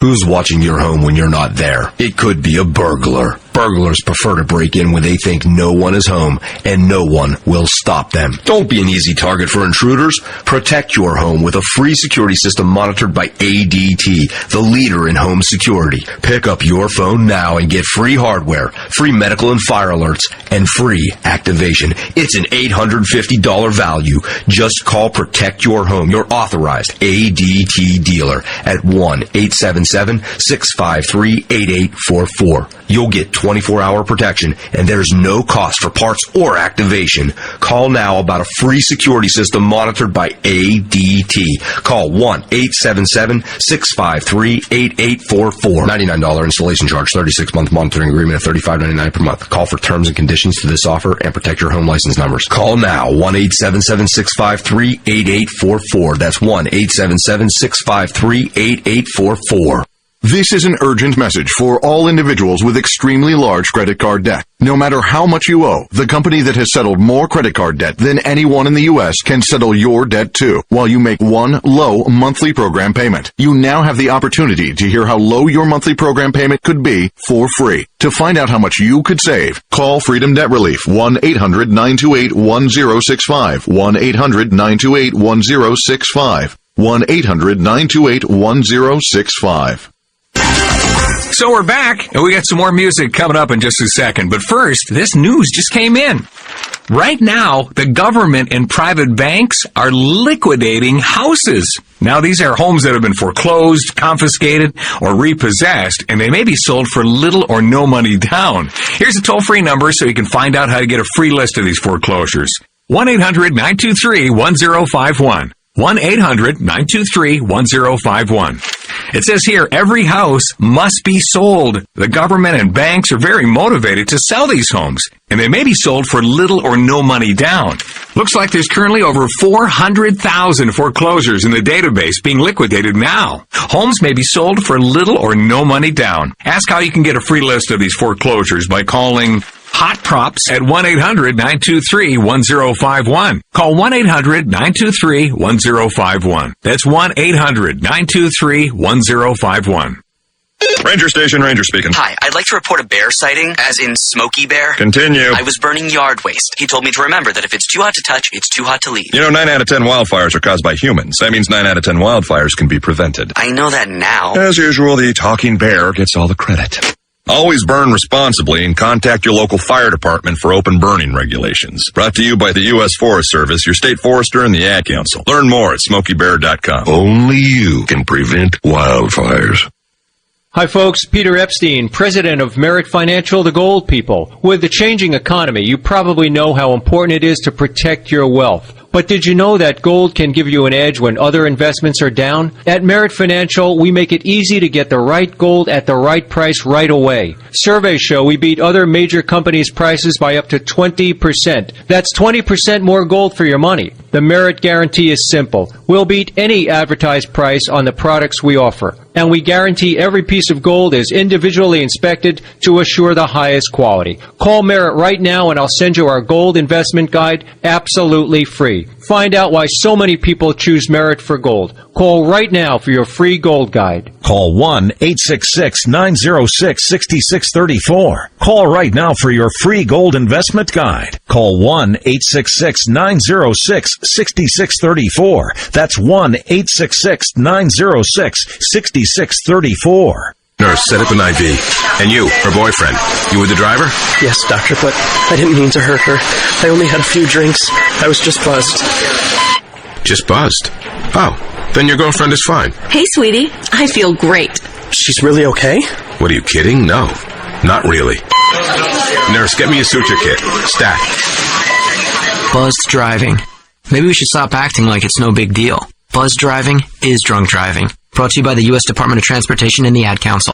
Who's watching your home when you're not there? It could be a burglar. Burglars prefer to break in when they think no one is home, and no one will stop them. Don't be an easy target for intruders. Protect your home with a free security system monitored by ADT, the leader in home security. Pick up your phone now and get free hardware, free medical and fire alerts, and free activation. It's an $850 value. Just call Protect Your Home, your authorized ADT dealer, at 1-877-653-8844. You'll get 24-hour protection, and there's no cost for parts or activation. Call now about a free security system monitored by ADT. Call 1-877-653-8844. $99 installation charge, 36-month monitoring agreement at $35.99 per month. Call for terms and conditions to this offer and protect your home license numbers. Call now, 1-877-653-8844. That's 1-877-653-8844. This is an urgent message for all individuals with extremely large credit card debt. No matter how much you owe, the company that has settled more credit card debt than anyone in the U.S. can settle your debt too, while you make one low monthly program payment. You now have the opportunity to hear how low your monthly program payment could be for free. To find out how much you could save, call Freedom Debt Relief, 1-800-928-1065, 1-800-928-1065, 1-800-928-1065. So we're back, and we got some more music coming up in just a second. But first, this news just came in. Right now, the government and private banks are liquidating houses. Now, these are homes that have been foreclosed, confiscated, or repossessed, and they may be sold for little or no money down. Here's a toll-free number so you can find out how to get a free list of these foreclosures. 1-800-923-1051. 1-800-923-1051. It says here, every house must be sold. The government and banks are very motivated to sell these homes, and they may be sold for little or no money down. Looks like there's currently over 400,000 foreclosures in the database being liquidated now. Homes may be sold for little or no money down. Ask how you can get a free list of these foreclosures by calling Hot Props at 1-800-923-1051. Call 1-800-923-1051. That's 1-800-923-1051. Ranger Station, Ranger speaking. Hi, I'd like to report a bear sighting, as in Smokey Bear. Continue. I was burning yard waste. He told me to remember that if it's too hot to touch, it's too hot to leave. You know, 9 out of 10 wildfires are caused by humans. That means 9 out of 10 wildfires can be prevented. I know that now. As usual, the talking bear gets all the credit. Always burn responsibly and contact your local fire department for open burning regulations. Brought to you by the U.S. Forest Service, your state forester, and the Ad Council. Learn more at SmokeyBear.com. Only you can prevent wildfires. Hi folks, Peter Epstein, president of Merit Financial, the Gold People. With the changing economy, you probably know how important it is to protect your wealth. But did you know that gold can give you an edge when other investments are down? At Merit Financial, we make it easy to get the right gold at the right price right away. Surveys show we beat other major companies' prices by up to 20%. That's 20% more gold for your money. The Merit guarantee is simple. We'll beat any advertised price on the products we offer. And we guarantee every piece of gold is individually inspected to assure the highest quality. Call Merit right now and I'll send you our gold investment guide absolutely free. Find out why so many people choose Merit for gold. Call right now for your free gold guide. Call 1-866-906-6634. Call right now for your free gold investment guide. Call 1-866-906-6634. That's 1-866-906-6634. Nurse, set up an IV. And you, her boyfriend, you were the driver? Yes, doctor, but I didn't mean to hurt her. I only had a few drinks. I was just buzzed. Just buzzed? Oh, then your girlfriend is fine. Hey, sweetie. I feel great. She's really okay? What, are you kidding? No, not really. Nurse, get me a suture kit. Stat. Buzzed driving. Maybe we should stop acting like it's no big deal. Buzzed driving is drunk driving. Brought to you by the U.S. Department of Transportation and the Ad Council.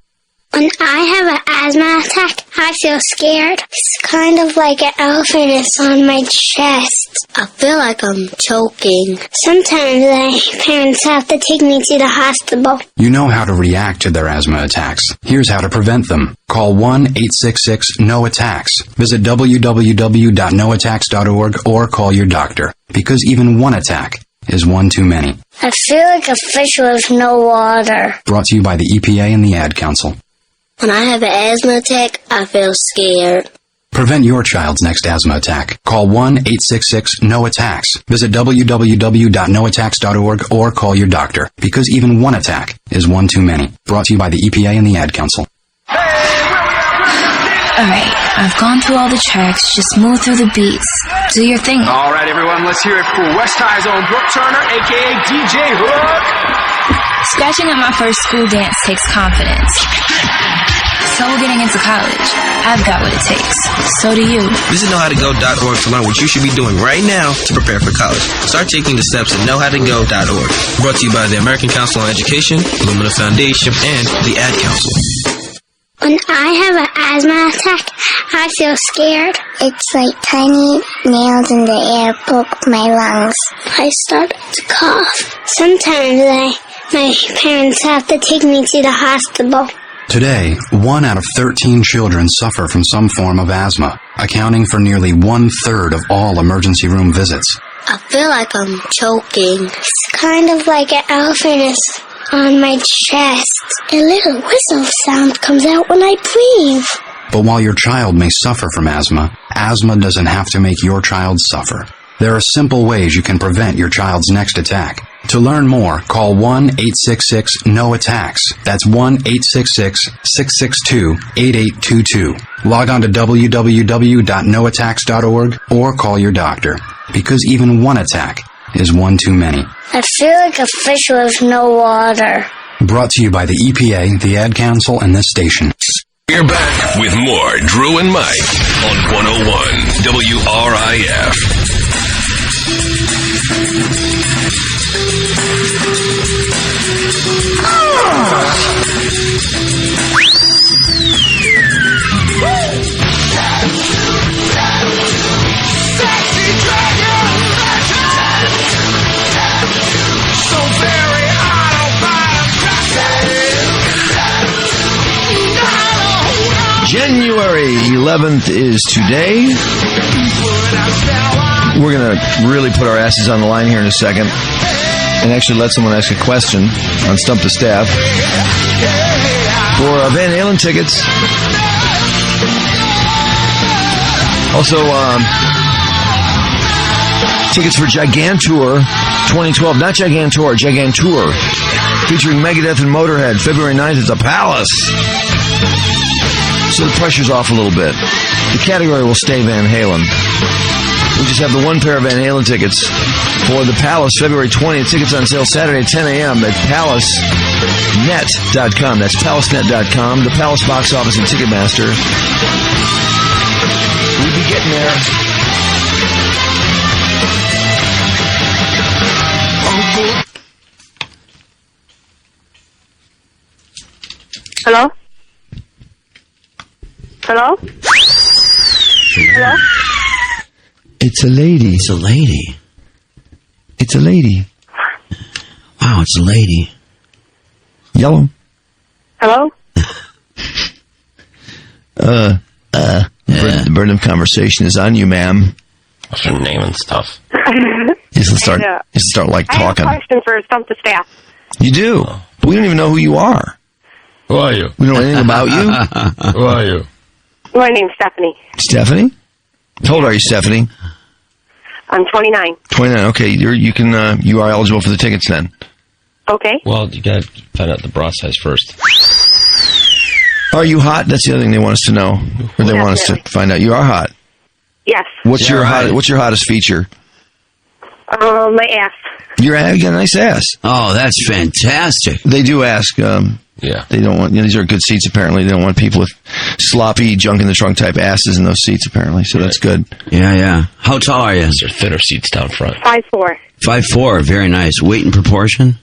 When I have an asthma attack, I feel scared. It's kind of like an elephant is on my chest. I feel like I'm choking. Sometimes my parents have to take me to the hospital. You know how to react to their asthma attacks. Here's how to prevent them. Call 1-866-NO-ATTACKS. Visit www.noattacks.org or call your doctor. Because even one attack is one too many. I feel like a fish with no water. Brought to you by the EPA and the Ad Council. When I have an asthma attack, I feel scared. Prevent your child's next asthma attack. Call 1-866-NO-ATTACKS. Visit www.noattacks.org or call your doctor, because even one attack is one too many. Brought to you by the EPA and the Ad Council. Alright, I've gone through all the tracks. Just move through the beats. Do your thing. Alright, everyone, let's hear it for West High's own Brooke Turner, a.k.a. DJ Hook. Scratching at my first school dance takes confidence. So getting into college, I've got what it takes. So do you. Visit knowhowtogo.org to learn what you should be doing right now to prepare for college. Start taking the steps at knowhowtogo.org. Brought to you by the American Council on Education, Lumina Foundation, and the Ad Council. When I have an asthma attack, I feel scared. It's like tiny nails in the air poke my lungs. I start to cough. Sometimes my parents have to take me to the hospital. Today, 1 out of 13 children suffer from some form of asthma, accounting for nearly 1/3 of all emergency room visits. I feel like I'm choking. It's kind of like an elephant is on my chest. A little whistle sound comes out when I breathe. But while your child may suffer from asthma, asthma doesn't have to make your child suffer. There are simple ways you can prevent your child's next attack. To learn more, call 1-866-NO-ATTACKS. That's 1-866-662-8822. Log on to www.noattacks.org or call your doctor, because even one attack is one too many. I feel like a fish with no water. Brought to you by the EPA, the Ad Council, and this station. We're back with more Drew and Mike on 101 WRIF. January 11th is today. We're going to really put our asses on the line here in a second and actually let someone ask a question on Stump the Staff for Van Halen tickets. Also, tickets for Gigantour 2012. Not Gigantour, Gigantour. Featuring Megadeth and Motorhead, February 9th at the Palace. So the pressure's off a little bit. The category will stay Van Halen. We just have the one pair of Van Halen tickets for the Palace, February 20th. Tickets on sale Saturday at 10 a.m. at palacenet.com. That's palacenet.com. The Palace box office and Ticketmaster. We'll be getting there. Hello? Hello? Hello? It's a lady. It's a lady. It's a lady. Wow, it's a lady. Yellow. Hello? The burden of conversation is on you, ma'am. What's her name and stuff? You should start like talking. I have a question for Stump the Staff. You do? But we don't even know who you are. Who are you? We don't know anything about you. Who are you? My name's Stephanie. Stephanie? How old are you, Stephanie? I'm 29. 29. Okay, you are eligible for the tickets then. Okay. Well, you gotta find out the bra size first. Are you hot? That's the other thing they want us to know. Or they want us to find out. You are hot. Yes. What's your hottest feature? My ass. You got a nice ass. Oh, that's fantastic. They do ask. Yeah. They don't want. These are good seats. Apparently, they don't want people with sloppy junk in the trunk type asses in those seats. Apparently, so that's good. Yeah. How tall are you? They're thinner seats down front. 5'4". 5'4". Very nice. Weight in proportion?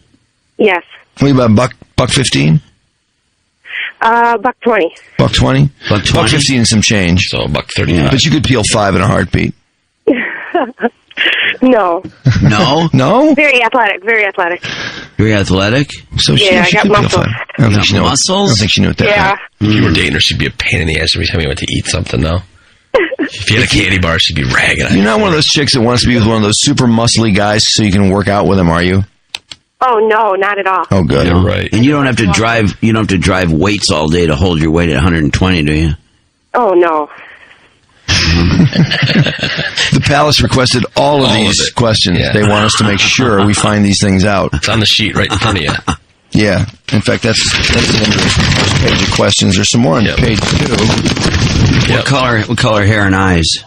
Yes. What are you about buck 15? Buck 20. Buck 20? Buck 20? Buck 15 and some change. So buck 35. But you could peel 5 in a heartbeat. No. No? No? Very athletic. Very athletic. Very athletic? So yeah, I got muscles. I don't think she knew what that meant. If you were dating her, she'd be a pain in the ass every time you went to eat something, though. If you had a candy bar, she'd be ragging on you. You're not one of those chicks that wants to be with one of those super muscly guys so you can work out with them, are you? Oh, no, not at all. Oh, good. No. Right. And you don't have to drive weights all day to hold your weight at 120, do you? Oh, no. The Palace requested all of these questions. Yeah. They want us to make sure we find these things out. It's on the sheet right in front of you. Yeah. In fact, that's the end of the first page of questions. There's some more on page 2. What color hair and eyes?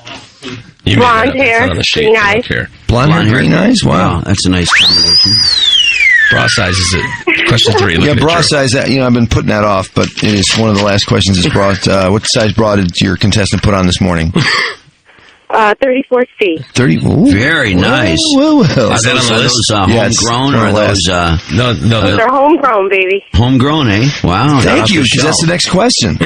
Blonde hair, green eyes. Blonde hair, green eyes? Wow. That's a nice combination. Bra size is it? Question 3. Yeah, bra size. I've been putting that off, but it is one of the last questions. Is bra. What size bra did your contestant put on this morning? 34C. 30. Ooh. Very nice. Well. Are those homegrown or are those? No. They're homegrown, baby. Homegrown, eh? Wow. Thank you. That's the next question.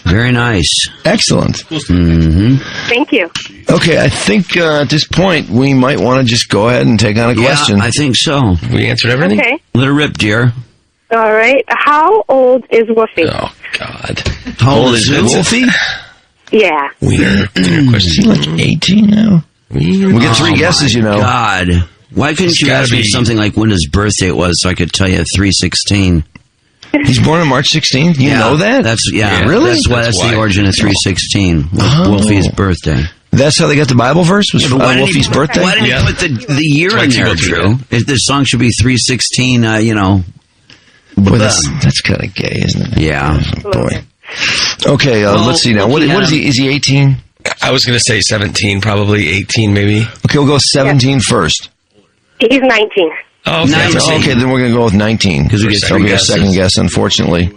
Very nice. Excellent. Mm-hmm. Thank you. Okay, I think at this point we might want to just go ahead and take on a question. I think so. We answered everything? Okay. Let her rip, dear. All right. How old is Wolfie? Oh, God. How old is Wolfie? Yeah. Wiener question. Is he like 18 now? We get 3 guesses, you know. God. Why couldn't you ask me something like when his birthday was so I could tell you 3/16? He's born on March 16th? You know that? Really? That's the origin of 3/16. Wolfie's birthday. That's how they got the Bible verse? Was Wolfie's birthday? Why didn't he put the year in there, Drew? If the song should be 3/16, Boy, that's kind of gay, isn't it? Yeah. Boy. Okay, let's see now. What is he? Is he 18? I was going to say 17, probably 18 maybe. Okay, we'll go 17 first. He's 19. Oh, okay. Then we're going to go with 19. Because that'll be a second guess, unfortunately.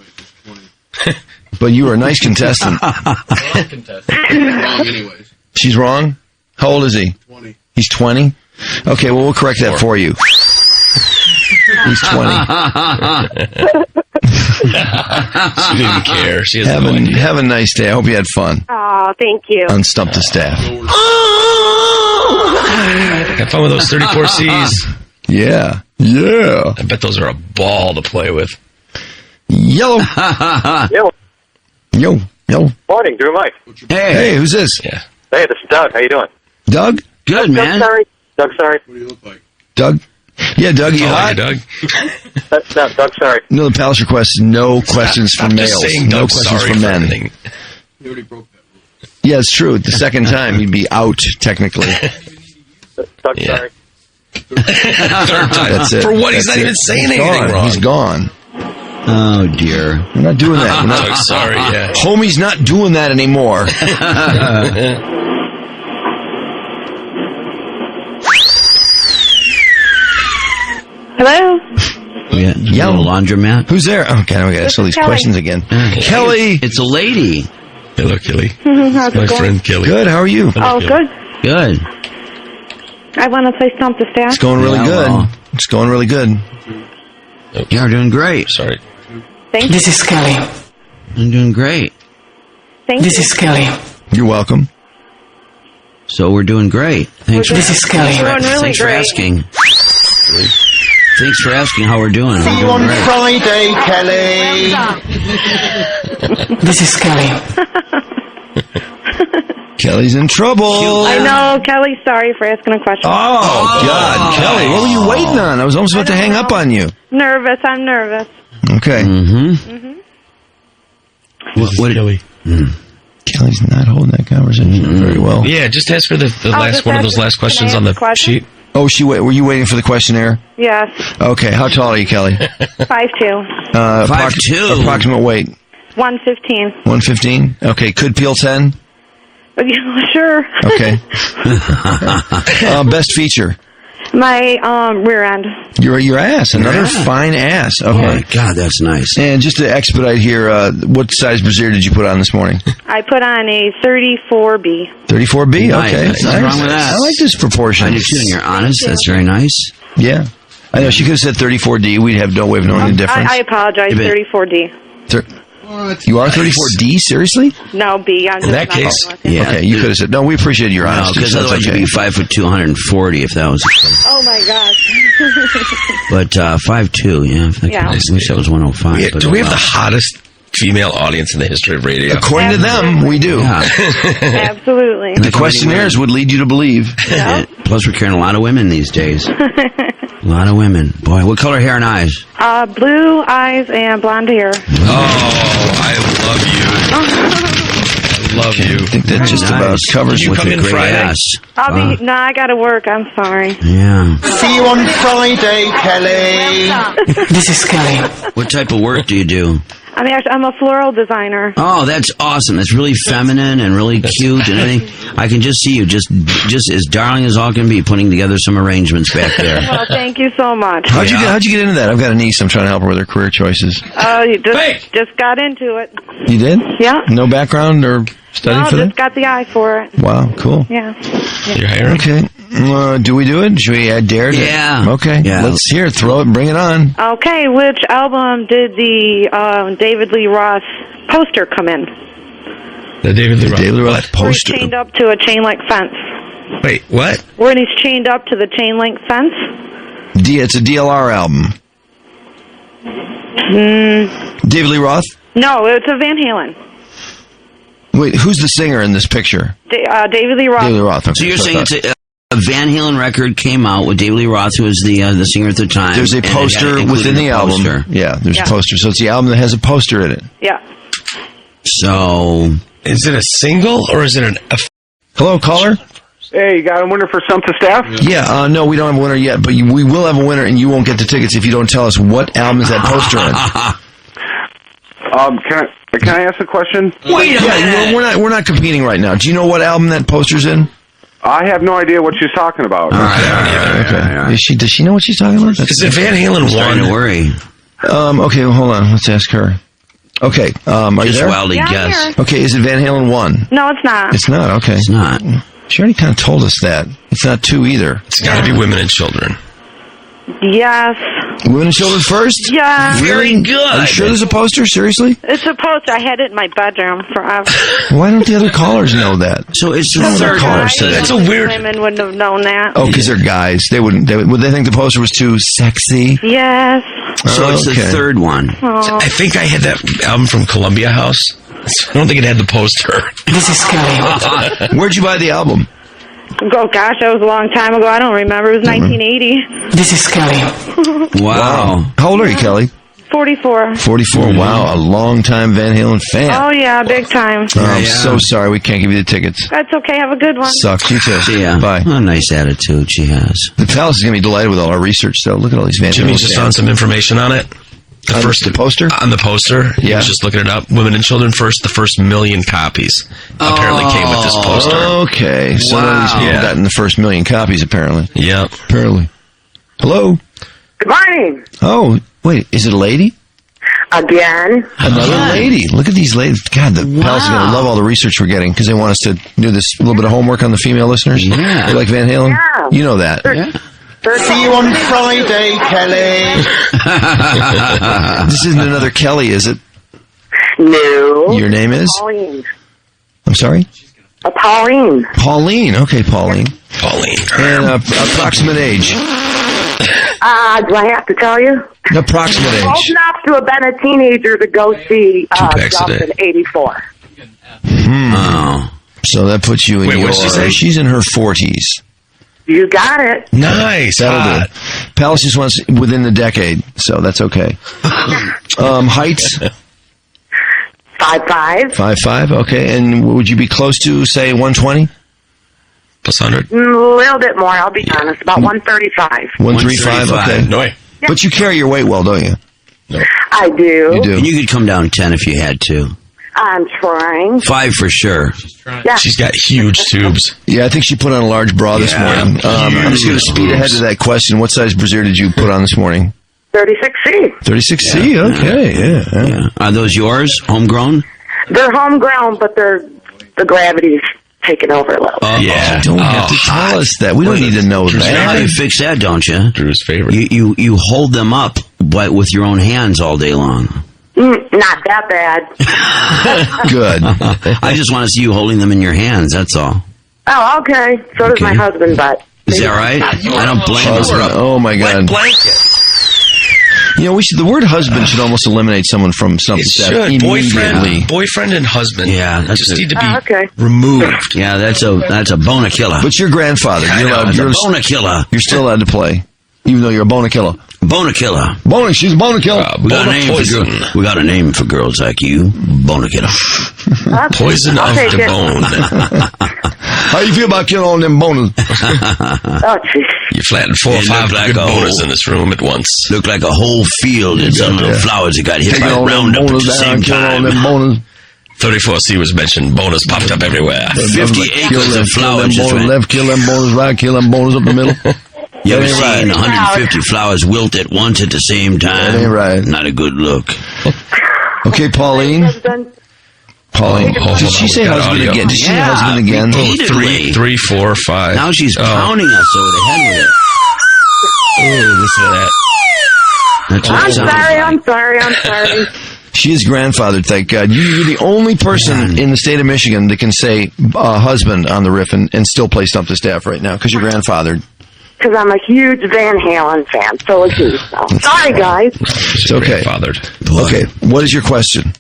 But you were a nice contestant. Wrong anyways. She's wrong? How old is he? 20. He's 20? Okay, well, we'll correct that for you. He's 20. She didn't even care. She has no idea. Have a nice day. I hope you had fun. Oh, thank you. On Stump the Staff. Have fun with those 34Cs. Yeah. Yeah. I bet those are a ball to play with. Yellow. Yo. Morning, Drew Mike. Hey, who's this? Yeah. Hey, this is Doug. How you doing? Doug? Good, man. Doug, sorry. What do you look like? Doug? Yeah, Doug, you hot? Doug. No, Doug, sorry. No, the Palace requests no questions from males. No questions from men. You already broke that rule. Yeah, it's true. The second time, he'd be out, technically. Doug, sorry. Third time. That's it. For what? He's not even saying anything wrong. He's gone. Oh, dear. We're not doing that. We're not, sorry, yeah. Homie's not doing that anymore. Hello? Yeah, yellow laundromat. Who's there? Oh, God, we got to ask all these questions again. Kelly! It's a lady. Hello, Kelly. How's My it going? friend Kelly. Good, how are you? Oh, good. Good. I want to play Stump the Staff. It's going really good. It's going really good. You're doing great. Sorry. Thank you. This is Kelly. I'm doing great. Thank This you. is Kelly. You're welcome. So we're doing great. Thanks This is Kelly. We're doing really Thanks for great. asking. Thanks for asking how we're doing. See you on Friday, Kelly. This is Kelly. Kelly's in trouble. I know, Kelly. Sorry for asking a question. Oh, God. Kelly, what were you waiting on? I was almost about to hang up on you. Nervous. I'm nervous. Okay. Mm-hmm. What Kelly? Kelly's not holding that conversation very well. Yeah, just ask her the last one of those last questions on the sheet. Oh, were you waiting for the questionnaire? Yes. Okay. How tall are you, Kelly? 5'2". 5'2". Approximate weight? 115. 115? Okay. Could peel 10? Sure. Okay. Best feature? My rear end. Your ass. Another fine ass. Okay. Oh, my God, that's nice. And just to expedite here, what size brassiere did you put on this morning? I put on a 34B. 34B? Nice. Okay. Nothing wrong with that. I like this proportion. I do too, and you're honest. That's very nice. Yeah. I know. She could have said 34D. We'd have no way of knowing the difference. I apologize. 34D. You are 34D? Seriously? No, B. I'm just In that not case, going with it. Yeah. Okay, you could have said, no, we appreciate your honesty. because so that's otherwise okay. you'd be 5'2", 140 if that was. Oh my gosh. But 5'2", yeah. Yeah. I wish that was 105. Do we have the hottest female audience in the history of radio? According to them, we do. Yeah. Absolutely. The questionnaires would lead you to believe. Plenty Plus, we're carrying a lot of women these days. A lot of women. Boy, what color hair and eyes? Blue eyes and blonde hair. Oh, I love you. I think that just about covers you. Come in Friday. No, I gotta work. I'm sorry. Yeah. See you on Friday, Kelly. This is Kelly. What type of work do you do? I'm a floral designer. Oh, that's awesome. That's really feminine and really cute and everything. I can just see you just as darling as all can be putting together some arrangements back there. Well, thank you so much. How'd you get into that? I've got a niece. I'm trying to help her with her career choices. Oh, you just got into it. You did? Yeah. No background or study for that? Just got the eye for it. Wow, cool. Yeah. You're hiring? Okay. Do we do it? Should we dare to? Yeah. Okay. Yeah. Let's hear it. Throw it. Bring it on. Okay, which album did the David Lee Roth poster come in? The David Lee Roth poster. Where he's chained up to a chain link fence. Wait, what? When he's chained up to the chain link fence. It's a DLR album. David Lee Roth? No, it's a Van Halen. Wait, who's the singer in this picture? David Lee Roth. David Lee Roth. Okay. So you're saying it's a Van Halen record came out with David Lee Roth, who was the singer at the time. There's a poster within the album. Yeah, there's a poster. So it's the album that has a poster in it. Yeah. So, is it a single or is it an... Hello, caller? Hey, you got a winner for Stump the Staff? Yeah, no, we don't have a winner yet, but we will have a winner, and you won't get the tickets if you don't tell us what album is that poster in. Can I ask a question? Wait a minute. We're not competing right now. Do you know what album that poster's in? I have no idea what she's talking about. All right. Does she know what she's talking about? Is it Van Halen 1? Don't worry. Okay, well, hold on. Let's ask her. Okay, are you there? Wildly guess. Okay, is it Van Halen 1? No, it's not. It's not, okay. It's not. She already kind of told us that. It's not 2 either. It's got to be Women and Children. Yes. Women and Children first? Yeah. Very good. Are you sure there's a poster? Seriously? It's a poster. I had it in my bedroom forever. Why don't the other callers know that? So it's the third callers today. That's a weird... Women wouldn't have known that. Oh, because they're guys. They wouldn't. Would they think the poster was too sexy? Yes. So it's the third one. Oh. I think I had that album from Columbia House. I don't think it had the poster. This is Kelly. Where'd you buy the album? Oh, gosh, that was a long time ago. I don't remember. It was 1980. This is Kelly. Wow. How old are you, Kelly? 44. 44. Wow, a long-time Van Halen fan. Oh, yeah, big time. I'm so sorry we can't give you the tickets. That's okay. Have a good one. Sucks. You too. See ya. Bye. What a nice attitude she has. The Palace is going to be delighted with all our research, though. Look at all these Van Halen Jimmy just found some information on it. The poster? On the poster. He was just looking it up. Women and Children first. The first 1 million copies apparently came with this poster. Okay. So none of these people gotten the first 1 million copies, apparently. Yep. Apparently. Hello? Good morning. Oh, wait. Is it a lady? Again. Another lady. Look at these ladies. God, the Palace is going to love all the research we're getting because they want us to do this little bit of homework on the female listeners. Yeah. They like Van Halen? Yeah. You know that. Yeah. See you on Friday, Kelly. This isn't another Kelly, is it? No. Your name is? Pauline. I'm sorry? Pauline. Pauline. Okay, Pauline. Pauline. And approximate age? Do I have to tell you? Approximate age. Old enough to have been a teenager to go see Stump in 84. Oh. So that puts you in Wait, your... what'd she say? She's in her 40s. You got it. Nice. That'll do. Palace just wants within the decade, so that's okay. Height? 5'5". 5'5", okay. And would you be close to, say, 120? Plus 100? A little bit more, I'll be honest. About 135. 135, okay. No way. But you carry your weight well, don't you? No. I do. You do. And you could come down 10 if you had to. I'm trying. 5 for sure. Yeah. She's got huge tubes. Yeah, I think she put on a large bra this morning. I'm just going to speed ahead to that question. What size brassiere did you put on this morning? 36C. 36C, okay, yeah. Are those yours? Homegrown? They're homegrown, but the gravity's taken over a little. You don't have to tell us that. We don't need to know You know how you that. fix that, don't you? Drew's favorite. You hold them up, but with your own hands all day long. Not that bad. Good. I just want to see you holding them in your hands, that's all. Oh, okay. So does my husband, but... Is that right? I don't blame you. Oh, my God. Blanket. You know, the word husband should almost eliminate someone from something. It should. Boyfriend and husband. Yeah, that's just need to be removed. Yeah, that's a boner killer. But your grandfather, you're a boner killer. You're still allowed to play, even though you're a boner killer. Boner killer. She's a boner killer. We got a name for girls like you. Boner killer. Poison of the bone. How you feel about killing all them boners? You flattened 4 or 5 good boners in this room at once. Looked like a whole field and some little flowers that got hit by Roundup at the same time. 34C was mentioned. Boners popped up everywhere. 50 acres of flowers just went. Left, kill them boners, right, kill them boners up the middle. You ever seen 150 flowers wilt at once at the same time? That ain't right. Not a good look. Okay, Pauline. Did she say husband again? Did she say husband again? 3, 4, 5. Now she's pounding us over the head with it. Oh, listen to that. That's what I'm sorry. She is grandfathered, thank God. You're the only person in the state of Michigan that can say husband on the riff and still play Stump the Staff right now because you're grandfathered. Because I'm a huge Van Halen fan, so is he. So. Sorry, guys. It's okay. Okay, what is your question?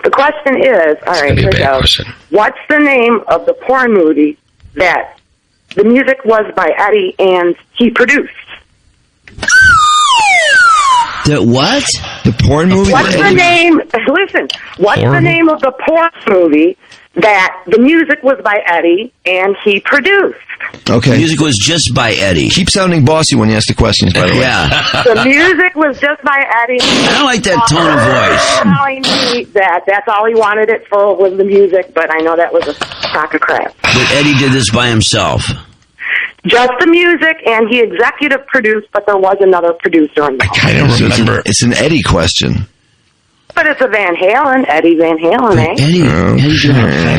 The question is, all right, here goes. What's the name of the porn movie that the music was by Eddie and he produced? The what? The porn movie? What's the name? Listen, what's the name of the porn movie that the music was by Eddie and he produced? Okay. The music was just by Eddie. Keep sounding bossy when you ask the questions, by the way. Yeah. The music was just by Eddie. I don't like that tone of voice. Telling me that's all he wanted it for was the music, but I know that was a crock of crap. But Eddie did this by himself. Just the music, and he executive produced, but there was another producer involved. I kind of remember. It's an Eddie question. But it's a Van Halen, Eddie Van Halen, eh?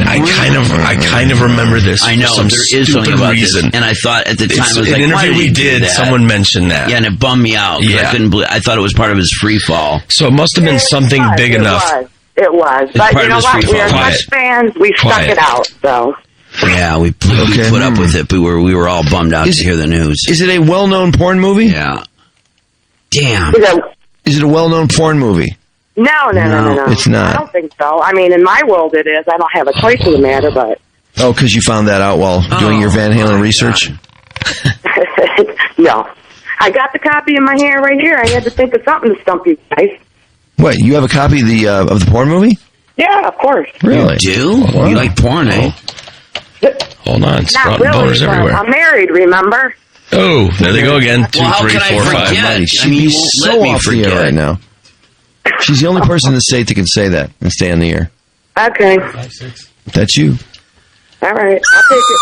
I kind of remember this. I know for some there is something about reason. this, and I thought at the time It's I was an like, interview why did we he do did. that? Someone mentioned that. Yeah, and it bummed me out. Yeah. I couldn't believe. I thought it was part of his free fall. So it must have been something big enough. It was. It's But part you of know his what? free We are fall. such fans. We stuck it out. So. Yeah, we put up with it. But we were all bummed out to hear the news. Is it a well-known porn movie? Yeah. Damn. Is it a well-known porn movie? No. It's not. I don't think so. I mean, in my world it is. I don't have a choice in the matter, but... Oh, because you found that out while doing your Van Halen research? No. I got the copy in my hand right here. I had to think of something to stump you guys. Wait, you have a copy of the porn movie? Yeah, of course. Really? You do? Wow. You like porn, eh? Hold on. Not really, boners but everywhere. I'm married, remember? Oh, there they go again. 2, 3, 4, 5. She'd be so off the air right now. She's the only person in the state that can say that and stay on the air. Okay. That's you. All right. I'll take it.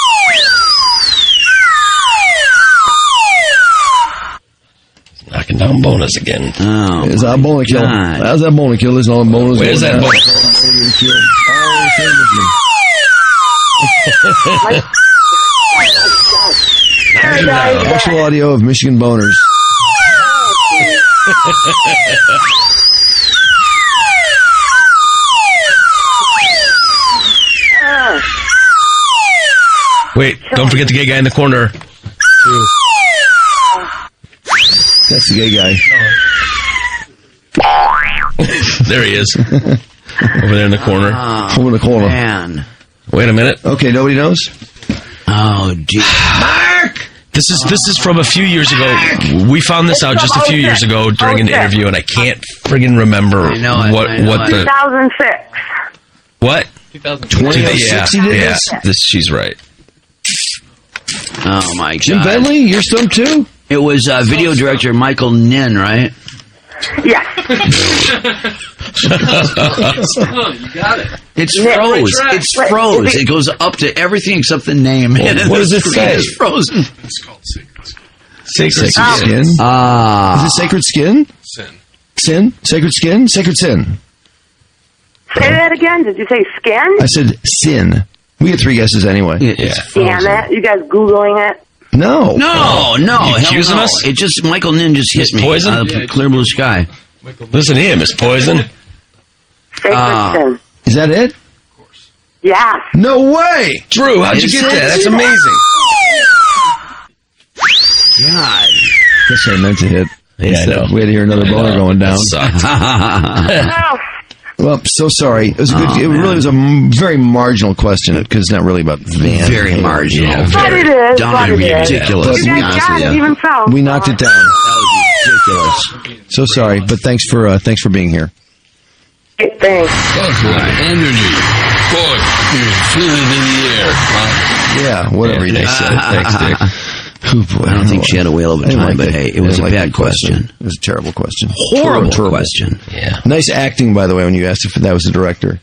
Knocking down bonus again. Oh, is that boner kill? How's that boner kill? Is all bonus? Where's that boner? Special audio of Michigan boners. Wait, don't forget the gay guy in the corner. That's the gay guy. There he is. Over there in the corner. Over in the corner. Man. Wait a minute. Okay, nobody knows? Oh, geez. Mark! This is from a few years ago. We found this out just a few years ago during an interview, and I can't friggin' remember what the... 2006. What? 2006 he did this? She's right. Oh, my God. Jim Bentley, you're stumped too? It was video director Michael Nin, right? Yeah. You got it. It's froze. It's froze. It goes up to everything except the name. Well, what does it say? It's frozen. It's called Sacred Skin. Is it Sacred Skin? Sin? Sacred Skin? Sacred Sin. Say that again. Did you say skin? I said sin. We get 3 guesses anyway. Damn it. You guys Googling it? No. No. You accusing us? It just, Michael Nin just hit me. Poison? Out of the clear blue sky. Listen to him. It's Poison. Sacred Sin. Is that it? Of course. Yeah. No way! Drew, how'd you get that? That's amazing. God. That's what I meant to hit. Yeah, I know. We had to hear another boner going down. That Well, so sorry. It was a good. It really was a very marginal question because it's not really about Van. Very marginal. But it is. But it is. Ridiculous. You guys got it, even so. We knocked it down. That was ridiculous. So sorry, but thanks for being here. Thanks. Energy. Boy, feel it in the air. Yeah, whatever you said. Thanks, Dick. Oh, boy, I don't think she had a whale of a time, but hey, it was a bad question. It was a terrible question. Horrible question. Yeah. Nice acting, by the way, when you asked if that was the director.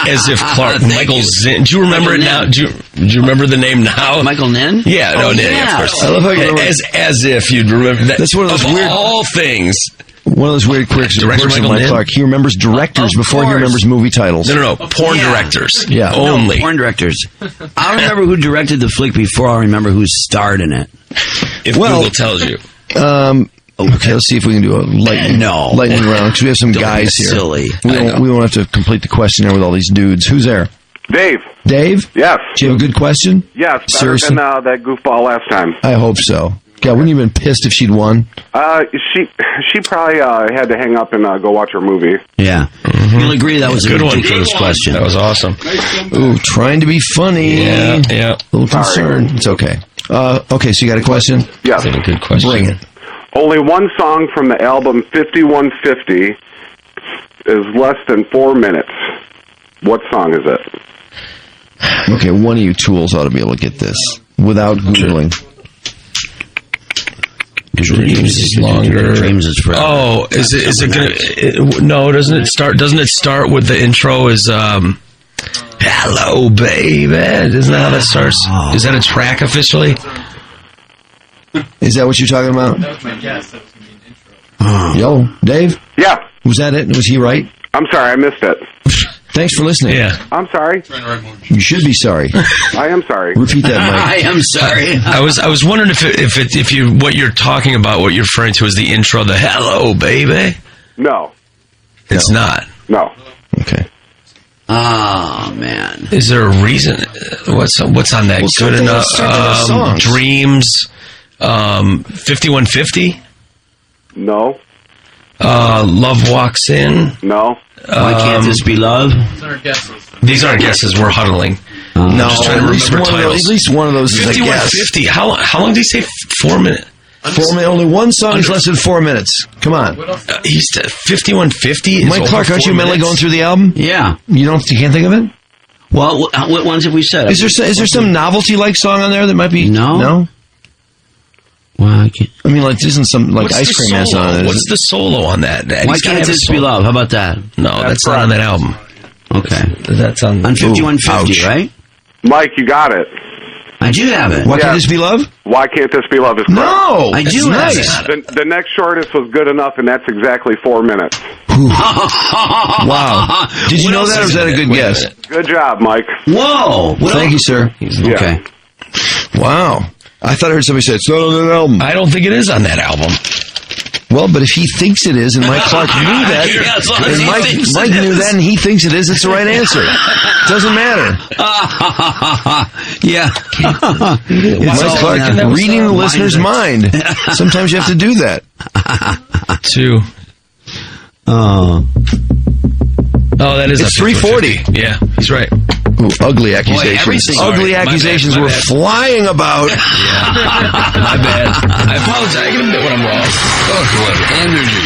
As if Michael Zinn. Do you remember it now? Do you remember the name now? Michael Nin? Yeah, Nin, of course. I love how you as if you'd remember that. That's one of those weird. All things. One of those weird quirks of Mike Clark. He remembers directors before he remembers movie titles. No. Porn directors. Yeah. Only. No, porn directors. I remember who directed the flick before I remember who starred in it. If Google tells you. Okay, let's see if we can do a lightning round because we have some guys here. Silly. We won't have to complete the questionnaire with all these dudes. Who's there? Dave. Dave? Yes. Do you have a good question? Yes. Better Seriously? than that goofball last time. I hope so. God, wouldn't you have been pissed if she'd won? She probably had to hang up and go watch her movie. Yeah. Mm-hmm. You'll agree that was a ridiculous question. That was awesome. Ooh, trying to be funny. Yeah. A little concerned. It's okay. Okay, so you got a question? Yes. That's a good question. Bring it. Only one song from the album 5150 is less than 4 minutes. What song is it? Okay, one of you tools ought to be able to get this without Googling. Dreams is longer. Dreams is forever. Oh, is it gonna? No, doesn't it start? Doesn't it start with the intro? Is hello, baby? Isn't that how that starts? Is that a track officially? Is that what you're talking about? That was my guess. That was going to be an intro. Yo, Dave? Yeah. Was that it? Was he right? I'm sorry, I missed it. Thanks for listening. Yeah. I'm sorry. You should be sorry. I am sorry. Repeat that, Mike. I am sorry. I was wondering if you what you're talking about, what you're referring to is the intro, the hello, baby. No. It's not. No. Okay. Oh man. Is there a reason? What's on that? Well, Good enough. Dreams. 5150. No. Love walks in. No. Why can't this be love? These aren't guesses. We're huddling. No, just trying to remember titles. At least one of those is a guess. 5150. How long did he say? 4 minutes. 4 minutes. Only one song is less than 4 minutes. Come on. He's 5150. Mike Clark, aren't you mentally going through the album? Yeah. You can't think of it? Well, what ones have we said? Is there some novelty like song on there that might be? No. Well, I mean, like, isn't some like What's Ice Cream has on it? What's the solo on that? Why can't this be love? How about that? No, that's not on that album. Okay. That's on 5150, right? Mike, you got it. I do have it. Why can't this be love? Why can't this be love? No, I do have it. The next shortest was good enough, and that's exactly 4 minutes. Wow. Did you know that, or was that a good guess? Good job, Mike. Whoa. Thank you, sir. Okay. Wow. I thought I heard somebody say it's not on that album. I don't think it is on that album. Well, but if he thinks it is, and Mike Clark knew that, and Mike knew that, and he thinks it is, it's the right answer. Doesn't matter. Yeah. It's Mike Clark reading the listener's mind. Sometimes you have to do that. 2. Oh, that is. It's 340. Yeah, he's right. Ooh, ugly accusations. Ugly accusations were flying about. Yeah. My bad. I apologize. I can admit when I'm wrong. Energy.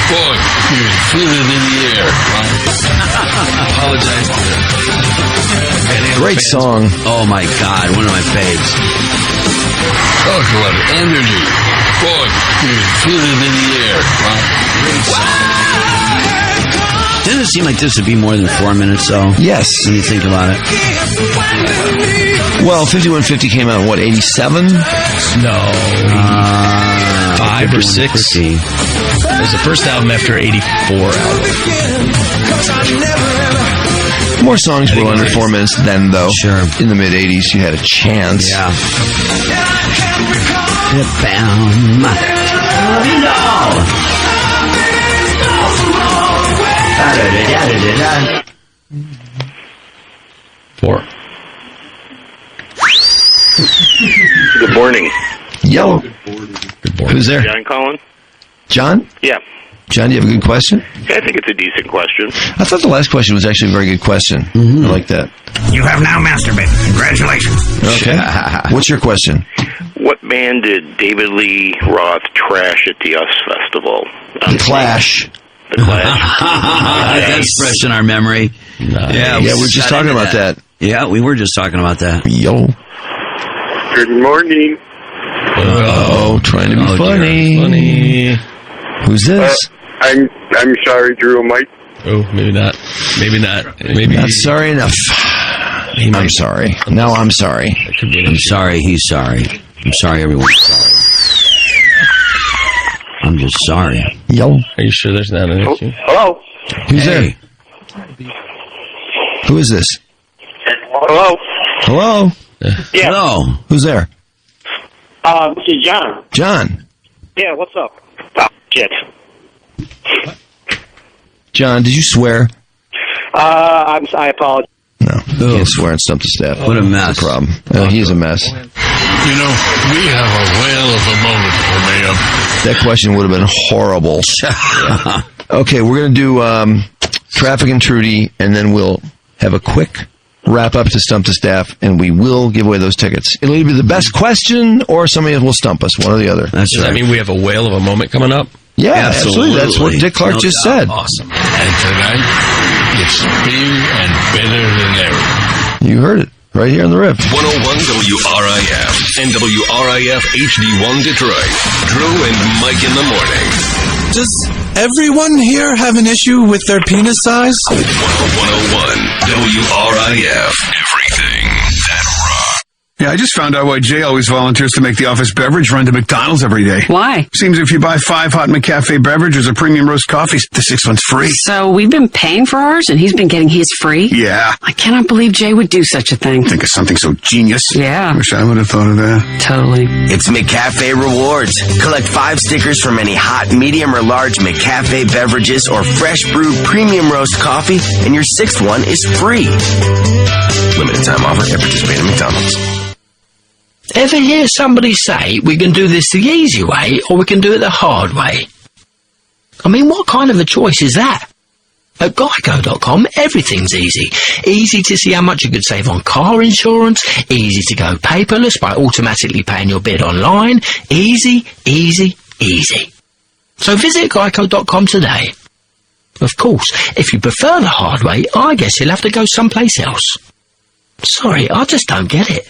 Boy, feel it in the air. I apologize to them. Great song. Oh my God, one of my faves. Talk about energy. Boy, feel it in the air. Great song. Doesn't it seem like this would be more than 4 minutes, though? Yes. When you think about it. Well, 5150 came out in, what, 87? No. 5 or 6. It was the first album after 84 album. More songs were under 4 minutes then, though. Sure. In the mid-80s, you had a chance. Yeah. Four. Good morning. Yellow. Who's there? John calling. John? Yeah. John, do you have a good question? I think it's a decent question. I thought the last question was actually a very good question. I like that. You have now masturbated. Congratulations. Okay. What's your question? What band did David Lee Roth trash at the US Festival? The Clash. The Clash. That's fresh in our memory. Yeah, we were just talking about that. Yeah, we were just talking about that. Yo. Good morning. Oh, trying to be funny. Who's this? I'm sorry, Drew. Mike. Oh, maybe not. Maybe not. Maybe not sorry enough. I'm sorry. Now I'm sorry. I'm sorry. He's sorry. I'm sorry. Everyone's sorry. I'm just sorry. Yo. Are you sure there's not an issue? Hello. Who's there? Who is this? Hello. Hello. Yeah. Hello. Who's there? This is John. John. Yeah. What's up? Oh, shit. John, did you swear? I apologize. No. You can't swear and Stump the Staff. What a mess. That's the problem. He's a mess. You know, we have a whale of a moment for Mayo. That question would have been horrible. Okay, we're going to do Traffic and Trudi, and then we'll have a quick wrap-up to Stump the Staff, and we will give away those tickets. It'll either be the best question, or somebody will stump us, one or the other. That's Does right. that mean we have a whale of a moment coming up? Yeah, absolutely. That's what Dick Clark just said. Awesome. And tonight, it's bigger and better than ever. You heard it right here on the riff. 101 WRIF and WRIF HD1 Detroit. Drew and Mike in the morning. Does everyone here have an issue with their penis size? 101 WRIF. Everything that rocks. Yeah, I just found out why Jay always volunteers to make the office beverage run to McDonald's every day. Why? Seems if you buy 5 hot McCafe beverages or premium roast coffees, the 6th one's free. So we've been paying for ours and he's been getting his free? Yeah. I cannot believe Jay would do such a thing. Think of something so genius. Yeah. Wish I would have thought of that. Totally. It's McCafe Rewards. Collect 5 stickers from any hot, medium, or large McCafe beverages or fresh brewed premium roast coffee, and your 6th one is free. Limited time offer at participating McDonald's. Ever hear somebody say, we can do this the easy way, or we can do it the hard way? I mean, what kind of a choice is that? At Geico.com, everything's easy. Easy to see how much you could save on car insurance. Easy to go paperless by automatically paying your bid online. Easy, easy, easy. So visit Geico.com today. Of course, if you prefer the hard way, I guess you'll have to go someplace else. Sorry, I just don't get it.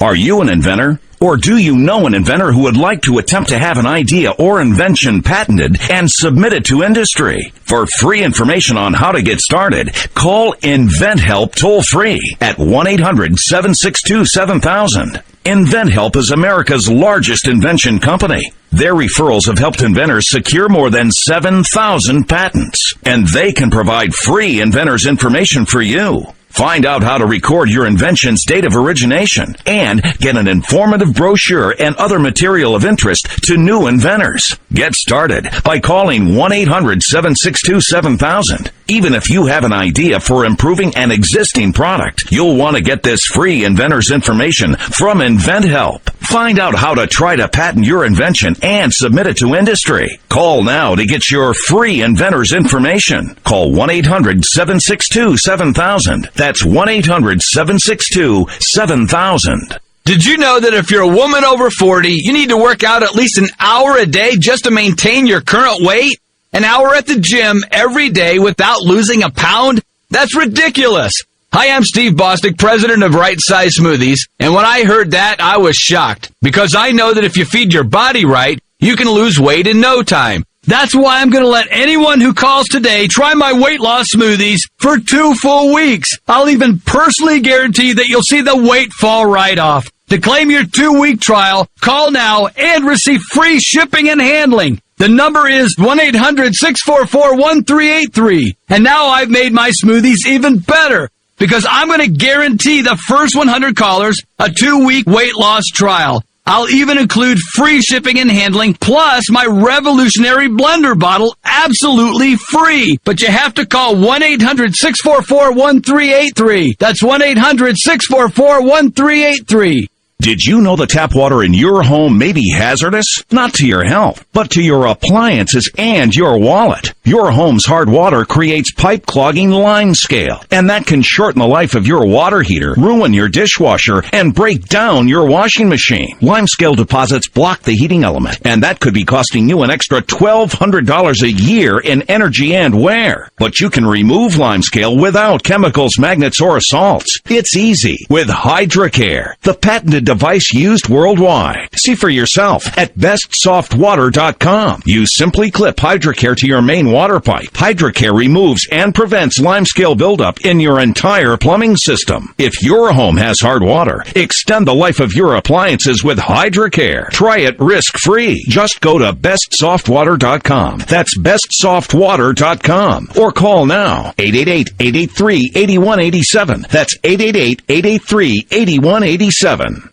Are you an inventor? Or do you know an inventor who would like to attempt to have an idea or invention patented and submit it to industry? For free information on how to get started, call InventHelp toll-free at 1-800-762-7000. InventHelp is America's largest invention company. Their referrals have helped inventors secure more than 7,000 patents, and they can provide free inventors information for you. Find out how to record your invention's date of origination and get an informative brochure and other material of interest to new inventors. Get started by calling 1-800-762-7000. Even if you have an idea for improving an existing product, you'll want to get this free inventor's information from InventHelp. Find out how to try to patent your invention and submit it to industry. Call now to get your free inventor's information. Call 1-800-762-7000. That's 1-800-762-7000. Did you know that if you're a woman over 40, you need to work out at least an hour a day just to maintain your current weight? An hour at the gym every day without losing a pound? That's ridiculous. Hi, I'm Steve Bostic, president of Right Size Smoothies, and when I heard that, I was shocked, because I know that if you feed your body right, you can lose weight in no time. That's why I'm going to let anyone who calls today try my weight loss smoothies for 2 full weeks. I'll even personally guarantee that you'll see the weight fall right off. To claim your 2-week trial, call now and receive free shipping and handling. The number is 1-800-644-1383. And now I've made my smoothies even better, because I'm going to guarantee the first 100 callers a 2-week weight loss trial. I'll even include free shipping and handling, plus my revolutionary blender bottle absolutely free. But you have to call 1-800-644-1383. That's 1-800-644-1383. Did you know the tap water in your home may be hazardous? Not to your health, but to your appliances and your wallet. Your home's hard water creates pipe clogging lime scale, and that can shorten the life of your water heater, ruin your dishwasher, and break down your washing machine. Lime scale deposits block the heating element, and that could be costing you an extra $1,200 a year in energy and wear. But you can remove lime scale without chemicals, magnets, or salts. It's easy with HydroCare, the patented device used worldwide. See for yourself at bestsoftwater.com. You simply clip HydroCare to your main water pipe. HydroCare removes and prevents lime scale buildup in your entire plumbing system. If your home has hard water, extend the life of your appliances with HydroCare. Try it risk-free. Just go to bestsoftwater.com. That's bestsoftwater.com. Or call now. 888-883-8187. That's 888-883-8187.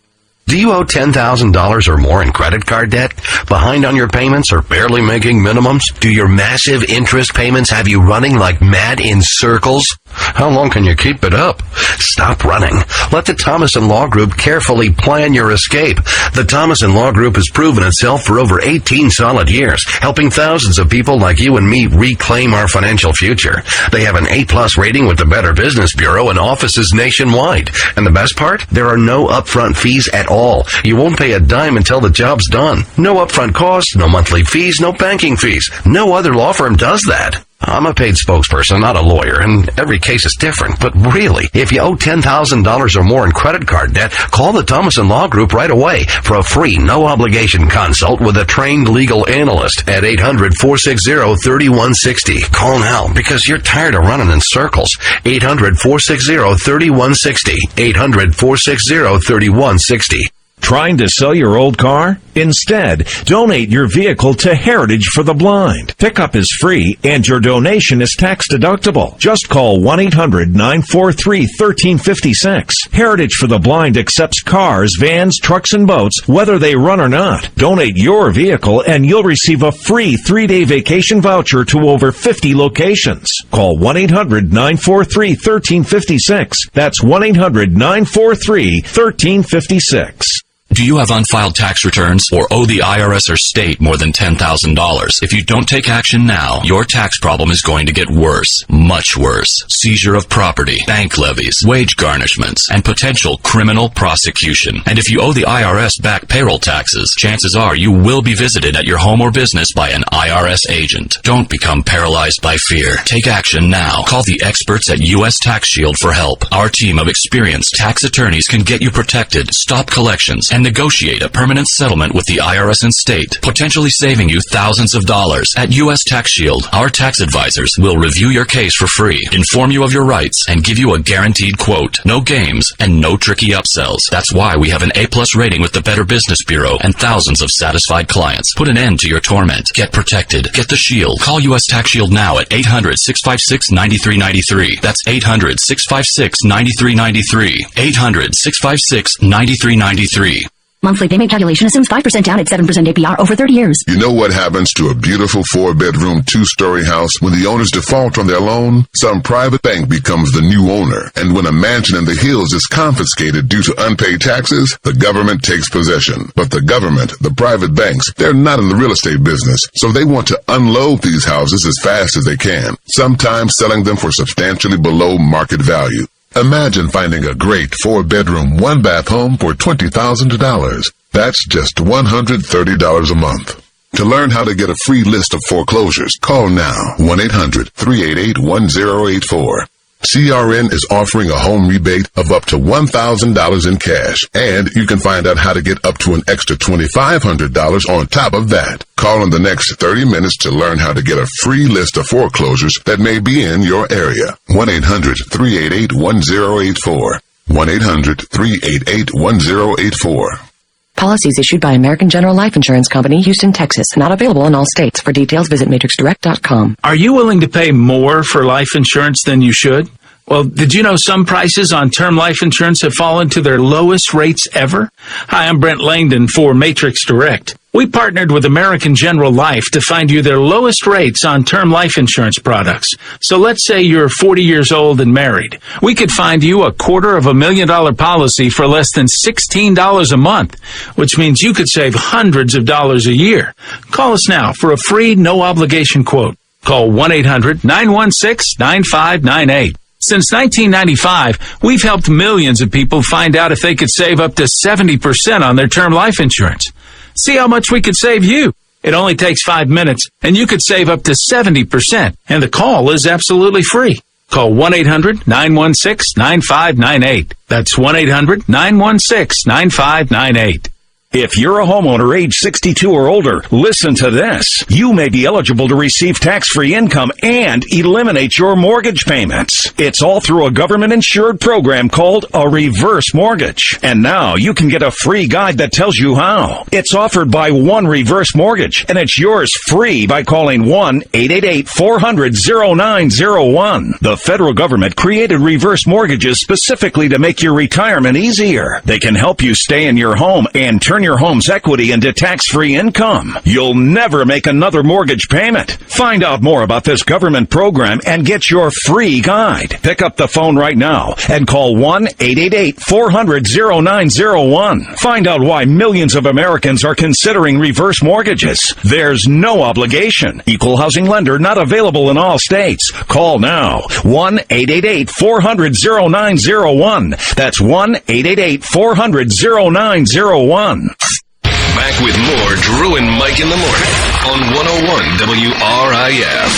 Do you owe $10,000 or more in credit card debt? Behind on your payments or barely making minimums? Do your massive interest payments have you running like mad in circles? How long can you keep it up? Stop running. Let the Thomas & Law Group carefully plan your escape. The Thomas & Law Group has proven itself for over 18 solid years, helping thousands of people like you and me reclaim our financial future. They have an A+ rating with the Better Business Bureau and offices nationwide. And the best part? There are no upfront fees at all. You won't pay a dime until the job's done. No upfront costs, no monthly fees, no banking fees. No other law firm does that. I'm a paid spokesperson, not a lawyer, and every case is different. But really, if you owe $10,000 or more in credit card debt, call the Thomas & Law Group right away for a free, no-obligation consult with a trained legal analyst at 800-460-3160. Call now because you're tired of running in circles. 800-460-3160. 800-460-3160. Trying to sell your old car? Instead, donate your vehicle to Heritage for the Blind. Pickup is free and your donation is tax deductible. Just call 1-800-943-1356. Heritage for the Blind accepts cars, vans, trucks, and boats, whether they run or not. Donate your vehicle and you'll receive a free 3-day vacation voucher to over 50 locations. Call 1-800-943-1356. That's 1-800-943-1356. Do you have unfiled tax returns or owe the IRS or state more than $10,000? If you don't take action now, your tax problem is going to get worse, much worse. Seizure of property, bank levies, wage garnishments, and potential criminal prosecution. And if you owe the IRS back payroll taxes, chances are you will be visited at your home or business by an IRS agent. Don't become paralyzed by fear. Take action now. Call the experts at U.S. Tax Shield for help. Our team of experienced tax attorneys can get you protected, stop collections, and negotiate a permanent settlement with the IRS and state, potentially saving you thousands of dollars. At U.S. Tax Shield, our tax advisors will review your case for free, inform you of your rights, and give you a guaranteed quote. No games and no tricky upsells. That's why we have an A+ rating with the Better Business Bureau and thousands of satisfied clients. Put an end to your torment. Get protected. Get the Shield. Call U.S. Tax Shield now at 800-656-9393. That's 800-656-9393. 800-656-9393. Monthly payment calculation assumes 5% down at 7% APR over 30 years. You know what happens to a beautiful 4-bedroom, 2-story house when the owners default on their loan? Some private bank becomes the new owner. And when a mansion in the hills is confiscated due to unpaid taxes, the government takes possession. But the government, the private banks, they're not in the real estate business. So they want to unload these houses as fast as they can, sometimes selling them for substantially below market value. Imagine finding a great 4-bedroom, 1-bath home for $20,000. That's just $130 a month. To learn how to get a free list of foreclosures, call now 1-800-388-1084. CRN is offering a home rebate of up to $1,000 in cash, and you can find out how to get up to an extra $2,500 on top of that. Call in the next 30 minutes to learn how to get a free list of foreclosures that may be in your area. 1-800-388-1084. 1-800-388-1084. Policies issued by American General Life Insurance Company, Houston, Texas. Not available in all states. For details, visit matrixdirect.com. Are you willing to pay more for life insurance than you should? Well, did you know some prices on term life insurance have fallen to their lowest rates ever? Hi, I'm Brent Langdon for Matrix Direct. We partnered with American General Life to find you their lowest rates on term life insurance products. So let's say you're 40 years old and married. We could find you a $250,000 policy for less than $16 a month, which means you could save hundreds of dollars a year. Call us now for a free, no-obligation quote. Call 1-800-916-9598. Since 1995, we've helped millions of people find out if they could save up to 70% on their term life insurance. See how much we could save you. It only takes 5 minutes, and you could save up to 70%, and the call is absolutely free. Call 1-800-916-9598. That's 1-800-916-9598. If you're a homeowner age 62 or older, listen to this. You may be eligible to receive tax-free income and eliminate your mortgage payments. It's all through a government-insured program called a reverse mortgage. And now you can get a free guide that tells you how. It's offered by One Reverse Mortgage, and it's yours free by calling 1-888-400-0901. The federal government created reverse mortgages specifically to make your retirement easier. They can help you stay in your home and turn your home's equity into tax-free income. You'll never make another mortgage payment. Find out more about this government program and get your free guide. Pick up the phone right now and call 1-888-400-0901. Find out why millions of Americans are considering reverse mortgages. There's no obligation. Equal housing lender not available in all states. Call now. 1-888-400-0901. That's 1-888-400-0901. Back with more Drew and Mike in the morning on 101 WRIF.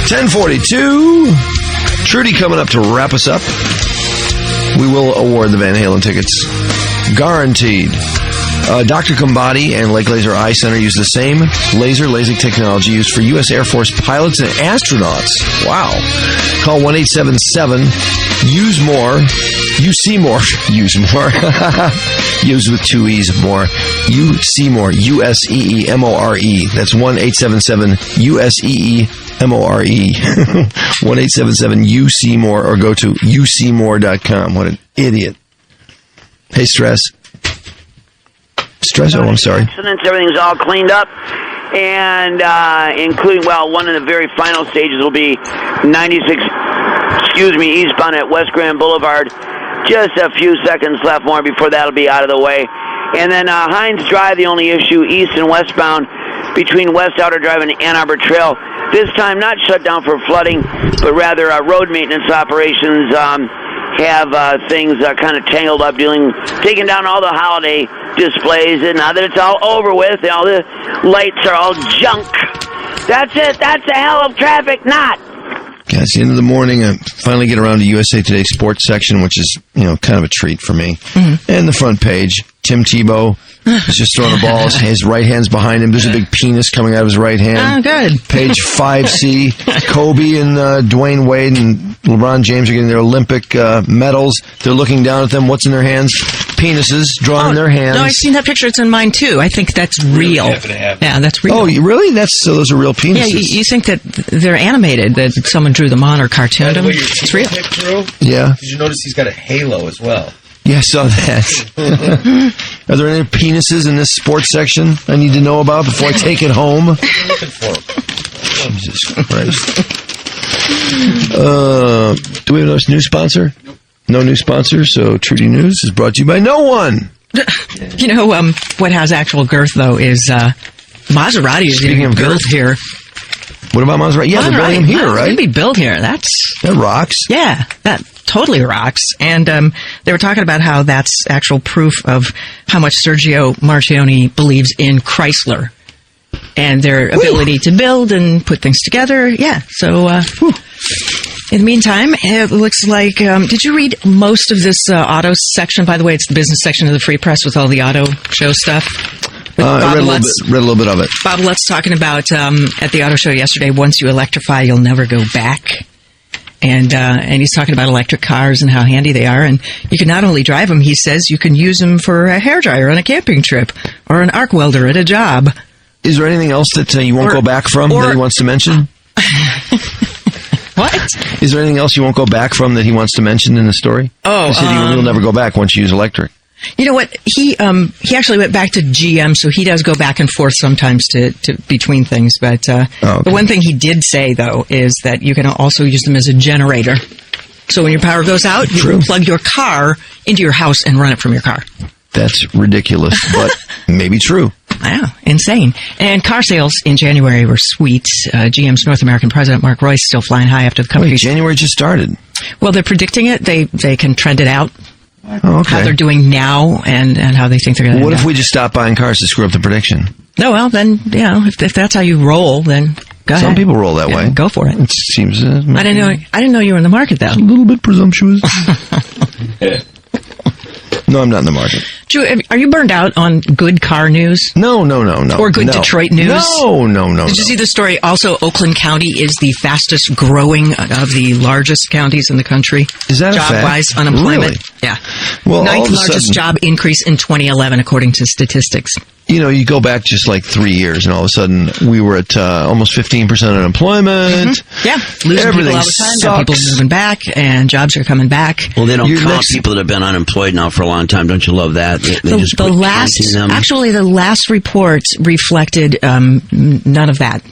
$10:42. Trudi coming up to wrap us up. We will award the Van Halen tickets. Guaranteed. Dr. Combati and Lake Laser Eye Center use the same laser LASIK technology used for U.S. Air Force pilots and astronauts. Wow. Call 1-877-USE-MORE. You see more. Use more. Use with 2 E's more. You see more. USEEMORE. That's 1-877-USEEMORE. 1-877-USEEMORE or go to useemore.com. What an idiot. Hey, Stress. Stress? Oh, I'm sorry. Accidents, everything's all cleaned up. And including, well, one of the very final stages will be 96, eastbound at West Grand Boulevard. Just a few seconds left more before that'll be out of the way. And then Hines Drive, the only issue, east and westbound between West Outer Drive and Ann Arbor Trail. This time not shut down for flooding, but rather road maintenance operations have things kind of tangled up, taking down all the holiday displays. And now that it's all over with, all the lights are all junk. That's it. That's a hell of traffic knot. Yeah, it's the end of the morning. I finally get around to USA Today sports section, which is, kind of a treat for me. Mm-hmm. And the front page, Tim Tebow is just throwing a ball. His right hand's behind him. There's a big penis coming out of his right hand. Oh, good. Page 5C, Kobe and Dwayne Wade and LeBron James are getting their Olympic medals. They're looking down at them. What's in their hands? Penises drawn in their hands. No, I've seen that picture. It's in mine, too. I think that's real. Yeah, that's real. Oh, really? So those are real penises? Yeah, you think that they're animated, that someone drew them on or cartooned them. It's real. Yeah. Did you notice he's got a halo as well? Yeah, I saw that. Are there any penises in this sports section I need to know about before I take it home? What are you looking for? Jesus Christ. Do we have a new sponsor? Nope. No new sponsor, so Trudi News is brought to you by no one. What has actual girth, though, is Maserati is Speaking of built here. What about Maserati? Yeah, they're building them here, right? It's going to be built here. That rocks. Yeah, that totally rocks. And they were talking about how that's actual proof of how much Sergio Marchionne believes in Chrysler and their ability to build and put things together. Yeah, so in the meantime, it looks like, did you read most of this auto section? By the way, it's the business section of the Free Press with all the auto show stuff. I read a little bit of it. Bob Lutz talking about at the auto show yesterday, once you electrify, you'll never go back. And he's talking about electric cars and how handy they are. And you can not only drive them, he says, you can use them for a hairdryer on a camping trip or an arc welder at a job. Is there anything else that you won't go back from that he wants to mention? What? Is there anything else you won't go back from that he wants to mention in the story? Oh, he said you'll never go back once you use electric. You know what? He actually went back to GM, so he does go back and forth sometimes to between things. But the one thing he did say, though, is that you can also use them as a generator. So when your power goes out, you can plug your car into your house and run it from your car. That's ridiculous, but maybe true. Yeah, insane. And car sales in January were sweet. GM's North American president, Mark Royce, still flying high after the company. Wait, January just started. Well, they're predicting it. They can trend it out. Oh, okay. How they're doing now and how they think they're going to. What if we just stop buying cars to screw up the prediction? No, well, then, if that's how you roll, then go ahead. Some people roll that way. Go for it. It seems. I didn't know you were in the market, though. It's a little bit presumptuous. No, I'm not in the market. Drew, are you burned out on good car news? No. Or good Detroit news? No. Did you see the story? Also, Oakland County is the fastest growing of the largest counties in the country. Is that job-wise, a fact? unemployment? Really? Yeah. Well, ninth largest job increase in 2011, according to statistics. You know, you go back just like 3 years, and all of a sudden we were at almost 15% unemployment. Mm-hmm. Yeah, losing people all the time. Now people are moving back, and jobs are coming back. Well, they don't count people that have been unemployed now for a long time. Don't you love that? They just quit counting them. Actually, the last report reflected none of that.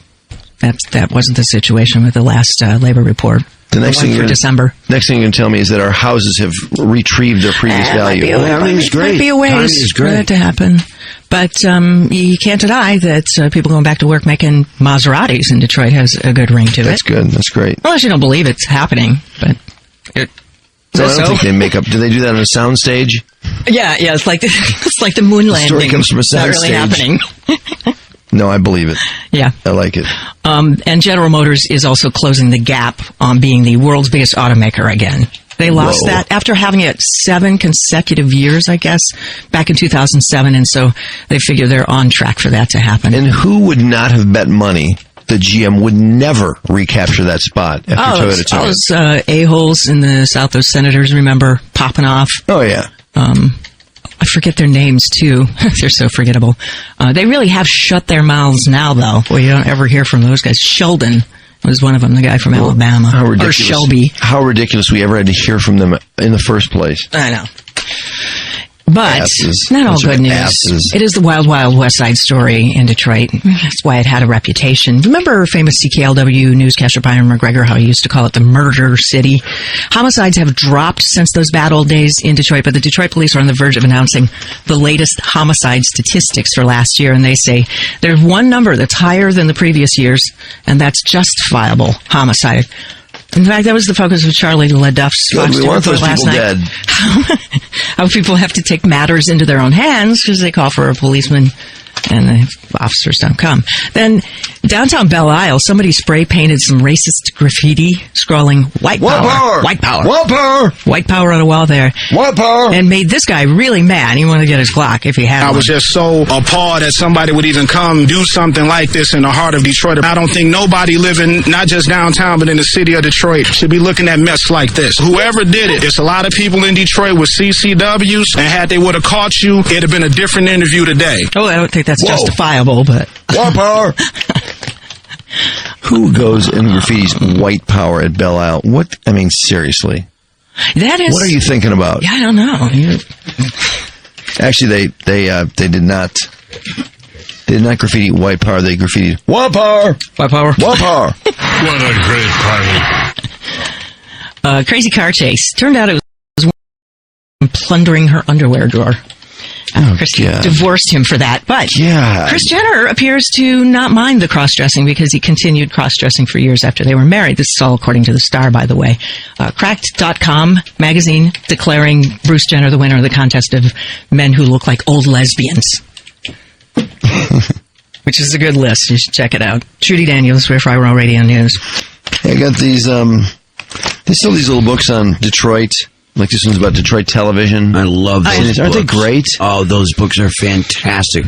That wasn't the situation with the last labor report. The next thing for December. Next thing you can tell me is that our houses have retrieved their previous value. Everything's great. Might be a ways for that to happen. But you can't deny that people going back to work making Maseratis in Detroit has a good ring to it. That's good. That's great. Unless you don't believe it's happening, but I don't think they make up. Do they do that on a sound stage? Yeah. It's like the moon landing. The story comes from a sound stage. Not really happening. No, I believe it. Yeah. I like it. And General Motors is also closing the gap on being the world's biggest automaker again. They lost that after having it 7 consecutive years, I guess, back in 2007, and so they figure they're on track for that to happen. And who would not have bet money that GM would never recapture that spot after Toyota took it? Those a-holes in the South, those senators, remember, popping off. Oh, yeah. I forget their names, too. They're so forgettable. They really have shut their mouths now, though. Well, you don't ever hear from those guys. Sheldon was one of them, the guy from Alabama. How ridiculous. Or Shelby. How ridiculous we ever had to hear from them in the first place. I know. But not all good news. It is the wild, wild West Side Story in Detroit. That's why it had a reputation. Remember famous CKLW newscaster Byron McGregor, how he used to call it the murder city? Homicides have dropped since those bad old days in Detroit, but the Detroit police are on the verge of announcing the latest homicide statistics for last year, and they say there's one number that's higher than the previous years, and that's justifiable homicide. In fact, that was the focus of Charlie LaDuff's Fox we want those people dead. How people have to take matters into their own hands because they call for a policeman and the officers don't come. Then, downtown Belle Isle, somebody spray painted some racist graffiti scrawling white power. White power. White power. White power on a wall there. White power. And made this guy really mad. He wanted to get his Glock if he had one. I was just so appalled that somebody would even come do something like this in the heart of Detroit. I don't think nobody living, not just downtown, but in the city of Detroit, should be looking at mess like this. Whoever did it, it's a lot of people in Detroit with CCWs, and had they would have caught you, it'd have been a different interview today. Oh, I don't think that's justifiable, but... White power! Who goes and graffitis white power at Belle Isle? What? I mean, seriously. That is... What are you thinking about? Yeah, I don't know. Actually, they did not... They did not graffiti white power. They graffitied white power! White power? White power! What a great party. Crazy car chase. Turned out it was plundering her underwear drawer. Chris divorced him for that. But Kris Jenner appears to not mind the cross-dressing because he continued cross-dressing for years after they were married. This is all according to The Star, by the way. Cracked.com magazine declaring Bruce Jenner the winner of the contest of men who look like old lesbians. Which is a good list. You should check it out. Trudi Daniels, Efrain Radio News. I got these, they sell these little books on Detroit. Like this one's about Detroit television. I love those books. Aren't they great? Oh, those books are fantastic.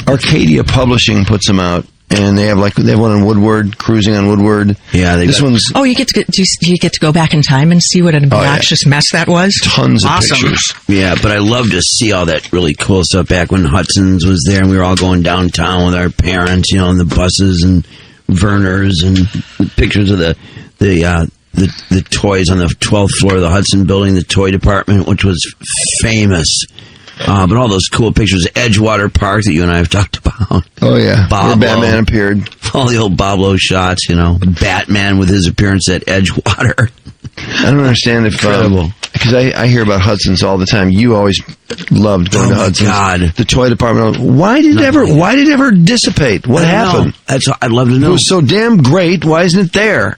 Arcadia Publishing puts them out, and they have one on Woodward, Cruising on Woodward. Yeah, this one's. Oh, you get to go back in time and see what an obnoxious mess that was. Tons of pictures. Yeah, but I love to see all that really cool stuff back when Hudson's was there, and we were all going downtown with our parents, in the buses and Verners, and pictures of the toys on the 12th floor of the Hudson building, the toy department, which was famous. But all those cool pictures, Edgewater Park that you and I have talked about. Oh, yeah. Bob where Batman appeared. All the old Bob Lowe shots, Batman with his appearance at Edgewater. I don't understand if... Incredible. Because I hear about Hudson's all the time. You always loved going to Hudson's. God. The toy department. Why did it ever dissipate? What happened? I'd love to know. It was so damn great. Why isn't it there?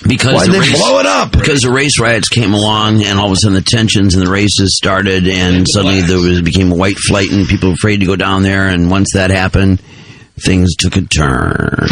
Because why did they blow it up? Because the race riots came along, and all of a sudden the tensions and the races started, and suddenly it became a white flight, and people were afraid to go down there. And once that happened, things took a turn.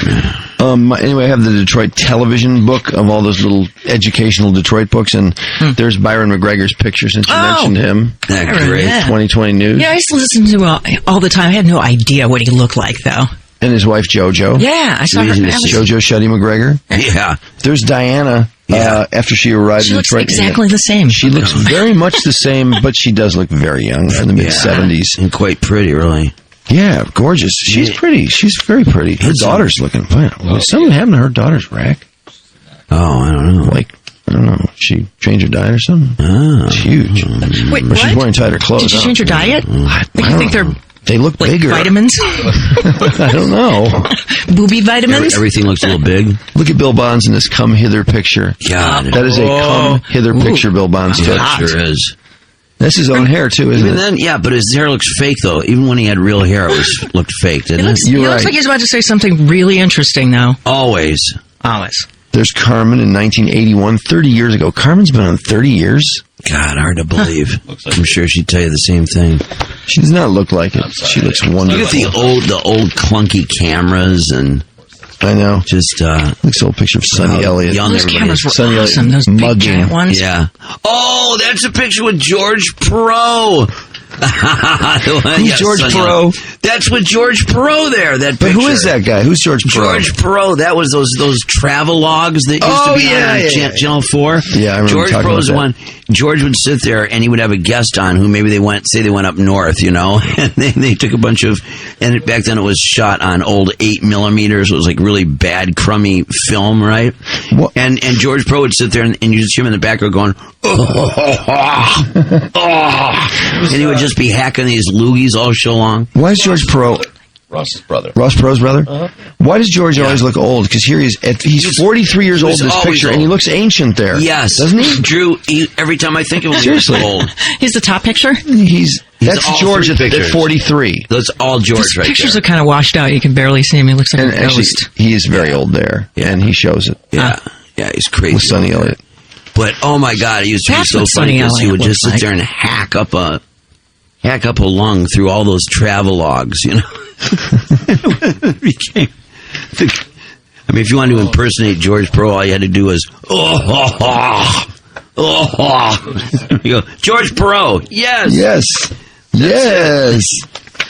Anyway, I have the Detroit television book of all those little educational Detroit books, and there's Byron McGregor's picture since you mentioned him. That's great. 2020 News. Yeah, I used to listen to all the time. I had no idea what he looked like, though. And his wife, JoJo. Yeah, I saw her. JoJo Shuddy McGregor. Yeah. There's Diana, after she arrived in Detroit. She looks exactly the same. She looks very much the same, but she does look very young, in the mid-70s. And quite pretty, really. Yeah, gorgeous. She's pretty. She's very pretty. Her daughter's looking fine. Something happened to her daughter's rack. Oh, I don't know. I don't know. She changed her diet or something? Oh. It's huge. Wait, or she's wearing tighter clothes. Did she change her diet? I think they're... They look bigger. Vitamins? I don't know. Booby vitamins? Everything looks a little big. Look at Bill Bonds in this come hither picture. God. That is a come hither picture Bill Bonds took. Yeah, it sure is. That's his own hair, too, isn't Even it? then, yeah, but his hair looks fake, though. Even when he had real hair, it looked fake, didn't it? He looks like he's about to say something really interesting, though. Always. There's Carmen in 1981, 30 years ago. Carmen's been on 30 years? God, hard to believe. I'm sure she'd tell you the same thing. She does not look like it. She looks wonderful. Look at the old clunky cameras and... I know. Just, looks old picture of Sonny Elliott. Those cameras were Sonny awesome. Those big giant ones. Yeah. Oh, that's a picture with George Perot. Who's George Perot? That's with George Perot there. That picture. But who is that guy? Who's George Perot? George Perot. That was those travel logs that used to be on Channel 4. Yeah, I remember George talking Perot's about that. one. George would sit there and he would have a guest on who maybe they went up north, and they took a bunch of, and back then it was shot on old 8mm. It was like really bad, crummy film, right? What? And George Perot would sit there and you just hear him in the background going, and he would just be hacking these loogies all show long. Why is George Perot... Ross's brother. Ross Perot's brother? Why does George always look old? Because here he's 43 years old in this picture, and he looks ancient there. Yes. Doesn't he? Drew, every time I think of him, he looks old. He's the top picture? That's George at 43. That's all George right there. Pictures are kind of washed out. You can barely see him. He looks like a ghost. He is very old there, and he shows it. Yeah, he's crazy. With Sonny Elliott. But, oh my God, he used to be so funny because he would just sit there and hack up a lung through all those travel logs, if you wanted to impersonate George Perot, all you had to do was, you go, George Perot, yes.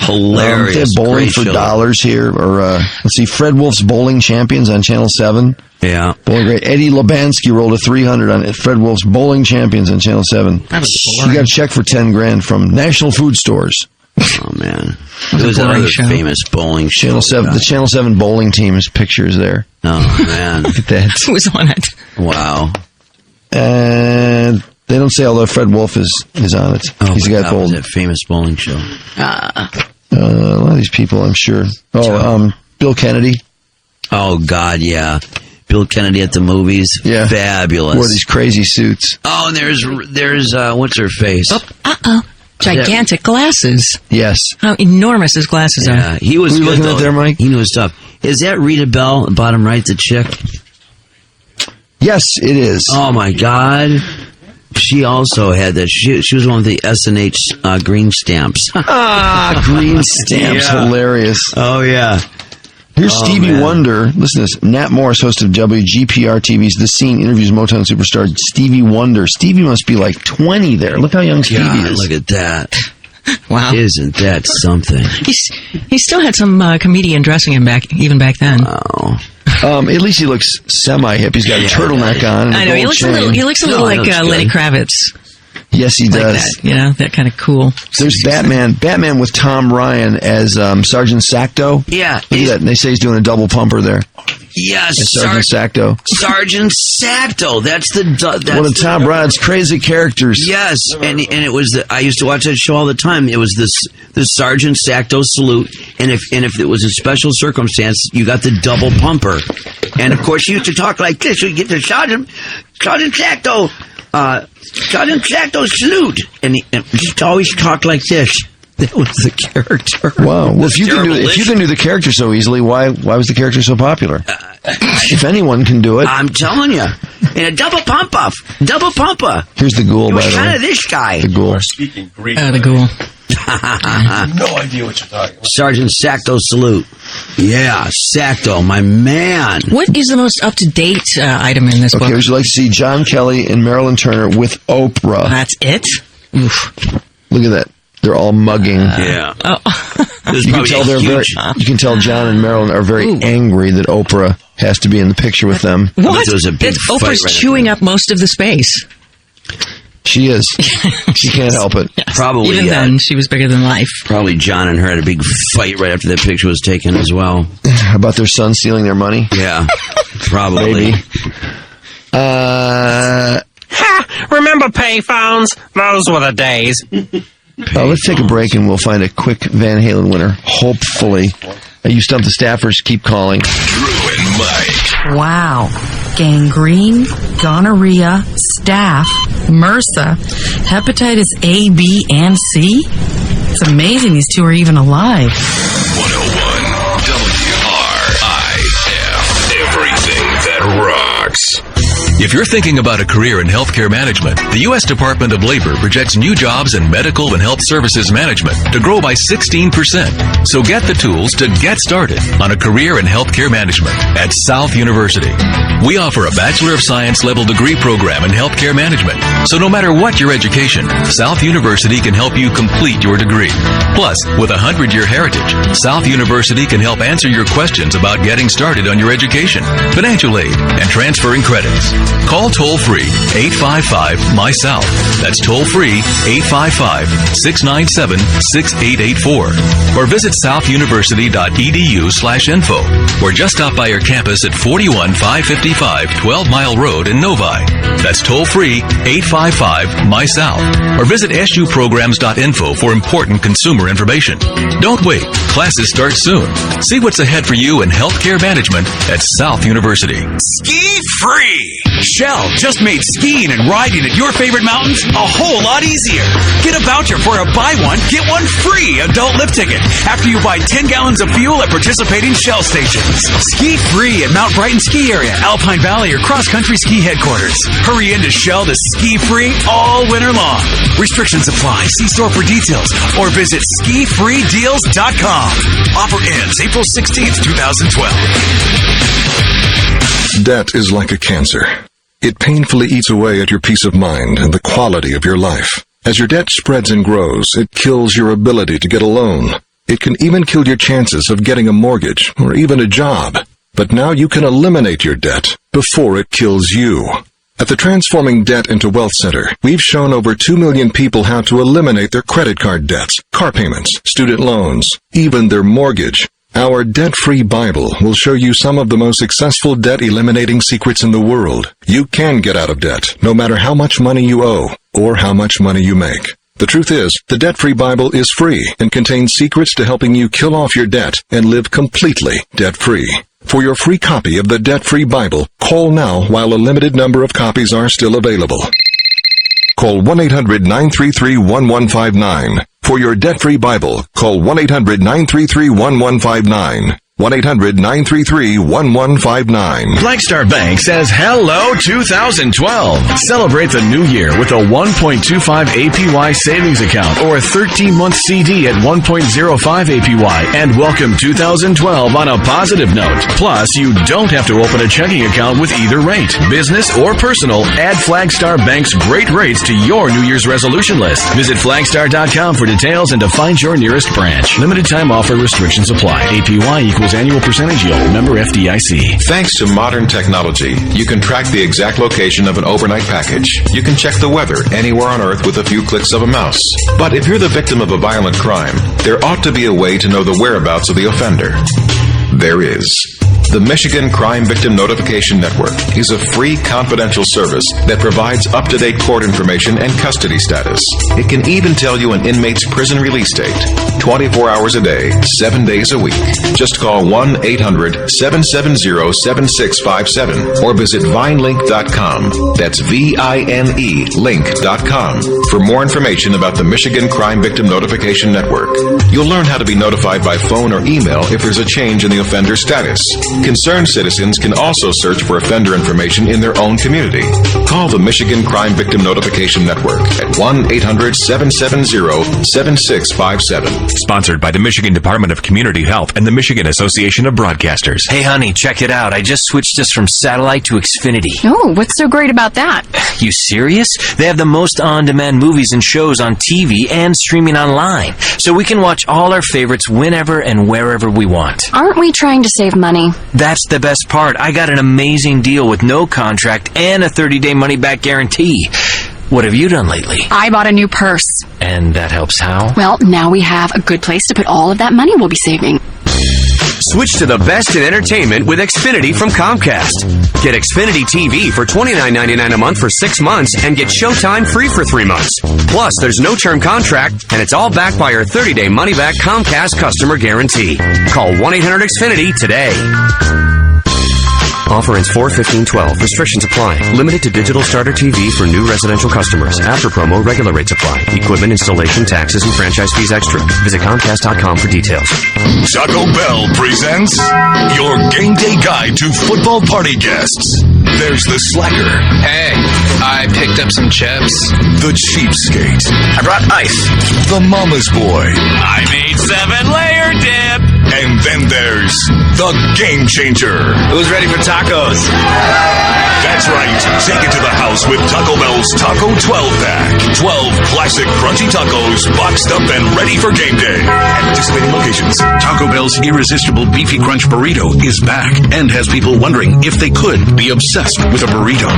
Hilarious. They have Bowling for Dollars here, or let's see, Fred Wolf's Bowling Champions on Channel 7. Yeah. Bowling great. Eddie Labansky rolled a 300 on Fred Wolf's Bowling Champions on Channel 7. That was You boring. got a check for $10,000 from National Food Stores. Oh, man. It was another famous bowling show. Channel 7, the Channel 7 bowling team's pictures there. Oh, man. Look at that. Who was on it? Wow. And they don't say, although Fred Wolf is on it. Oh, He's got bowled. that famous bowling show. A lot of these people, I'm sure. Bill Kennedy. Oh, God, yeah. Bill Kennedy at the movies. Yeah. Fabulous. Wore these crazy suits. Oh, and there's what's her face? Gigantic glasses. Yes. How enormous his glasses Yeah, are. he was Were you good, looking though. at there, Mike? He knew his stuff. Is that Rita Bell, bottom right, the chick? Yes, it is. Oh, my God. She also had that. She was one of the S&H green stamps. Green stamps. Yeah. Hilarious. Oh, yeah. Here's Oh, Stevie man. Wonder. Listen to this. Nat Morris, host of WGPR TV's The Scene, interviews Motown superstar Stevie Wonder. Stevie must be like 20 there. Look how young Stevie God, is. look at that. Wow. Isn't that something? He still had some comedian dressing him even back then. Wow. At least he looks semi-hip. He's got a turtleneck on and I a know, gold he looks chain. a little like Lenny Kravitz. Yes, he Like does. that, you know, that kind of cool. There's Batman with Tom Ryan as Sergeant Sacto. Yeah. Look at that. And they say he's doing a double pumper there. Yes, As Sergeant Sacto. Sergeant Sacto. That's One of Tom Brod's crazy characters. Yes, and it was I used to watch that show all the time. It was the Sergeant Sacto salute, and if it was a special circumstance, you got the double pumper, and of course you used to talk like this. You get the Sergeant Sacto, Sergeant Sacto salute, and he always talked like this. That was the character. Wow. Well, if you can do the character so easily, why was the character so popular? If anyone can do it. I'm telling you. And a double pump off. Double pumper. Here's the ghoul, It by was the kind way. of this guy. The ghoul. Speaking Greek. The ghoul. No idea what you're talking about. Sergeant Sacto salute. Yeah, Sacto, my man. What is the most up-to-date item in this book? Okay, would you like to see John Kelly and Marilyn Turner with Oprah? That's it? Oof. Look at that. They're all mugging. Yeah. You can tell you can tell John and Marilyn are very angry that Oprah has to be in the picture with them. What? There was a big fight Oprah's right chewing up most of the space. She is. She can't help it. Probably. Even then, she was bigger than life. Probably John and her had a big fight right after that picture was taken as well. About their son stealing their money? Yeah. Probably. Maybe. Remember payphones? Those were the days. Let's take a break and we'll find a quick Van Halen winner. Hopefully. You Stump the Staffers, keep calling. Drew and Mike. Wow. Gangrene, gonorrhea, staph, MRSA, hepatitis A, B, and C? It's amazing these two are even alive. 101 WRIF. Everything that rocks. If you're thinking about a career in healthcare management, the U.S. Department of Labor projects new jobs in medical and health services management to grow by 16%. So get the tools to get started on a career in healthcare management at South University. We offer a Bachelor of Science level degree program in healthcare management. So no matter what your education, South University can help you complete your degree. Plus, with a 100-year heritage, South University can help answer your questions about getting started on your education, financial aid, and transferring credits. Call toll-free 855-MY-SOUTH. That's toll-free 855-697-6884. Or visit southuniversity.edu/info. Or just stop by your campus at 41555 12 Mile Road in Novi. That's toll-free 855-MY-SOUTH. Or visit suprograms.info for important consumer information. Don't wait. Classes start soon. See what's ahead for you in healthcare management at South University. Ski free! Shell just made skiing and riding at your favorite mountains a whole lot easier. Get a voucher for a buy one, get one free adult lift ticket after you buy 10 gallons of fuel at participating Shell stations. Ski free at Mount Brighton Ski Area, Alpine Valley, or Cross Country Ski Headquarters. Hurry into Shell to ski free all winter long. Restrictions apply. See store for details or visit skifreedeals.com. Offer ends April 16th, 2012. Debt is like a cancer. It painfully eats away at your peace of mind and the quality of your life. As your debt spreads and grows, it kills your ability to get a loan. It can even kill your chances of getting a mortgage or even a job. But now you can eliminate your debt before it kills you. At the Transforming Debt into Wealth Center, we've shown over 2 million people how to eliminate their credit card debts, car payments, student loans, even their mortgage. Our debt-free Bible will show you some of the most successful debt-eliminating secrets in the world. You can get out of debt, no matter how much money you owe or how much money you make. The truth is, the debt-free Bible is free and contains secrets to helping you kill off your debt and live completely debt-free. For your free copy of the debt-free Bible, call now while a limited number of copies are still available. Call 1-800-933-1159. For your debt-free Bible, call 1-800-933-1159. 1-800-933-1159. Flagstar Bank says hello 2012. Celebrate the new year with a 1.25 APY savings account or a 13-month CD at 1.05 APY and welcome 2012 on a positive note. Plus, you don't have to open a checking account with either rate. Business or personal, add Flagstar Bank's great rates to your New Year's resolution list. Visit flagstar.com for details and to find your nearest branch. Limited time offer, restrictions apply. APY equals annual percentage yield. Member FDIC. Thanks to modern technology, you can track the exact location of an overnight package. You can check the weather anywhere on Earth with a few clicks of a mouse. But if you're the victim of a violent crime, there ought to be a way to know the whereabouts of the offender. There is. The Michigan Crime Victim Notification Network is a free confidential service that provides up-to-date court information and custody status. It can even tell you an inmate's prison release date, 24 hours a day, 7 days a week. Just call 1-800-770-7657 or visit vinelink.com. That's V-I-N-E link.com for more information about the Michigan Crime Victim Notification Network. You'll learn how to be notified by phone or email if there's a change in the offender's status. Concerned citizens can also search for offender information in their own community. Call the Michigan Crime Victim Notification Network at 1-800-770-7657. Sponsored by the Michigan Department of Community Health and the Michigan Association of Broadcasters. Hey honey, check it out. I just switched us from satellite to Xfinity. Oh, what's so great about that? You serious? They have the most on-demand movies and shows on TV and streaming online. So we can watch all our favorites whenever and wherever we want. Aren't we trying to save money? That's the best part. I got an amazing deal with no contract and a 30-day money-back guarantee. What have you done lately? I bought a new purse. And that helps how? Well, now we have a good place to put all of that money we'll be saving. Switch to the best in entertainment with Xfinity from Comcast. Get Xfinity TV for $29.99 a month for 6 months and get Showtime free for 3 months. Plus, there's no term contract, and it's all backed by our 30-day money-back Comcast customer guarantee. Call 1-800-XFINITY today. Offer ends 4/15/12. Restrictions apply. Limited to digital starter TV for new residential customers. After promo, regular rates apply. Equipment installation, taxes, and franchise fees extra. Visit Comcast.com for details. Taco Bell presents your game day guide to football party guests. There's the slacker. Hey, I picked up some chips. The cheapskate. I brought ice. The mama's boy. I made 7-layer dip. And then there's the game changer. Who's ready for tacos? That's right. Take it to the house with Taco Bell's Taco 12-pack. 12 classic crunchy tacos boxed up and ready for game day. At participating locations. Taco Bell's Irresistible Beefy Crunch Burrito is back and has people wondering if they could be obsessed with a burrito.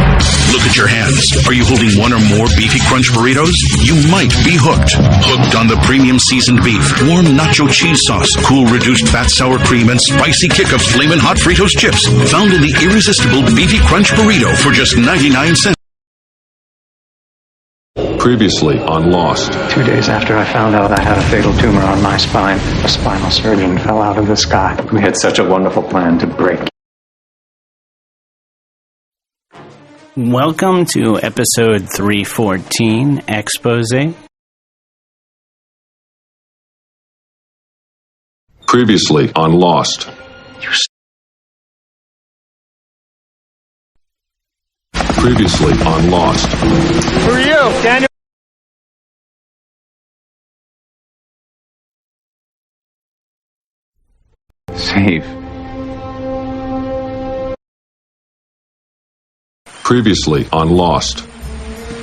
Look at your hands. Are you holding one or more Beefy Crunch burritos? You might be hooked. Hooked on the premium seasoned beef, warm nacho cheese sauce, cool reduced fat sour cream, and spicy kick of flamin' hot Fritos chips. Found in the Irresistible Beefy Crunch Burrito for just 99 cents. Previously on Lost. 2 days after I found out I had a fatal tumor on my spine, a spinal surgeon fell out of the sky. We had such a wonderful plan to break. Welcome to episode 314, Expose. Previously on Lost. Previously on Lost. Who are you, Daniel? Safe. Previously on Lost.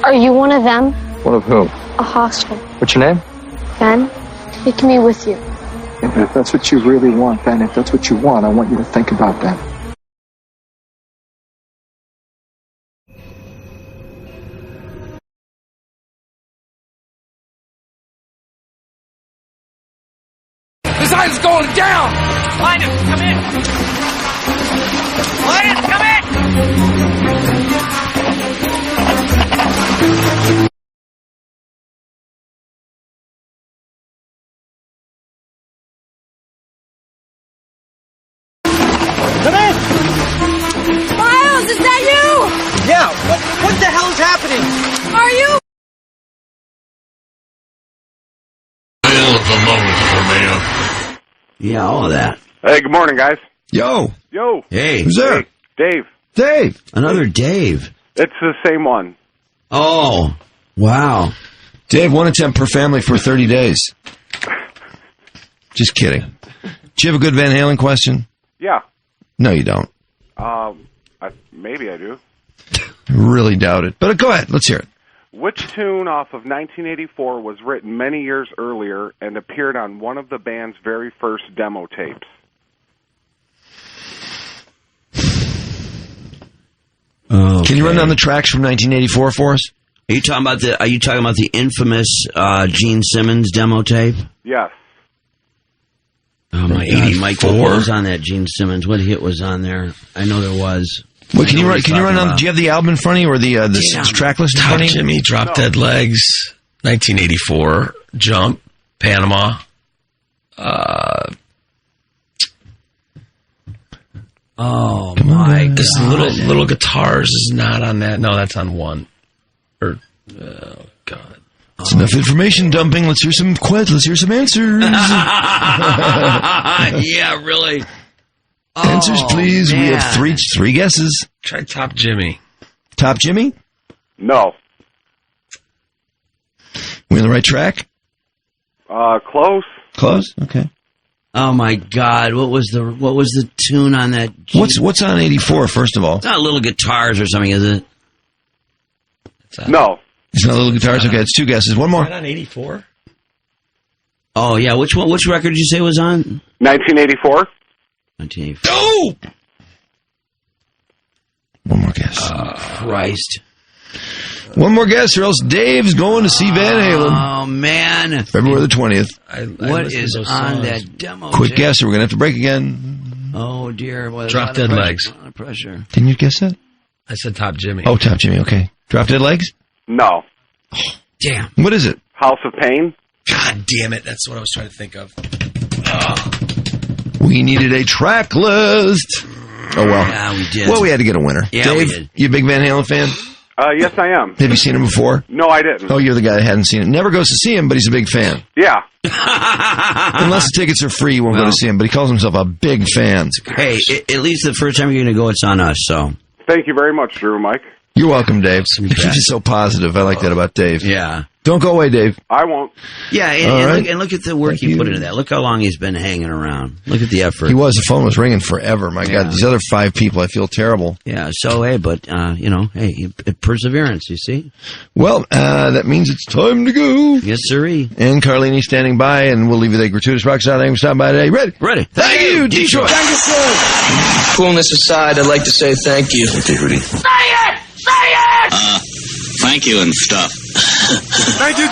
Are you one of them? One of whom? A hostile. What's your name? Ben, take me with you. If that's what you really want, Ben, if that's what you want, I want you to think about that. This item's going down! Linus, come in! Linus, come in! Come in! Miles, is that you? Yeah, what the hell is happening? Are you? Yeah, all of that. Hey, good morning, guys. Yo. Yo. Hey. Who's there? Dave. Dave. Another Dave. It's the same one. Oh, wow. Dave, 1 attempt per family for 30 days. Just kidding. Do you have a good Van Halen question? Yeah. No, you don't. Maybe I do. Really doubt it. But go ahead. Let's hear it. Which tune off of 1984 was written many years earlier and appeared on one of the band's very first demo tapes? Okay. Can you run down the tracks from 1984 for us? Are you talking about the infamous Gene Simmons demo tape? Yes. Oh my God, Mike, what was on that Gene Simmons? What hit was on there? I know there was. Wait, can you run down? Do you have the album in front of you or the track list in front of you? Jimmy, Drop Dead Legs, 1984, Jump, Panama. Oh my God! This little guitars is not on that. No, that's on one. Oh God! It's enough information dumping. Let's hear some answers. Yeah, really. Answers, please. Man. We have three guesses. Try Top Jimmy. Top Jimmy? No. We on the right track? Close. Close. Okay. Oh my God! What was the tune on that? What's on 84? First of all, it's not Little Guitars or something, is it? No. It's not Little Guitars. Okay, it's 2 guesses. One more. Is that on 84? Oh yeah. Which one? Which record did you say was on? 1984. 1984. Oh! One more guess. Christ. One more guess, or else Dave's going to see Van Halen. Oh man. February the 20th. What is on that demo? Quick guess, or we're gonna have to break again. Oh dear. Well, Drop Dead Legs. A lot of pressure. Didn't you guess that? I said Top Jimmy. Oh, Top Jimmy. Okay. Drop Dead Legs. No. Damn. What is it? House of Pain. God damn it! That's what I was trying to think of. We needed a track list. Oh well. Yeah, we did. Well, we had to get a winner. Yeah, Dave, we did. you a big Van Halen fan? Yes, I am. Have you seen him before? No, I didn't. Oh, you're the guy that hadn't seen it. Never goes to see him, but he's a big fan. Yeah. Unless the tickets are free, you won't go to see him, but he calls himself a big fan. Hey, at least the first time you're going to go, it's on us, so. Thank you very much, Drew, Mike. You're welcome, Dave. He's just so positive. I like that about Dave. Yeah. Don't go away, Dave. I won't. Yeah, and look at the work he put into that. Look how long he's been hanging around. Look at the effort. He was. The phone was ringing forever. My God, these other 5 people, I feel terrible. Yeah, so, hey, but, perseverance, you see? Well, that means it's time to go. Yes, sirree. And Carlini's standing by, and we'll leave you the gratuitous rock star. Thanks for stopping by today. Ready? Thank you, Detroit. Thank you, sir. Coolness aside, I'd like to say thank you. Say it! Say it! Thank you and stuff. Thank you.